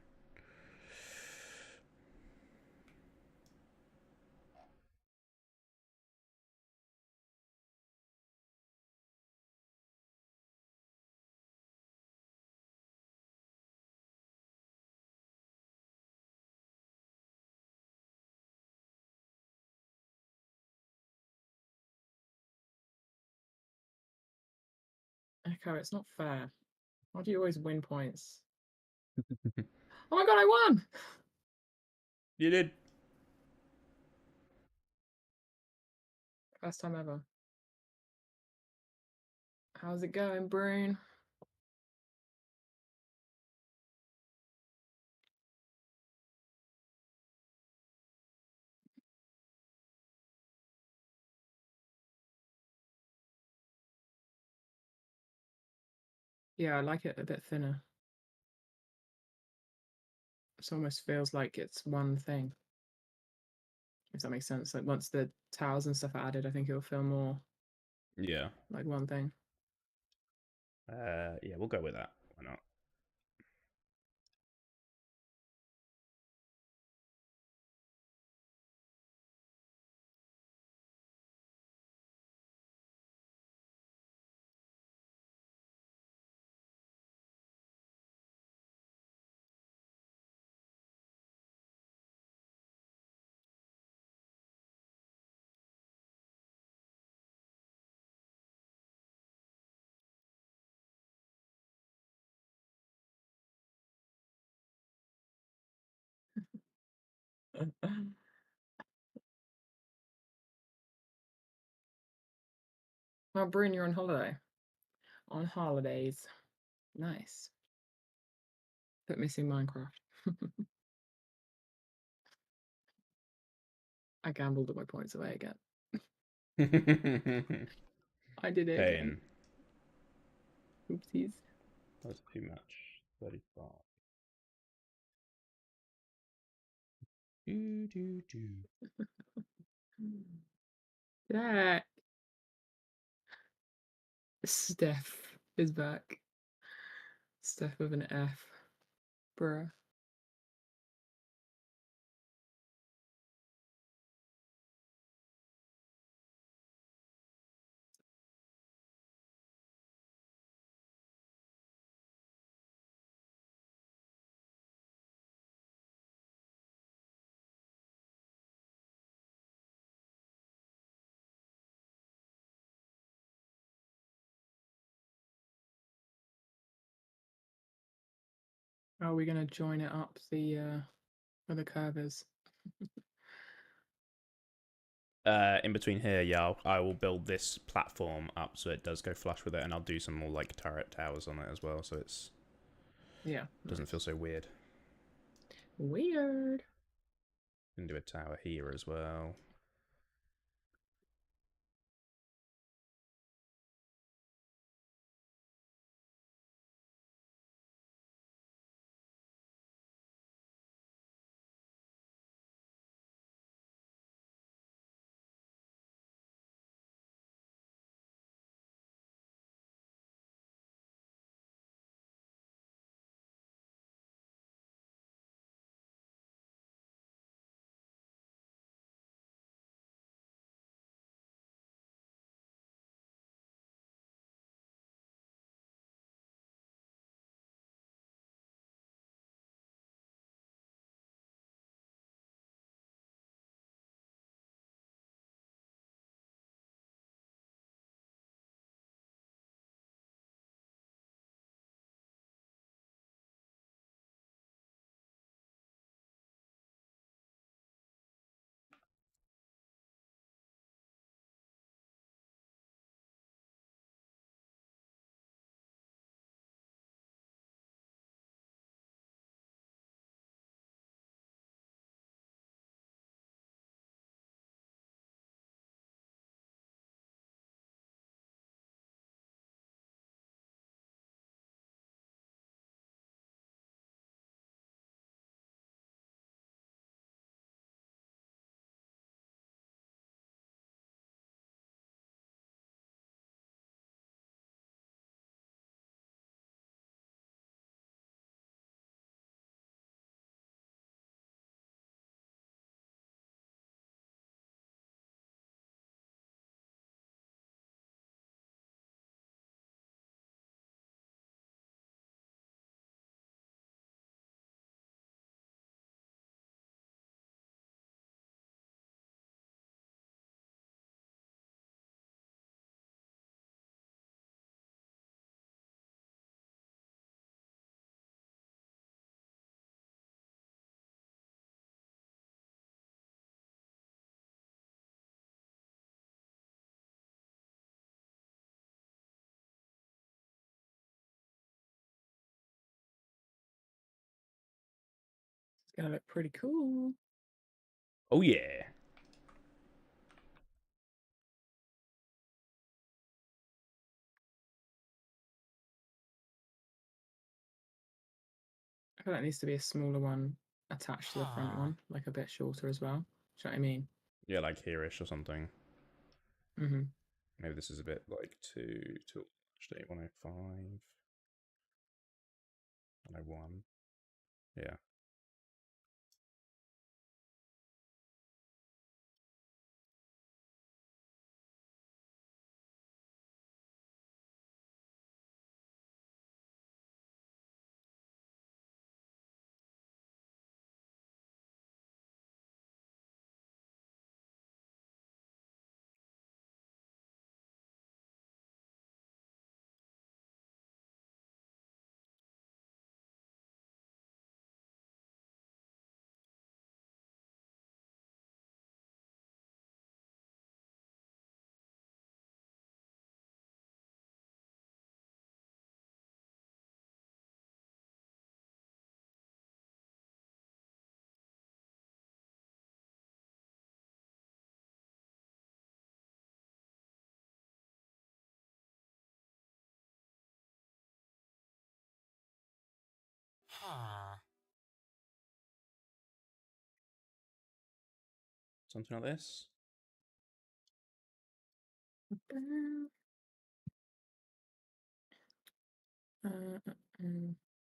Echo, it's not fair. Why do you always win points? Oh my god, I won! You did. First time ever. How's it going, Brune? Yeah, I like it a bit thinner. It almost feels like it's one thing. If that makes sense. Like once the towels and stuff are added, I think it'll feel more Yeah. like one thing. Yeah, we'll go with that. Why not? Oh, Brune, you're on holiday. On holidays. Nice. But missing Minecraft. I gambled all my points away again. I did it again. Pain. Oopsies. That's too much. 35. Do. Jack. Steph is back. Steph with an F. Bruh. Are we gonna join it up where the curve is? In between here, yeah, I will build this platform up so it does go flush with it, and I'll do some more like turret towers on it as well, so it's Yeah. doesn't feel so weird. Weird. Can do a tower here as well. It's gonna look pretty cool. Oh yeah. I feel like it needs to be a smaller one attached to the front one, like a bit shorter as well. Do you know what I mean? Yeah, like here-ish or something. Mm-hmm. Maybe this is a bit like too actually 105. 101. Yeah. Something like this.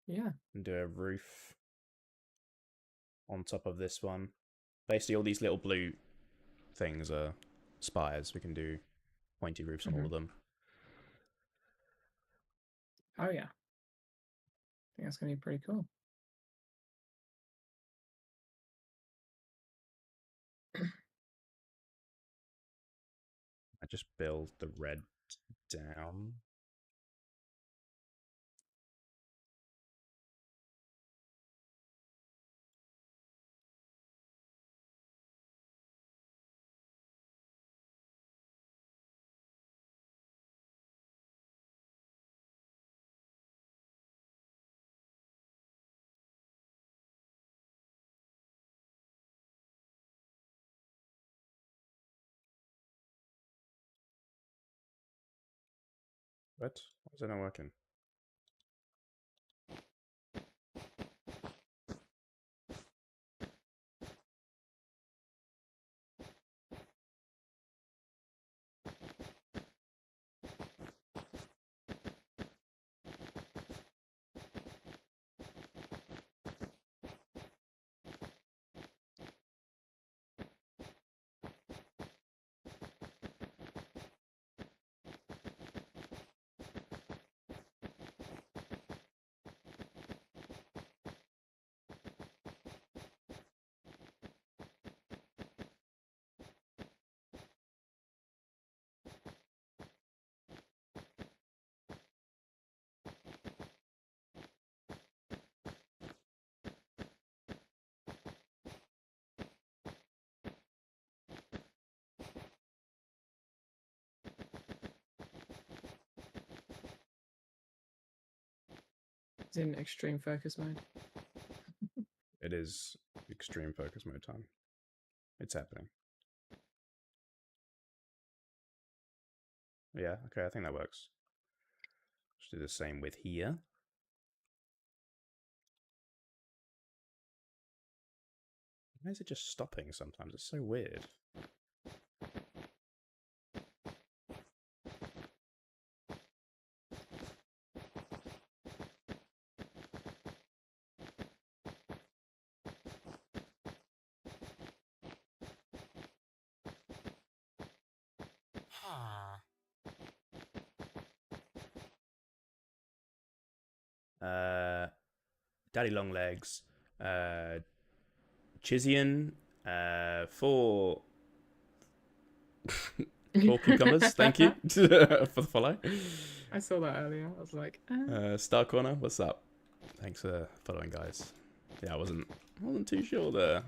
Yeah. And do a roof on top of this one. Basically, all these little blue things are spires. We can do pointy roofs on all of them. Oh yeah. I think that's gonna be pretty cool. I just build the red down. What? Why is it not working? It's in extreme focus mode. It is extreme focus mode time. It's happening. Yeah, okay, I think that works. Let's do the same with here. Why is it just stopping sometimes? It's so weird. Daddy Longlegs, Chizian, 4 4 cucumbers. Thank you for the follow. I saw that earlier. I was like, Star Corner, what's up? Thanks for following, guys. Yeah, I wasn't too sure there.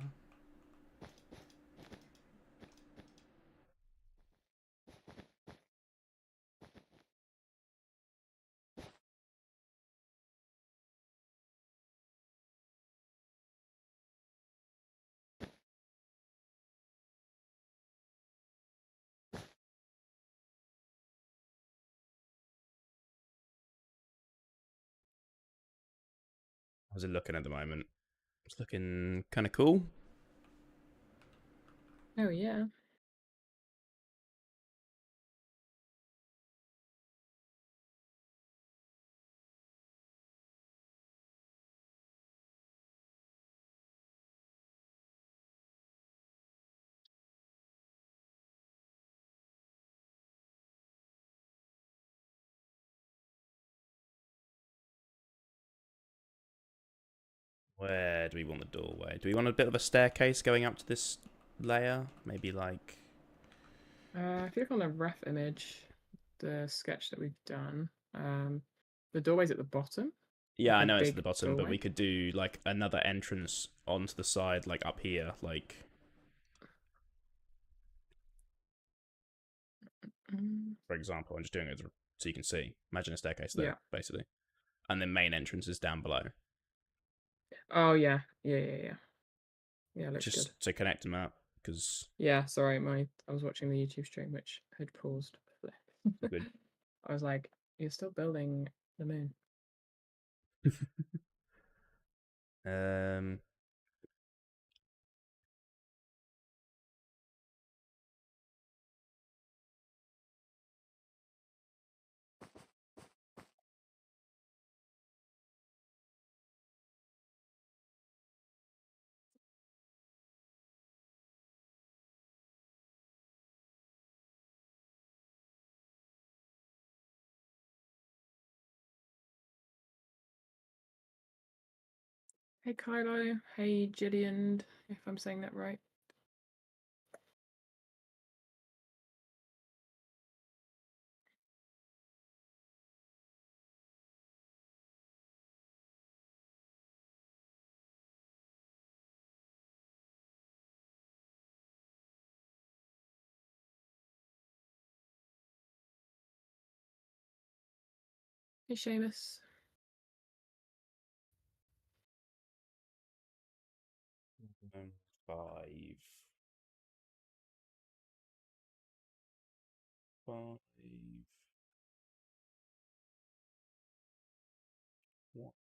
How's it looking at the moment? It's looking kind of cool. Oh yeah. Where do we want the doorway? Do we want a bit of a staircase going up to this layer? Maybe like... If you look on the ref image, the sketch that we've done, the doorway's at the bottom, Yeah, like I a know it's at big the bottom, but we doorway. could do like another entrance onto the side, like up here, like Mm, for example. I'm just doing it so you can see. Imagine a staircase there, yeah. basically, and then main entrance is down below, Oh yeah. Yeah. Yeah, looks good. just to connect them up. Because Yeah, sorry, I was watching the YouTube stream which had paused. good. I was like, you're still building the moon. um, Hey Kylo, hey Gideon, if I'm saying that right. Hey Seamus. 5, 5. What?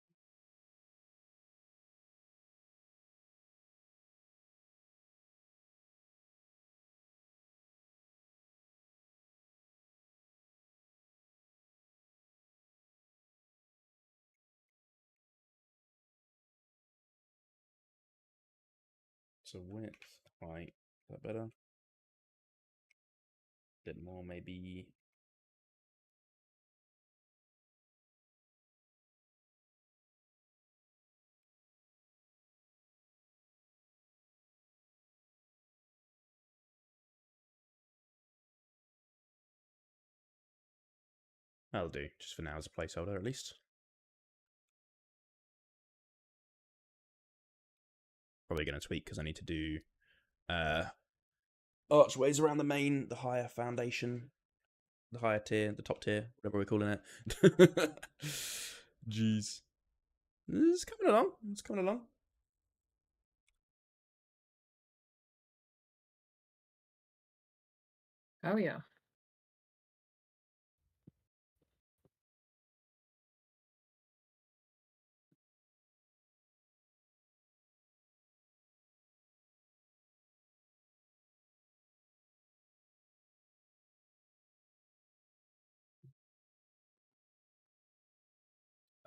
So width, height. Is that better? A bit more, maybe. That'll do, just for now as a placeholder at least. Probably going to tweak because I need to do uh, archways around the higher foundation, the higher tier, the top tier, whatever we're calling it. Jeez. It's coming along. It's coming along. Oh yeah.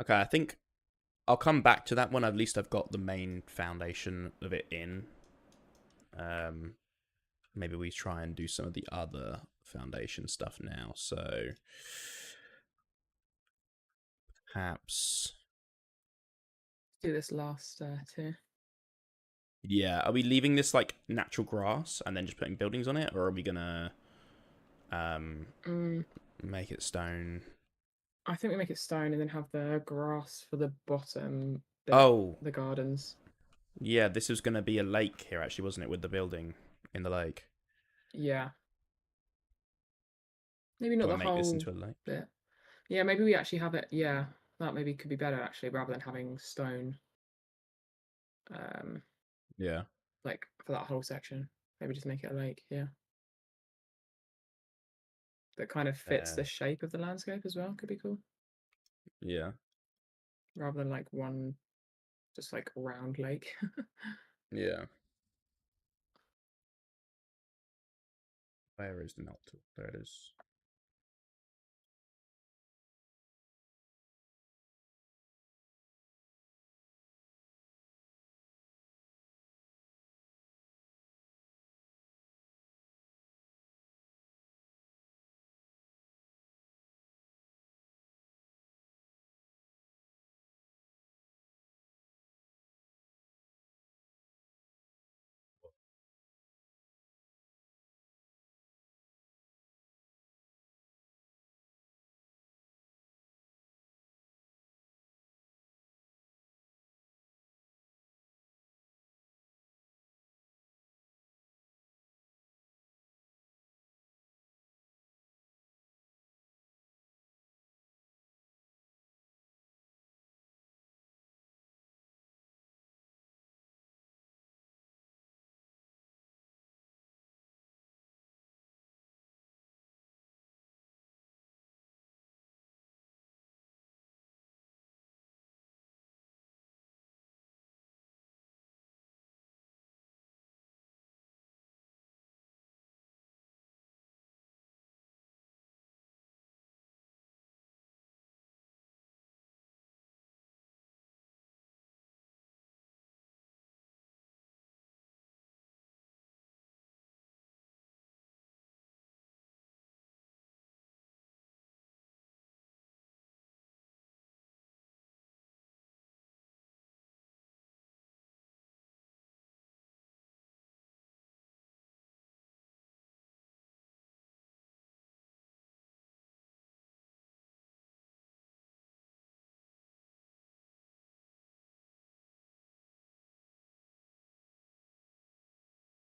Okay, I think I'll come back to that one. At least I've got the main foundation of it in. Um, maybe we try and do some of the other foundation stuff now. So perhaps, Do this last tier. yeah. Are we leaving this like natural grass and then just putting buildings on it, or are we gonna um Mm, make it stone? I think we make it stone and then have the grass for the bottom bit, Oh, the gardens. yeah. This was gonna be a lake here, actually, wasn't it? With the building in the lake. Yeah. Maybe Do not I the make this whole into a lake? bit. Yeah, maybe we actually have it. Yeah, that maybe could be better actually, rather than having stone. Um, Yeah. like for that whole section. Maybe just make it a lake. Yeah, that kind of fits Uh, the shape of the landscape as well. Could be cool, yeah. rather than like one. just like round lake. Yeah. Where is the melt tool? There it is.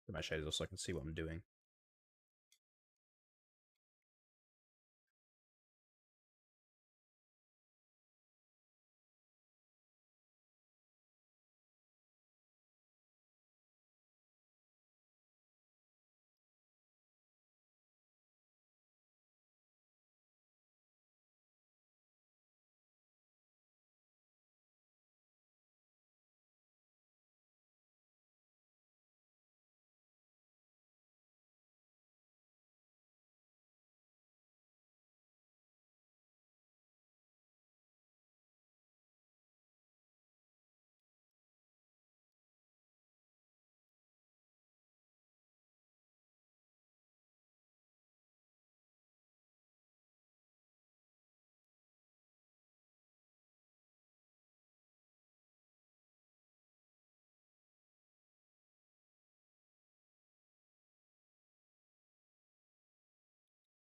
Put my shades off so I can see what I'm doing.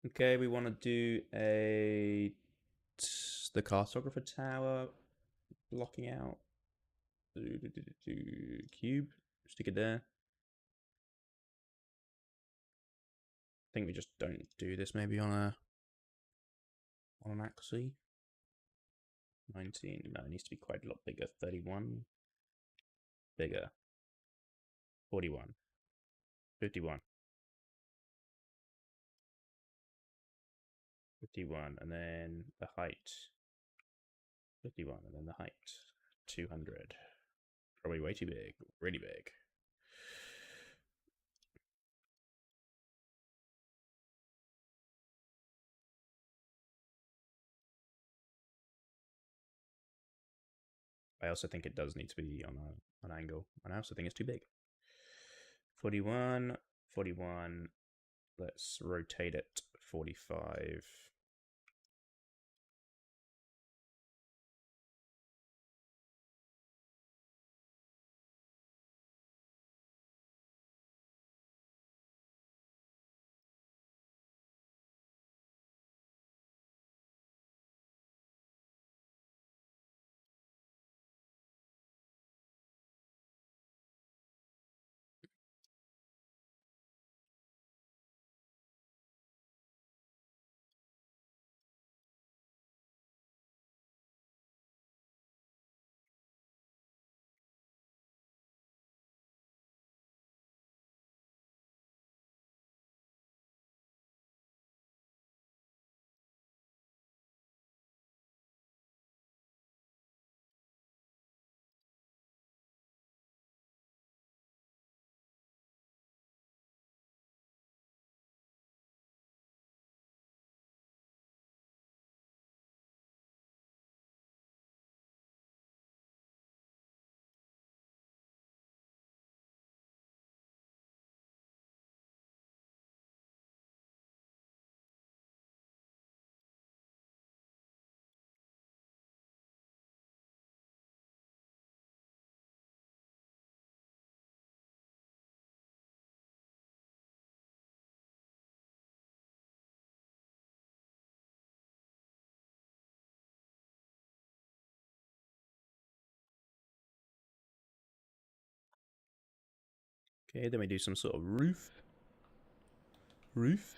Okay, we want to do the cartographer tower blocking out. Cube. Stick it there. I think we just don't do this maybe on an axis. 19. No, it needs to be quite a lot bigger. 31. Bigger. 41. 51. 51. And then the height. 51. And then the height. 200. Probably way too big. Really big. I also think it does need to be on an angle. And I also think it's too big. 41. 41. Let's rotate it 45. Okay, then we do some sort of roof. Roof.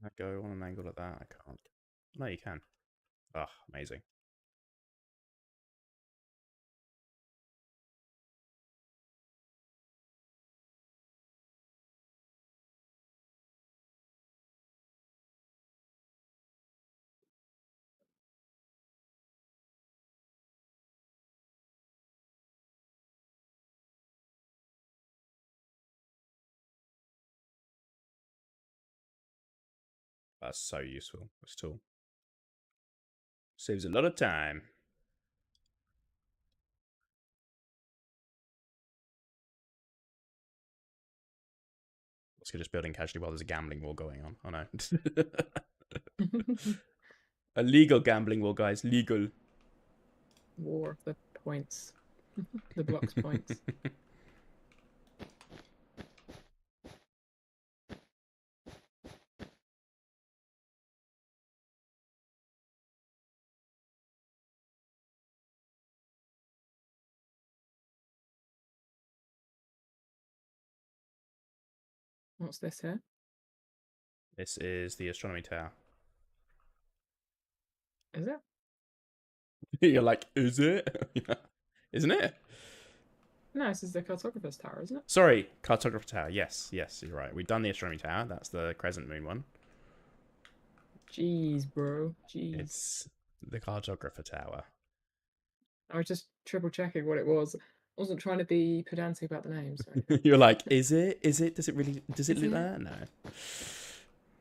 I go on an angle like that. I can't. No, you can. Ah, amazing. That's so useful. This tool saves a lot of time. Let's go just building casually while there's a gambling war going on. Oh no. A legal gambling war, guys. Legal. War of the points. The blocks points. What's this here? This is the astronomy tower. Is it? You're like, is it? Isn't it? No, this is the cartographer's tower, isn't it? Sorry, cartographer tower. Yes, yes, you're right. We've done the astronomy tower. That's the crescent moon one. Jeez, bro. Jeez. It's the cartographer tower. I was just triple checking what it was. I wasn't trying to be pedantic about the names. You're like, is it? Is it? Does it really? Does it Is look it? like that?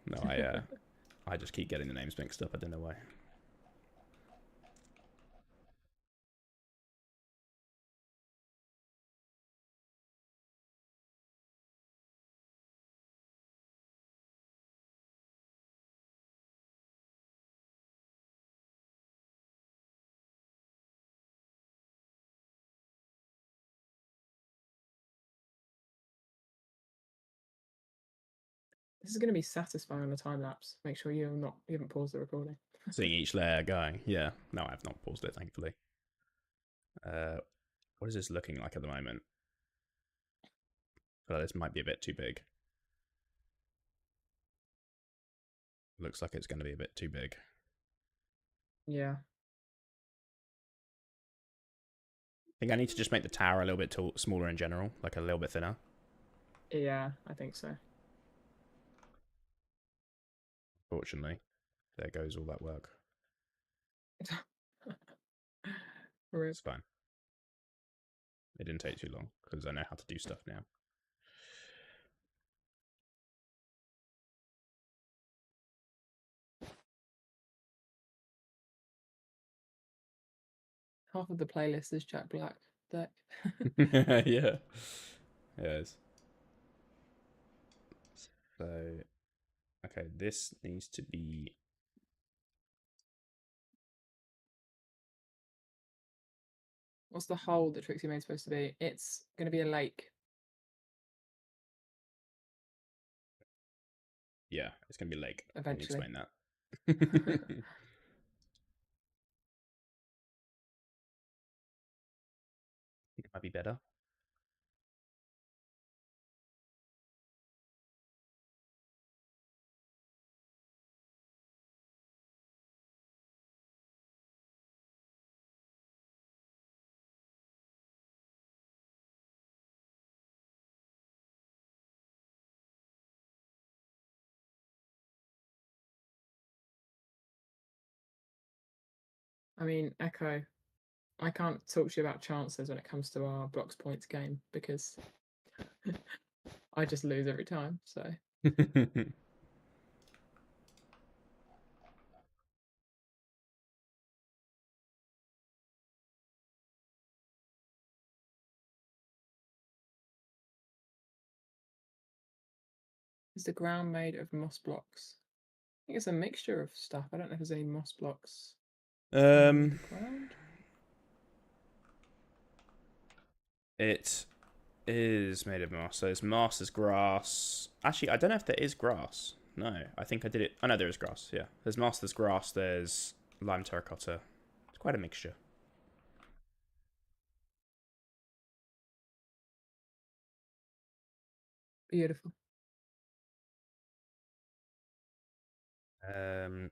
No. No, I just keep getting the names mixed up. I don't know why. This is going to be satisfying on the time lapse. Make sure you haven't paused the recording. Seeing each layer going. Yeah. No, I've not paused it, thankfully. What is this looking like at the moment? Oh, this might be a bit too big. Looks like it's going to be a bit too big. Yeah. I think I need to just make the tower a little bit smaller in general, like a little bit thinner. Yeah, I think so. Fortunately, there goes all that work. It's fine. It didn't take too long because I know how to do stuff now. Half of the playlist is Jack Black deck. Yeah. Yes. So, okay, this needs to be. What's the hole that Trixie made supposed to be? It's going to be a lake. Yeah, it's going to be a lake. Eventually. Can you explain that? I think it might be better. I mean, Echo, I can't talk to you about chances when it comes to our blocks points game because I just lose every time. So Is the ground made of moss blocks? I think it's a mixture of stuff. I don't know if there's any moss blocks on the Um, ground. it is made of moss. So it's moss, there's grass. Actually, I don't know if there is grass. No, I think I did it. I know there is grass. Yeah, there's moss, there's grass, there's lime terracotta. It's quite a mixture. Beautiful. Um,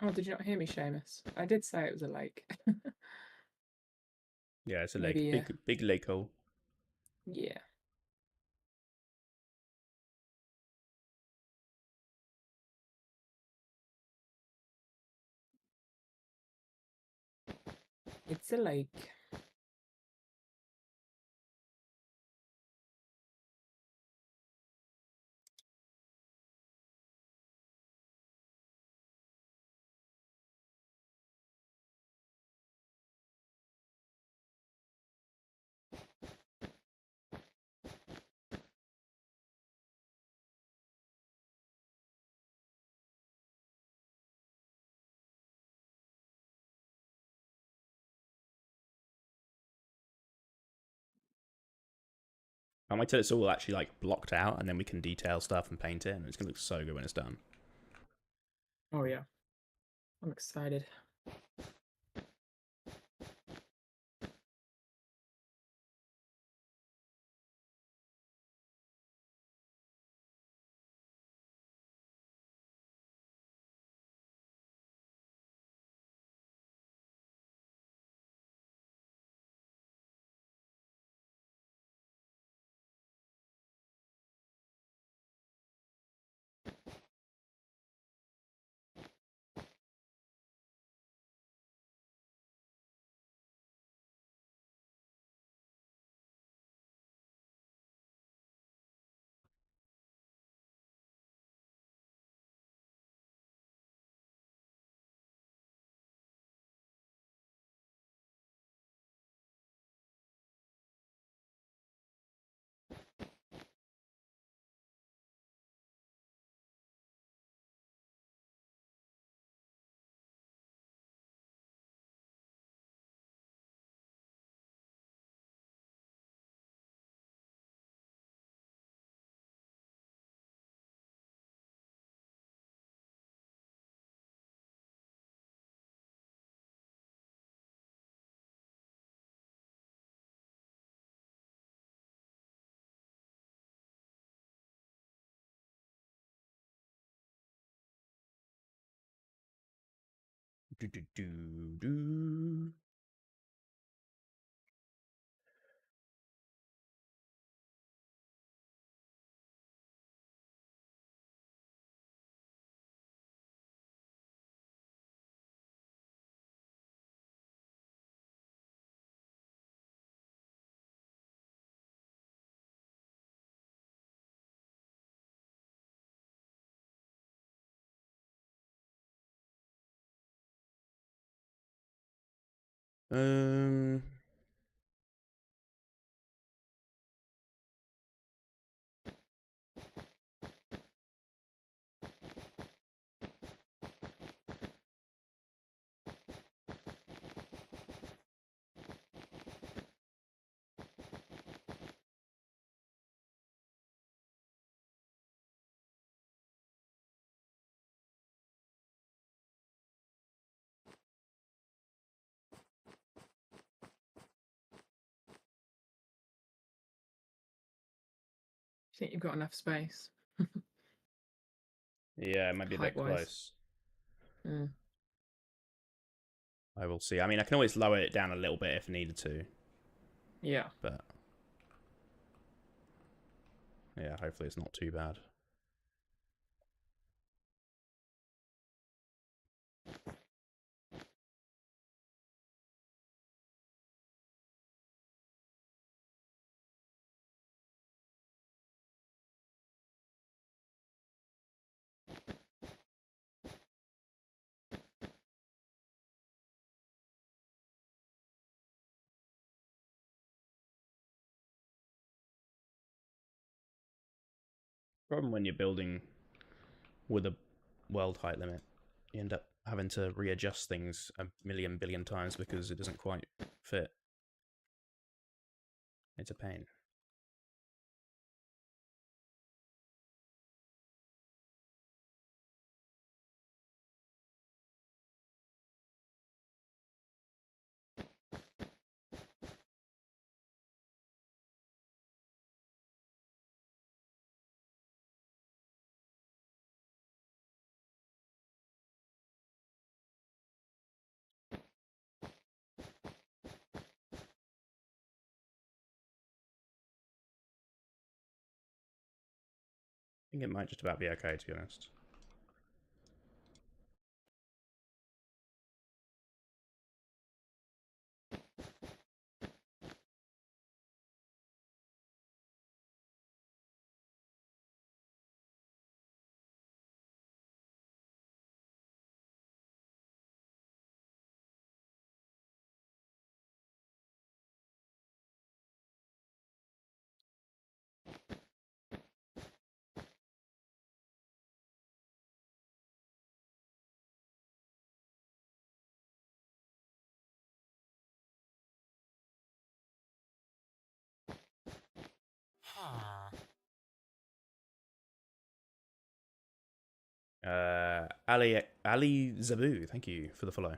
Oh, did you not hear me, Seamus? I did say it was a lake. yeah, it's a lake, Maybe, big lake hole. yeah. It's a lake. I might till it's all actually like blocked out, and then we can detail stuff and paint it, and it's gonna look so good when it's done. Oh, yeah. I'm excited. Do do do do. Um, think you've got enough space Yeah, it might be a bit height-wise. close. Mm. I will see. I mean, I can always lower it down a little bit if needed to. Yeah. But yeah, hopefully it's not too bad. Problem when you're building with a world height limit, you end up having to readjust things a million billion times because it doesn't quite fit. It's a pain. I think it might just about be okay, to be honest. Ali Zabu, thank you for the follow.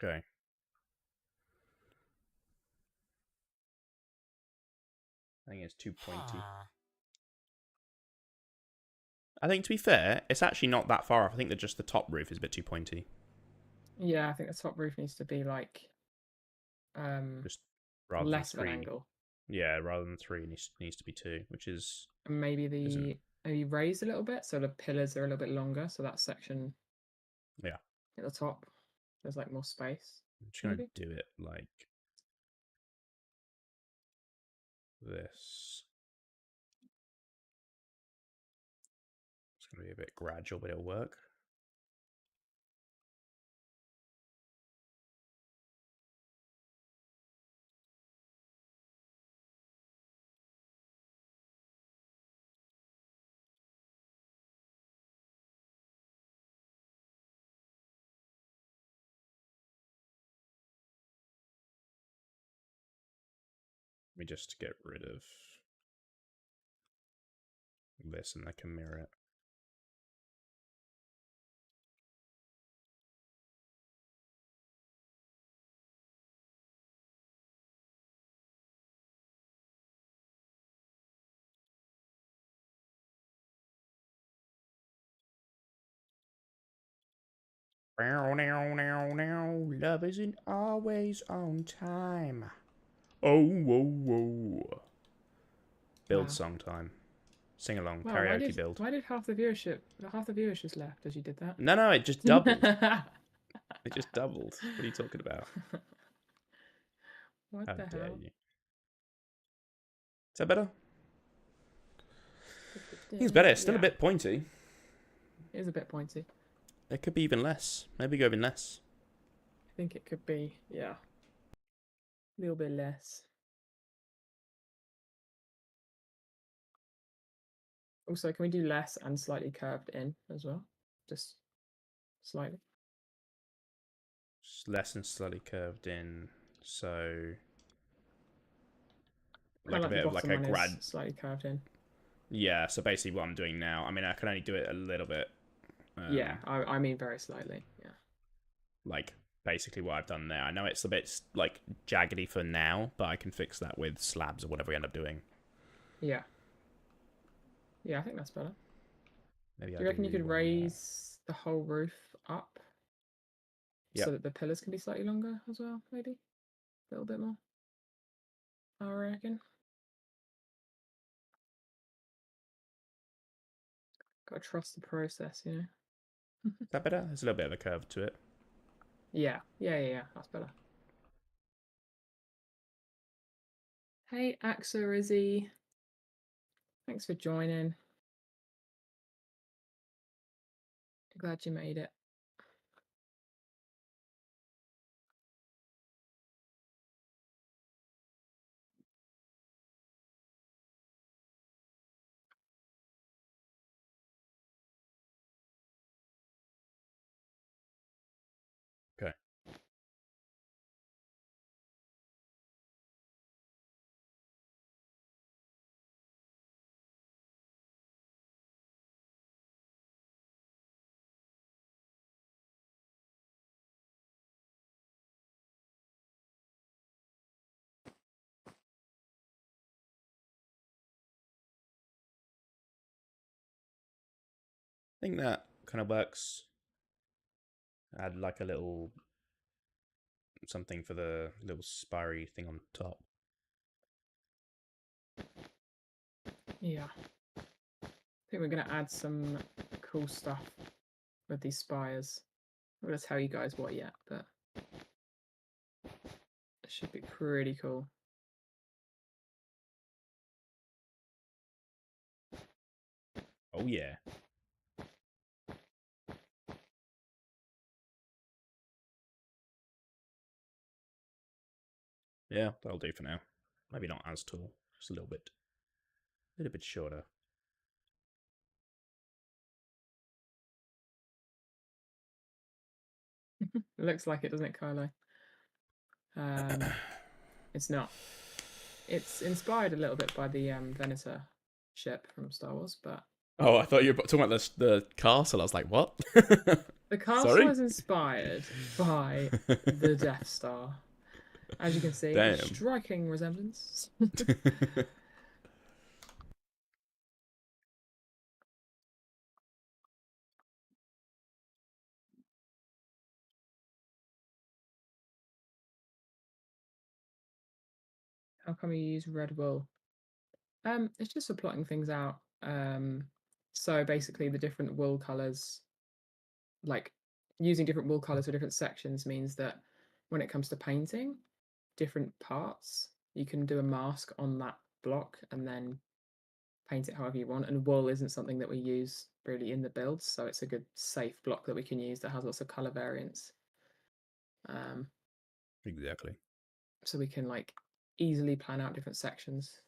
Okay. I think it's too pointy. I think, to be fair, it's actually not that far off. I think that just the top roof is a bit too pointy. Yeah, I think the top roof needs to be like Just rather than less of an 3. angle. Yeah, rather than 3, needs to be 2, which is... And maybe isn't... maybe raised a little bit so the pillars are a little bit longer, so that section Yeah. at the top there's like more space. I'm just going to do it like this. It's going to be a bit gradual, but it'll work. Let me just get rid of this and I can mirror it. Love isn't always on time. Oh, whoa, whoa. Build Wow. song time. Sing along. Wow, Karaoke build. why did half the viewers just left as you did that? No, it just doubled. It just doubled. What are you talking about? What How the dare hell? you? Is that better? I think it's better. It's still a Yeah, bit pointy. it is a bit pointy. It could be even less. Maybe go even less. I think it could be, yeah, a little bit less. Also, can we do less and slightly curved in as well? Just slightly. Just less and slightly curved in. So Kind like a of like bit the of like bottom a one is grad. slightly curved in. Yeah. So basically, what I'm doing now. I mean, I can only do it a little bit. Yeah, I mean very slightly. Yeah. Like basically what I've done there. I know it's a bit like jaggedy for now, but I can fix that with slabs or whatever we end up doing. Yeah. Yeah, I think that's better. Maybe Do I you reckon you do could one more. raise the whole roof up Yep. so that the pillars can be slightly longer as well? Maybe a little bit more. I reckon. Gotta trust the process, you know. Is that better? There's a little bit of a curve to it. Yeah. That's better. Hey, Axo Izzy. Thanks for joining. Glad you made it. Okay. I think that kind of works. Add like a little something for the little spiry thing on top. Yeah. I think we're gonna add some cool stuff with these spires. I'm not gonna tell you guys what yet, but it should be pretty cool. Oh yeah. Yeah, that'll do for now. Maybe not as tall, just a little bit shorter. It looks like it, doesn't it, Kylo? It's not. It's inspired a little bit by the Venator ship from Star Wars, but Oh, I thought you were talking about the castle. I was like, what? the castle Sorry? is inspired by the Death Star. As you can see, a Damn. striking resemblance. How come you use red wool? It's just for plotting things out. So basically the different wool colors, like using different wool colors for different sections means that when it comes to painting different parts, you can do a mask on that block and then paint it however you want. And wool isn't something that we use really in the builds, so it's a good safe block that we can use that has lots of color variants. Exactly. So we can like easily plan out different sections.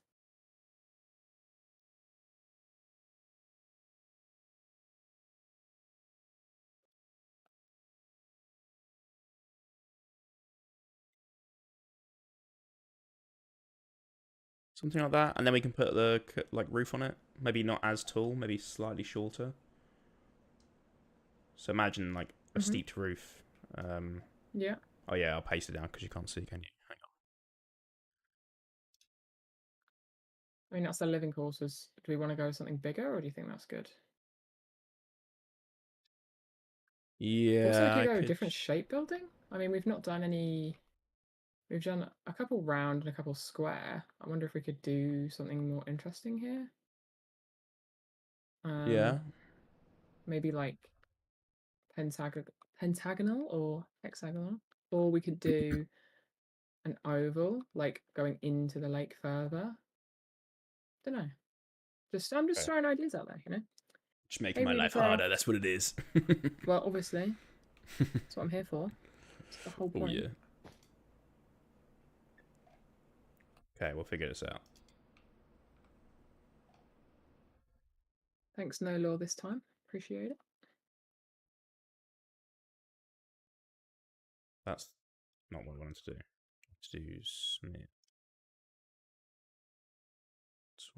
Something like that. And then we can put the like roof on it. Maybe not as tall, maybe slightly shorter. So imagine like a steeped roof. Yeah. Oh yeah, I'll paste it down because you can't see, can you? Hang on. I mean, that's the living quarters. Do we want to go with something bigger, or do you think that's good? Also, we Yeah, could I go with a could. different shape building. I mean, we've not done any. We've done a couple round and a couple square. I wonder if we could do something more interesting here. Yeah. Maybe like pentagonal or hexagonal, or we could do an oval, like going into the lake further. Don't know. I'm just Okay. throwing ideas out there, Just making Maybe my we life could throw. harder. That's what it is. Well, obviously, that's what I'm here for. That's the whole Oh point. yeah. Okay, we'll figure this out. Thanks, no law this time. Appreciate it. That's not what I wanted to do. Let's do Smith.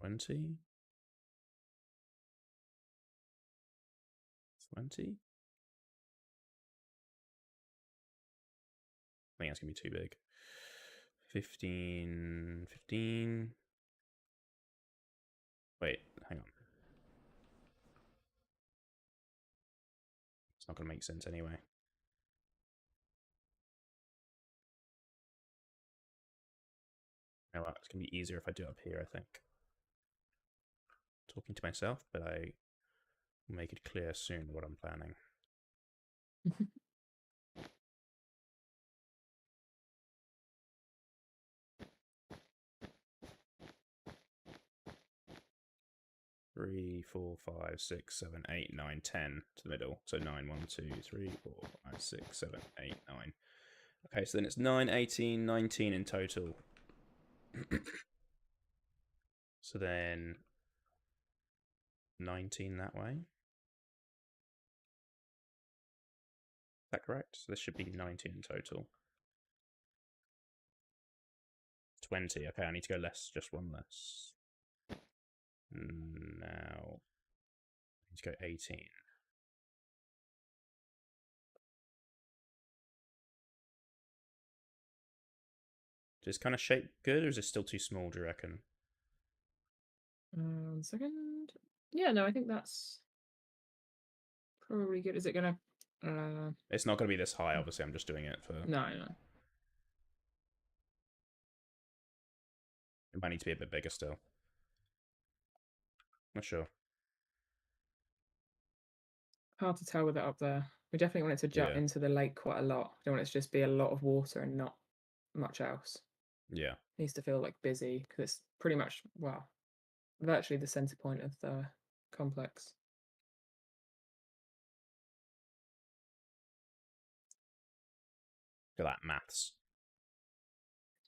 20? 20? I think that's going to be too big. 15. 15. Wait, hang on. It's not going to make sense anyway. You know what? It's going to be easier if I do it up here, I think. Talking to myself, but I will make it clear soon what I'm planning. 3, 4, 5, 6, 7, 8, 9, 10 to the middle. So 9, 1, 2, 3, 4, 5, 6, 7, 8, 9. Okay, so then it's 9, 18, 19 in total. So then 19 that way. Is that correct? So this should be 19 in total. 20. Okay, I need to go less, just one less. Now, I need to go 18. Does this kind of shape good, or is it still too small, do you reckon? 1 second. Yeah, no, I think that's probably good. Is it gonna? It's not going to be this high, obviously. I'm just doing it for... No, no. It might need to be a bit bigger still. Not sure. Hard to tell with it up there. We definitely want it to jut into the lake quite a lot. We don't want it to just be a lot of water and not much else. Yeah. It needs to feel like busy because it's pretty much, well, virtually the center point of the complex. Look at that, maths.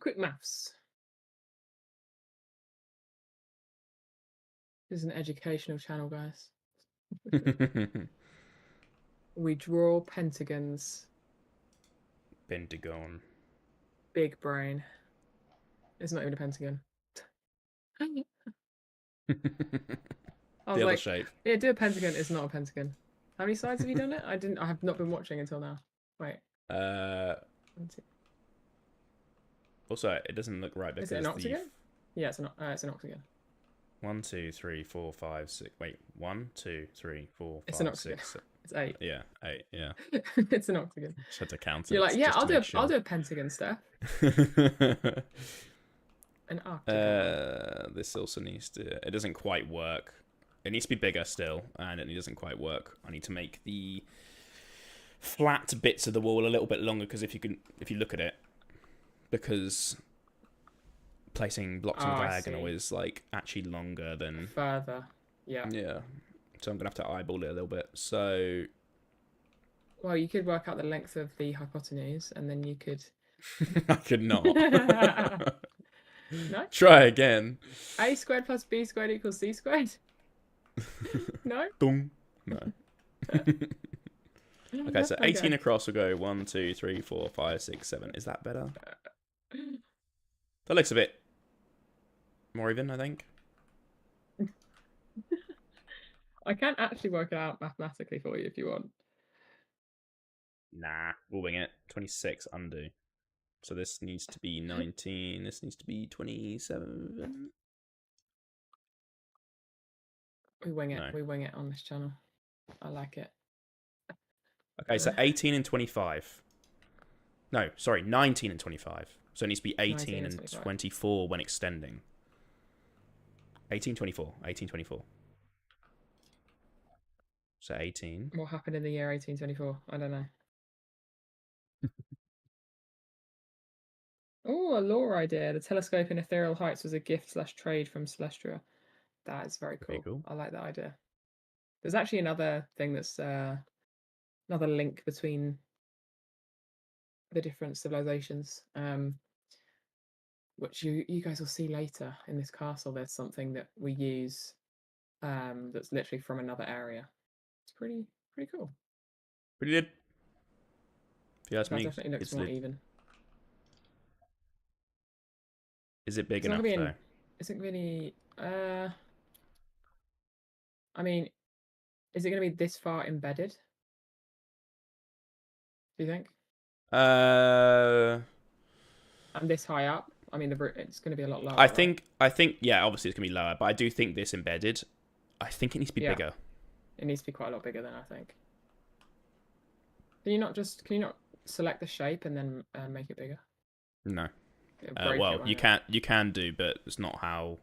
Quick maths. This is an educational channel, guys. We draw pentagons. Pentagon. Big brain. It's not even a pentagon. I was The other like, shape. yeah, do a pentagon. It's not a pentagon. How many sides have you done it? I have not been watching until now. Wait. Also, it doesn't look right because is it an octagon? Yeah, it's an octagon. 1, 2, 3, 4, 5, 6. Wait, 1, 2, 3, 4, 5, it's an octagon. 6. It's 8. Yeah, 8. Yeah. It's an octagon. Just had to count it. You're like, yeah, I'll do a pentagon, Steph. An octagon. This also needs to... It doesn't quite work. It needs to be bigger still, and it doesn't quite work. I need to make the flat bits of the wall a little bit longer, because if you look at it, because placing blocks on diagonal is like actually longer than further. Yeah. Yeah. So I'm gonna have to eyeball it a little bit. So well, you could work out the length of the hypotenuse, and then you could. I could not. No. Try again. A squared plus B squared equals C squared. No. Boom. No. Okay, so 18 across will go 1, 2, 3, 4, 5, 6, 7. Is that better? That looks a bit more even, I think. I can actually work it out mathematically for you if you want. Nah, we'll wing it. 26 undo. So this needs to be 19. This needs to be 27. We wing it. No. We wing it on this channel. I like it. Okay, so 18 and 25. No, sorry, 19 and 25. So it needs to be 18 and 24 when extending. 18, 24. 18, 24. So 18. What happened in the year 1824? I don't know. Oh, a lore idea. The telescope in Ethereal Heights was a gift/trade from Celestria. That is very cool. Cool. I like that idea. There's actually another thing that's another link between the different civilizations, which you guys will see later in this castle. There's something that we use that's literally from another area. It's pretty cool. Pretty good. If you ask That me, definitely looks more even. Is it big enough though? Isn't really. I mean, is it going to be this far embedded? Do you think? And this high up? I mean, it's going to be a lot lower. I think, yeah, obviously it's going to be lower, but I do think this embedded, I think it needs to be bigger. It needs to be quite a lot bigger than I think. Can you not select the shape and then make it bigger? No. Well, you can do, but it's not how.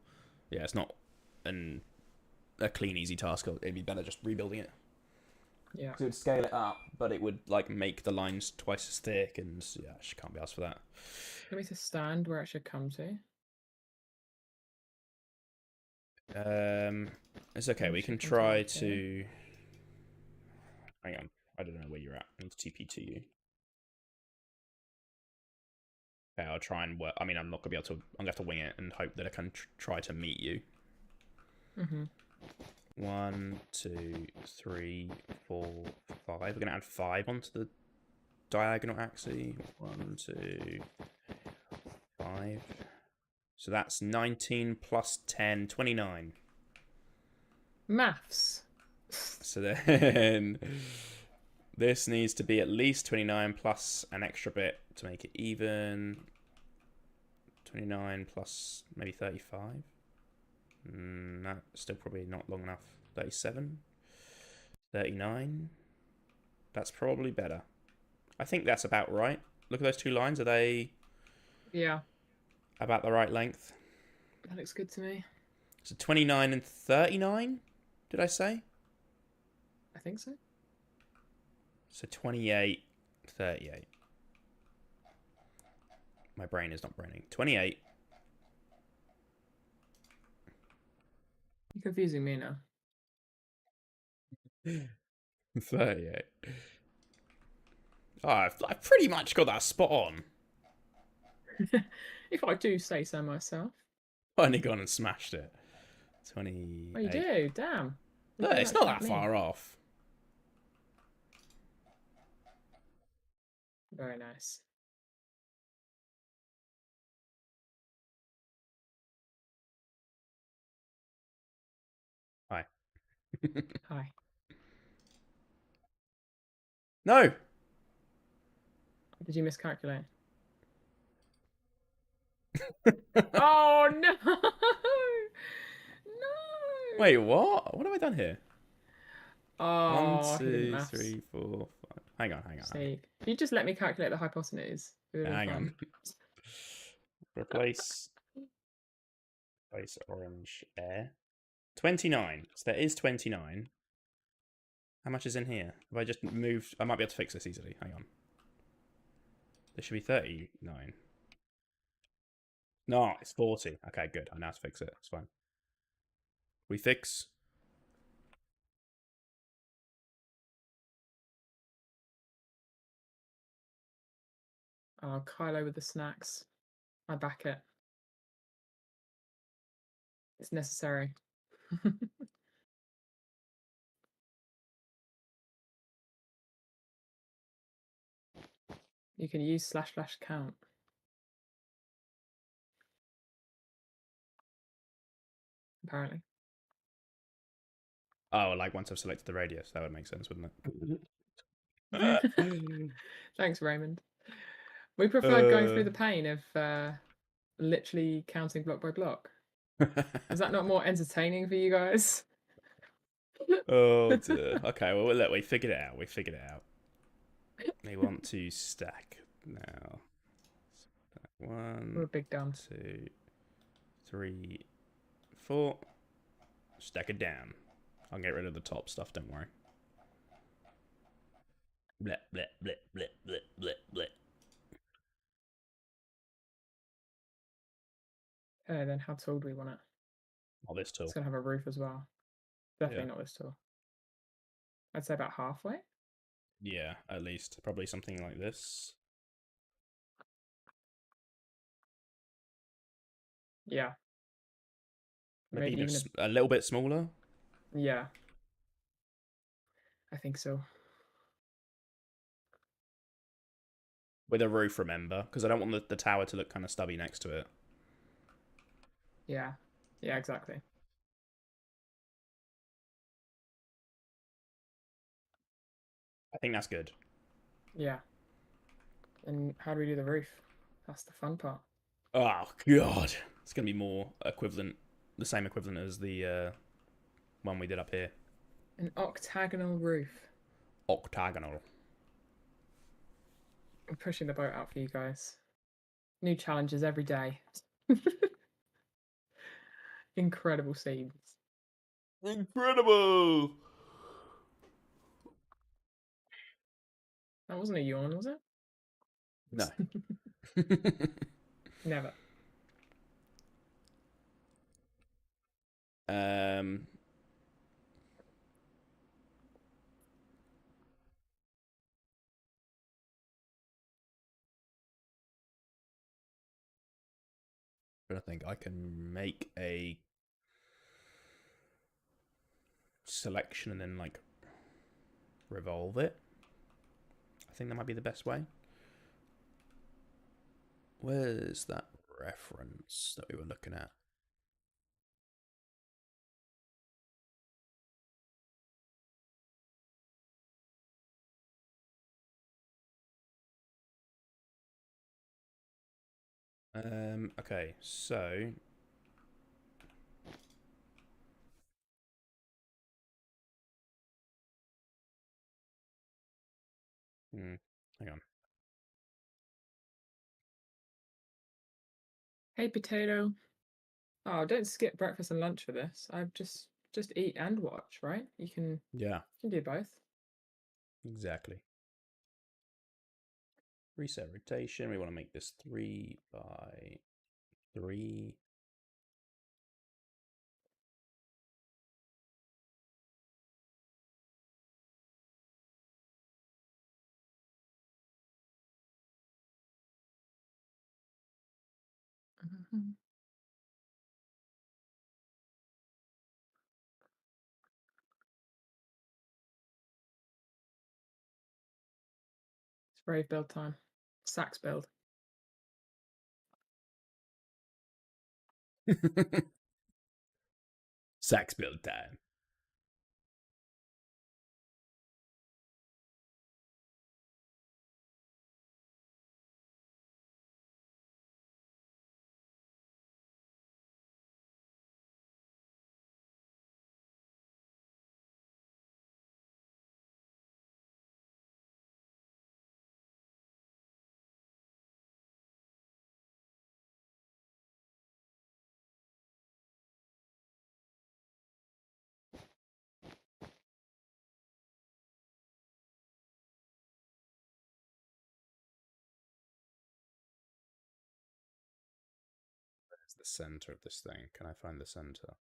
Yeah, it's not a clean, easy task. It'd be better just rebuilding it. Yeah. So it would scale it up, but it would like make the lines twice as thick, and yeah, she can't be asked for that. Let me to stand where it should come to. It's okay. We can try to. Hang on, I don't know where you're at. I need to TP to you. Okay, I'll try and work. I mean, I'm not gonna be able to. I'm gonna have to wing it and hope that I can try to meet you. 1, 2, 3, 4, 5. We're gonna add 5 onto the diagonal axis. 1, 2, 5. So that's 19 plus 10, 29. Maths. So then this needs to be at least 29 plus an extra bit to make it even. 29 plus maybe 35. No, still probably not long enough. 37. 39. That's probably better. I think that's about right. Look at those two lines. Are they about the right length? That looks good to me. So 29 and 39, did I say? I think so. So 28, 38. My brain is not braining. 28. You're confusing me now. 38. Oh, I've pretty much got that spot on. If I do say so myself. I've only gone and smashed it. 28. Oh, you do? Damn. No, it's not that far off. Very nice. Hi. Hi. No. Did you miscalculate? Oh no! No. Wait, what? What have I done here? Oh, 1, 2, 3, 4, 5. Hang on. See, if you just let me calculate the hypotenuse. Hang on. Replace orange air. 29. So there is 29. How much is in here? Have I just moved? I might be able to fix this easily. Hang on. There should be 39. No, it's 40. Okay, good. I know how to fix it. It's fine. We fix. Oh, Kylo with the snacks. I back it. It's necessary. You can use // count. apparently. Oh, like once I've selected the radius, that would make sense, wouldn't it? Thanks, Raymond. We preferred going through uh... the pain of literally counting block by block. Is that not more entertaining for you guys? Oh dear. Okay, well look, we figured it out. We figured it out. We want to stack now. We're One, a big dumb. 2, 3, 4. Stack it down. I'll get rid of the top stuff. Don't worry. Bleh, bleh, bleh, bleh, bleh, bleh, bleh. Then how tall do we want it? Not this It's tall. gonna have a roof as well. Definitely not this tall. I'd say about halfway. Yeah, at least. Probably something like this. Yeah. Maybe Maybe even a little bit smaller. yeah. I think so. With a roof, remember? Because I don't want the tower to look kind of stubby next to it. Yeah. Yeah, exactly. I think that's good. Yeah. And how do we do the roof? That's the fun part. Oh, God. It's going to be more equivalent, the same equivalent as the one we did up here. An octagonal roof. Octagonal. I'm pushing the boat out for you guys. New challenges every day. Incredible scenes. Incredible! That wasn't a yawn, was it? No. Never. um, but I think I can make a selection and then like revolve it. I think that might be the best way. Where's that reference that we were looking at? Okay, so hang on. Hey, potato. Oh, don't skip breakfast and lunch for this. I just eat and watch, right? Yeah, You can do both. exactly. Reset rotation. We want to make this 3 by 3. Mhm. It's brave build time. Sax build. Sax build time. Where's the center of this thing? Can I find the center?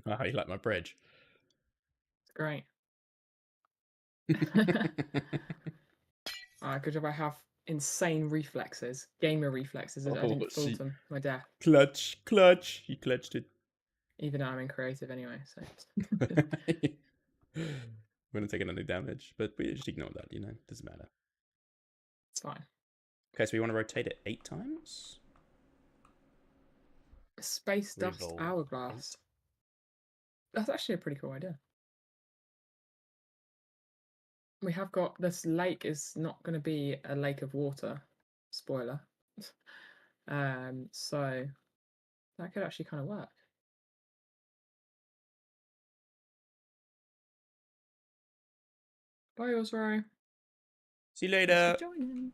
Oh, you like my bridge? It's great. Good job. I have insane reflexes, gamer reflexes. I Oh, didn't fall she to my death, clutch. You clutched it. even though I'm in creative anyway. So We're not taking any damage, but we just ignore that. Doesn't matter. it's fine. Okay, so we want to rotate it 8 times. Space dust Revolve hourglass. 8. That's actually a pretty cool idea. We have got this lake is not going to be a lake of water. Spoiler. So that could actually kind of work. Bye, Osro. See you Thanks later. for joining.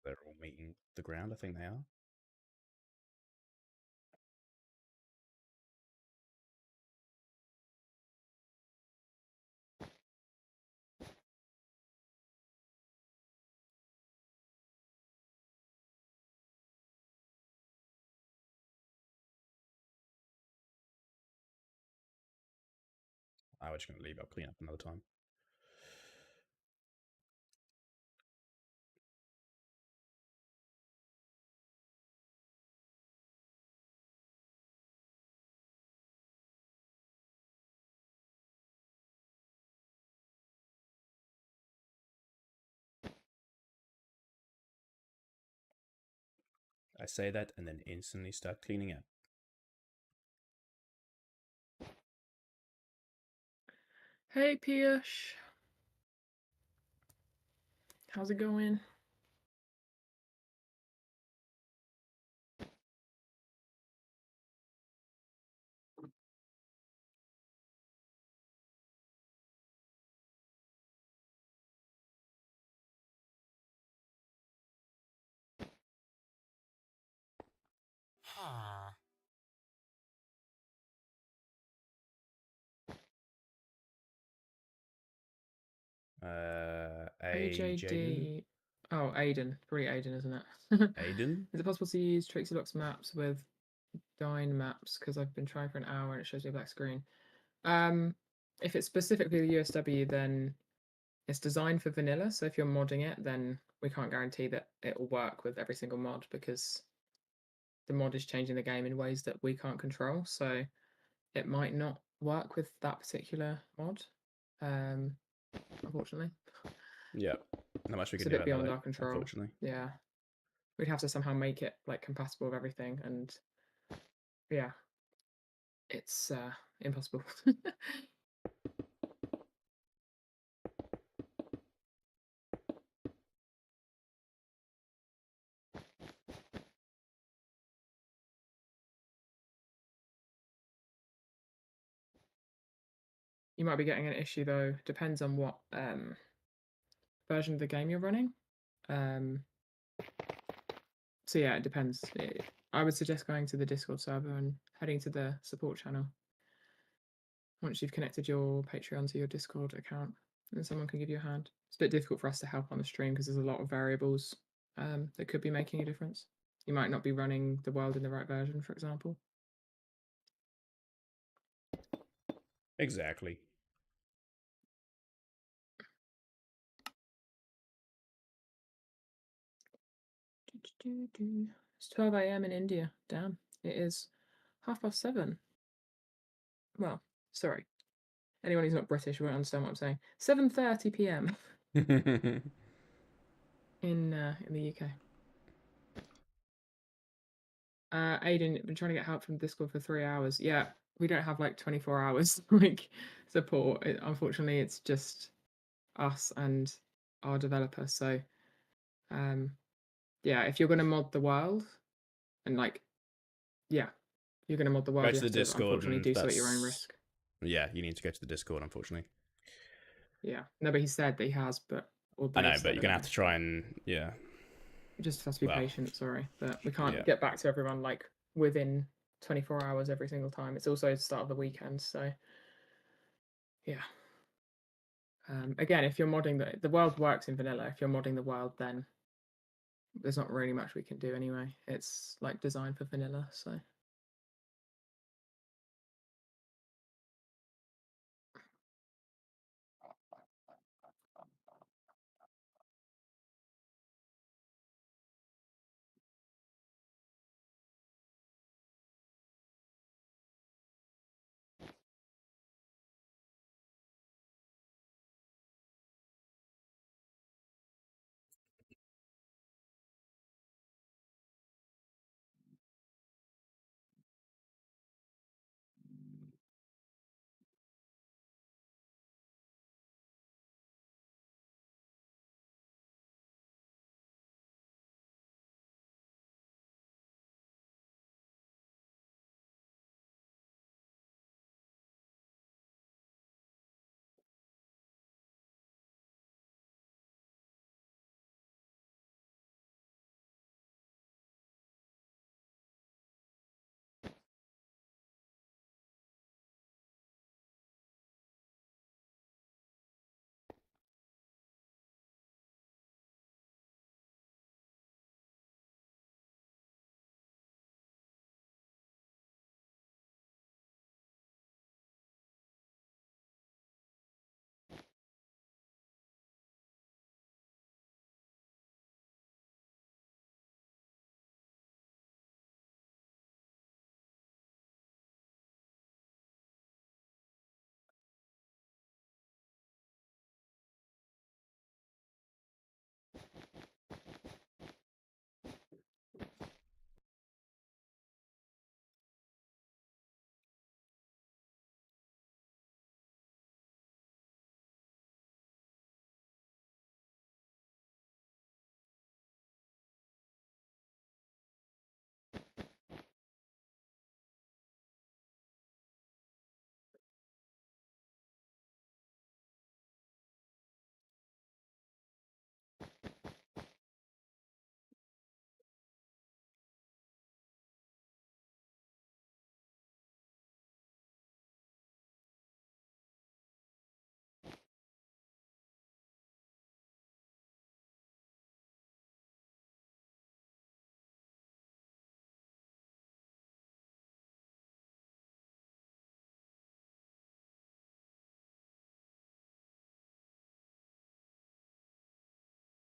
They're all meeting the ground. I think they are. We're just going to leave. I'll clean up another time. I say that and then instantly start cleaning up. Hey, Piyush. How's it going? Jaden? AJD. Oh, Aiden. Pretty Aiden, isn't it? Aiden? Is it possible to use TrixyBlox maps with Dyn maps? Because I've been trying for an hour and it shows me a black screen. If it's specifically the USW, then it's designed for vanilla. So if you're modding it, then we can't guarantee that it will work with every single mod because the mod is changing the game in ways that we can't control. So it might not work with that particular mod, unfortunately. Yeah. Not much we It's can a do bit about beyond that, our control. unfortunately. Yeah. We'd have to somehow make it like compatible with everything, and yeah, it's impossible. You might be getting an issue though. Depends on what version of the game you're running. So yeah, it depends. I would suggest going to the Discord server and heading to the support channel once you've connected your Patreon to your Discord account, and someone can give you a hand. It's a bit difficult for us to help on the stream because there's a lot of variables that could be making a difference. You might not be running the world in the right version, for example. Exactly. It's 12 a.m. in India. Damn, it is 7:30. Well, sorry. Anyone who's not British won't understand what I'm saying. 7:30 p.m. in the UK. Aiden, been trying to get help from Discord for 3 hours. Yeah, we don't have like 24 hours like support. Unfortunately, it's just us and our developer. So yeah, if you're going to mod the world and like, yeah, you're going to mod the Go world, you to the have to Discord, unfortunately and do so at your own that's risk. yeah. You need to go to the Discord, unfortunately. Yeah, no, but he said that he has, but or I they know, but said, you're I gonna don't have know, to try and yeah. you just have to be Well, patient. Sorry, but we can't yeah. get back to everyone like within 24 hours every single time. It's also the start of the weekend, so yeah. Again, if you're modding the world works in vanilla. If you're modding the world, then there's not really much we can do anyway. It's like designed for vanilla, so.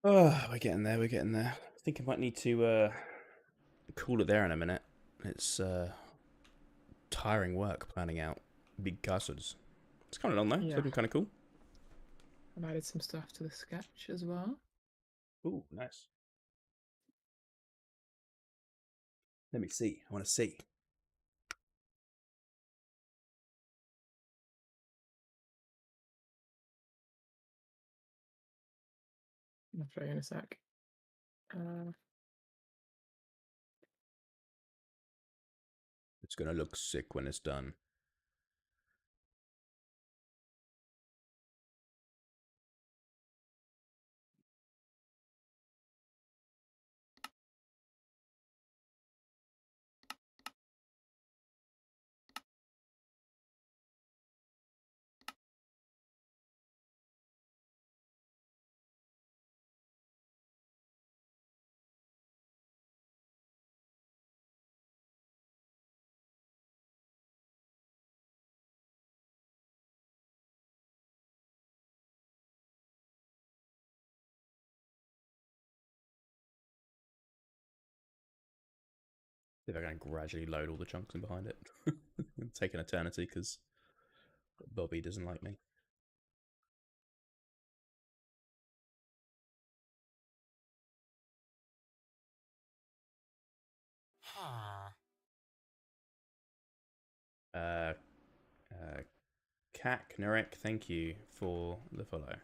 Oh, we're getting there. We're getting there. I think I might need to call it there in a minute. It's tiring work planning out big castles. It's kind of long though. It's Yeah, looking kind of cool. I've added some stuff to the sketch as well. Ooh, nice. Let me see. I want to see. I'll show you in a sec. It's gonna look sick when it's done. If I'm going to gradually load all the chunks in behind it. It'll take an eternity because Bobby doesn't like me. Uh, uh, Kat Knurek, thank you for the follow.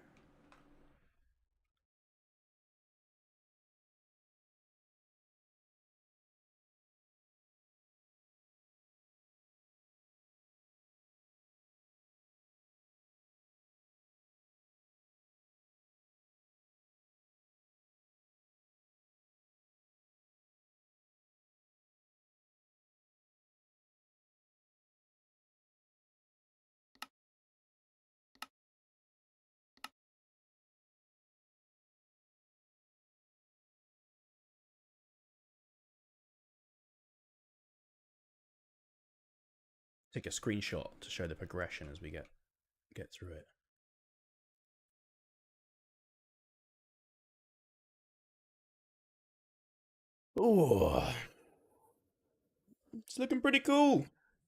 Take a screenshot to show the progression as we get through it. Oh, it's looking pretty cool.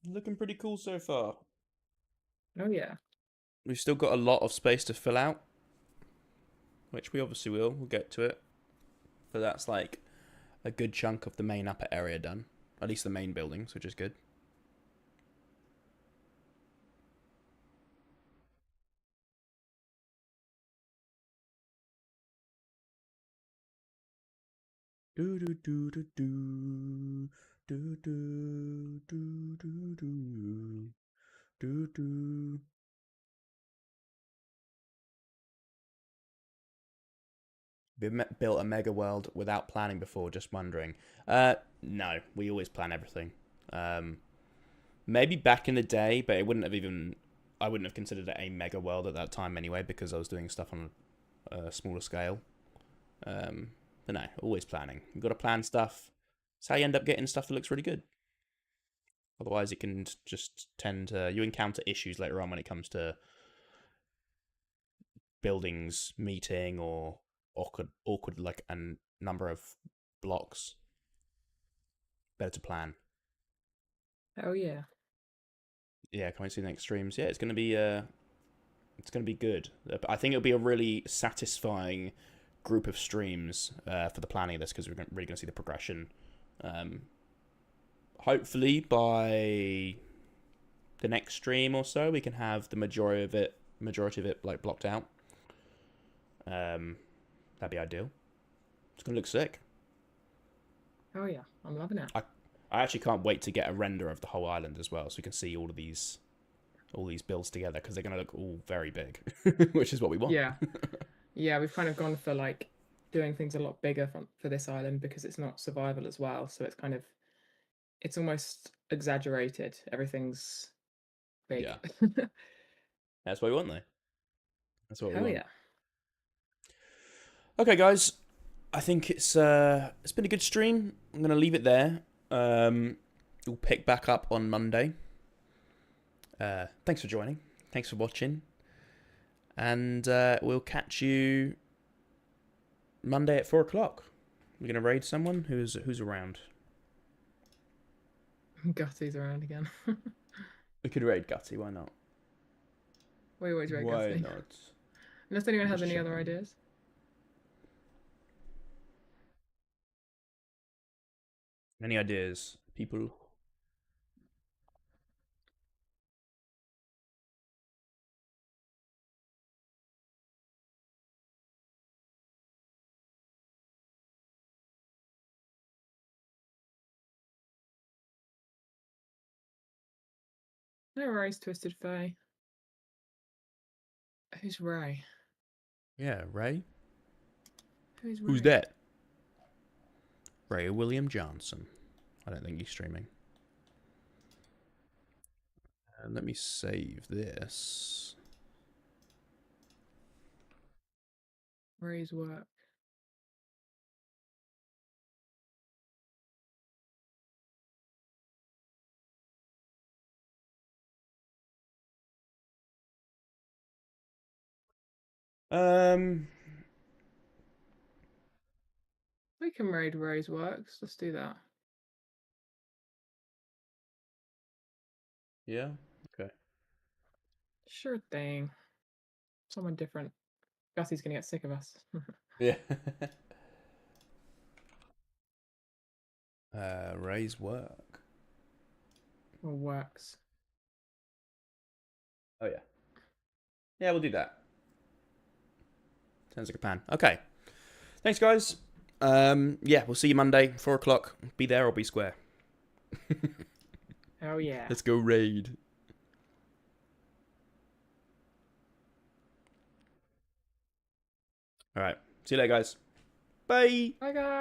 Looking pretty cool so far. Oh yeah. We've still got a lot of space to fill out, which we obviously will. We'll get to it. But that's like a good chunk of the main upper area done. At least the main buildings, which is good. Do do do do do do do do do do do do. Built a mega world without planning before. Just wondering. No, we always plan everything. Um, Maybe back in the day, but it wouldn't have even. I wouldn't have considered it a mega world at that time anyway, because I was doing stuff on a smaller scale. Um, but no, always planning. You've got to plan stuff. It's how you end up getting stuff that looks really good. Otherwise, it can just tend to. You encounter issues later on when it comes to buildings meeting or awkward like a number of blocks. Better to plan. Oh yeah. Yeah, can we see the next streams? Yeah, it's gonna be good. I think it'll be a really satisfying group of streams for the planning of this because we're really gonna see the progression. Um, Hopefully by the next stream or so, we can have the majority of it like blocked out. That'd be ideal. It's gonna look sick. Oh yeah. I'm loving it. I actually can't wait to get a render of the whole island as well, so we can see all these builds together because they're gonna look all very big, which is what we want. Yeah. Yeah, we've kind of gone for like doing things a lot bigger for this island because it's not survival as well. So it's kind of it's almost exaggerated. Everything's big. Yeah, that's what we want though. That's what we Hell want. yeah. Okay, guys, I think it's been a good stream. I'm gonna leave it there. We'll pick back up on Monday. Thanks for joining. Thanks for watching, and we'll catch you Monday at 4 o'clock. We're gonna raid someone who's around. Gutsy's around again. We could raid Gutty. Why not? We always rate Why Gutsy. not? Unless anyone has Just any other checking. ideas. Any ideas, people? No worries, Twisted Fae. Who's Ray? Yeah, Ray. Who's Ray? Who's that? Ray William Johnson. I don't think he's streaming. Let me save this. Ray's work. Um, We can raid Ray's works. Let's do that. yeah, okay. Sure thing. Someone different. Gussy's gonna get sick of us. Yeah. Ray's work. Or works. Oh yeah. Yeah, we'll do that. Sounds like a plan. Okay. Thanks, guys. Yeah, we'll see you Monday, 4 o'clock. Be there or be square. Oh yeah. Let's go raid. All right. See you later, guys. Bye. Bye guys.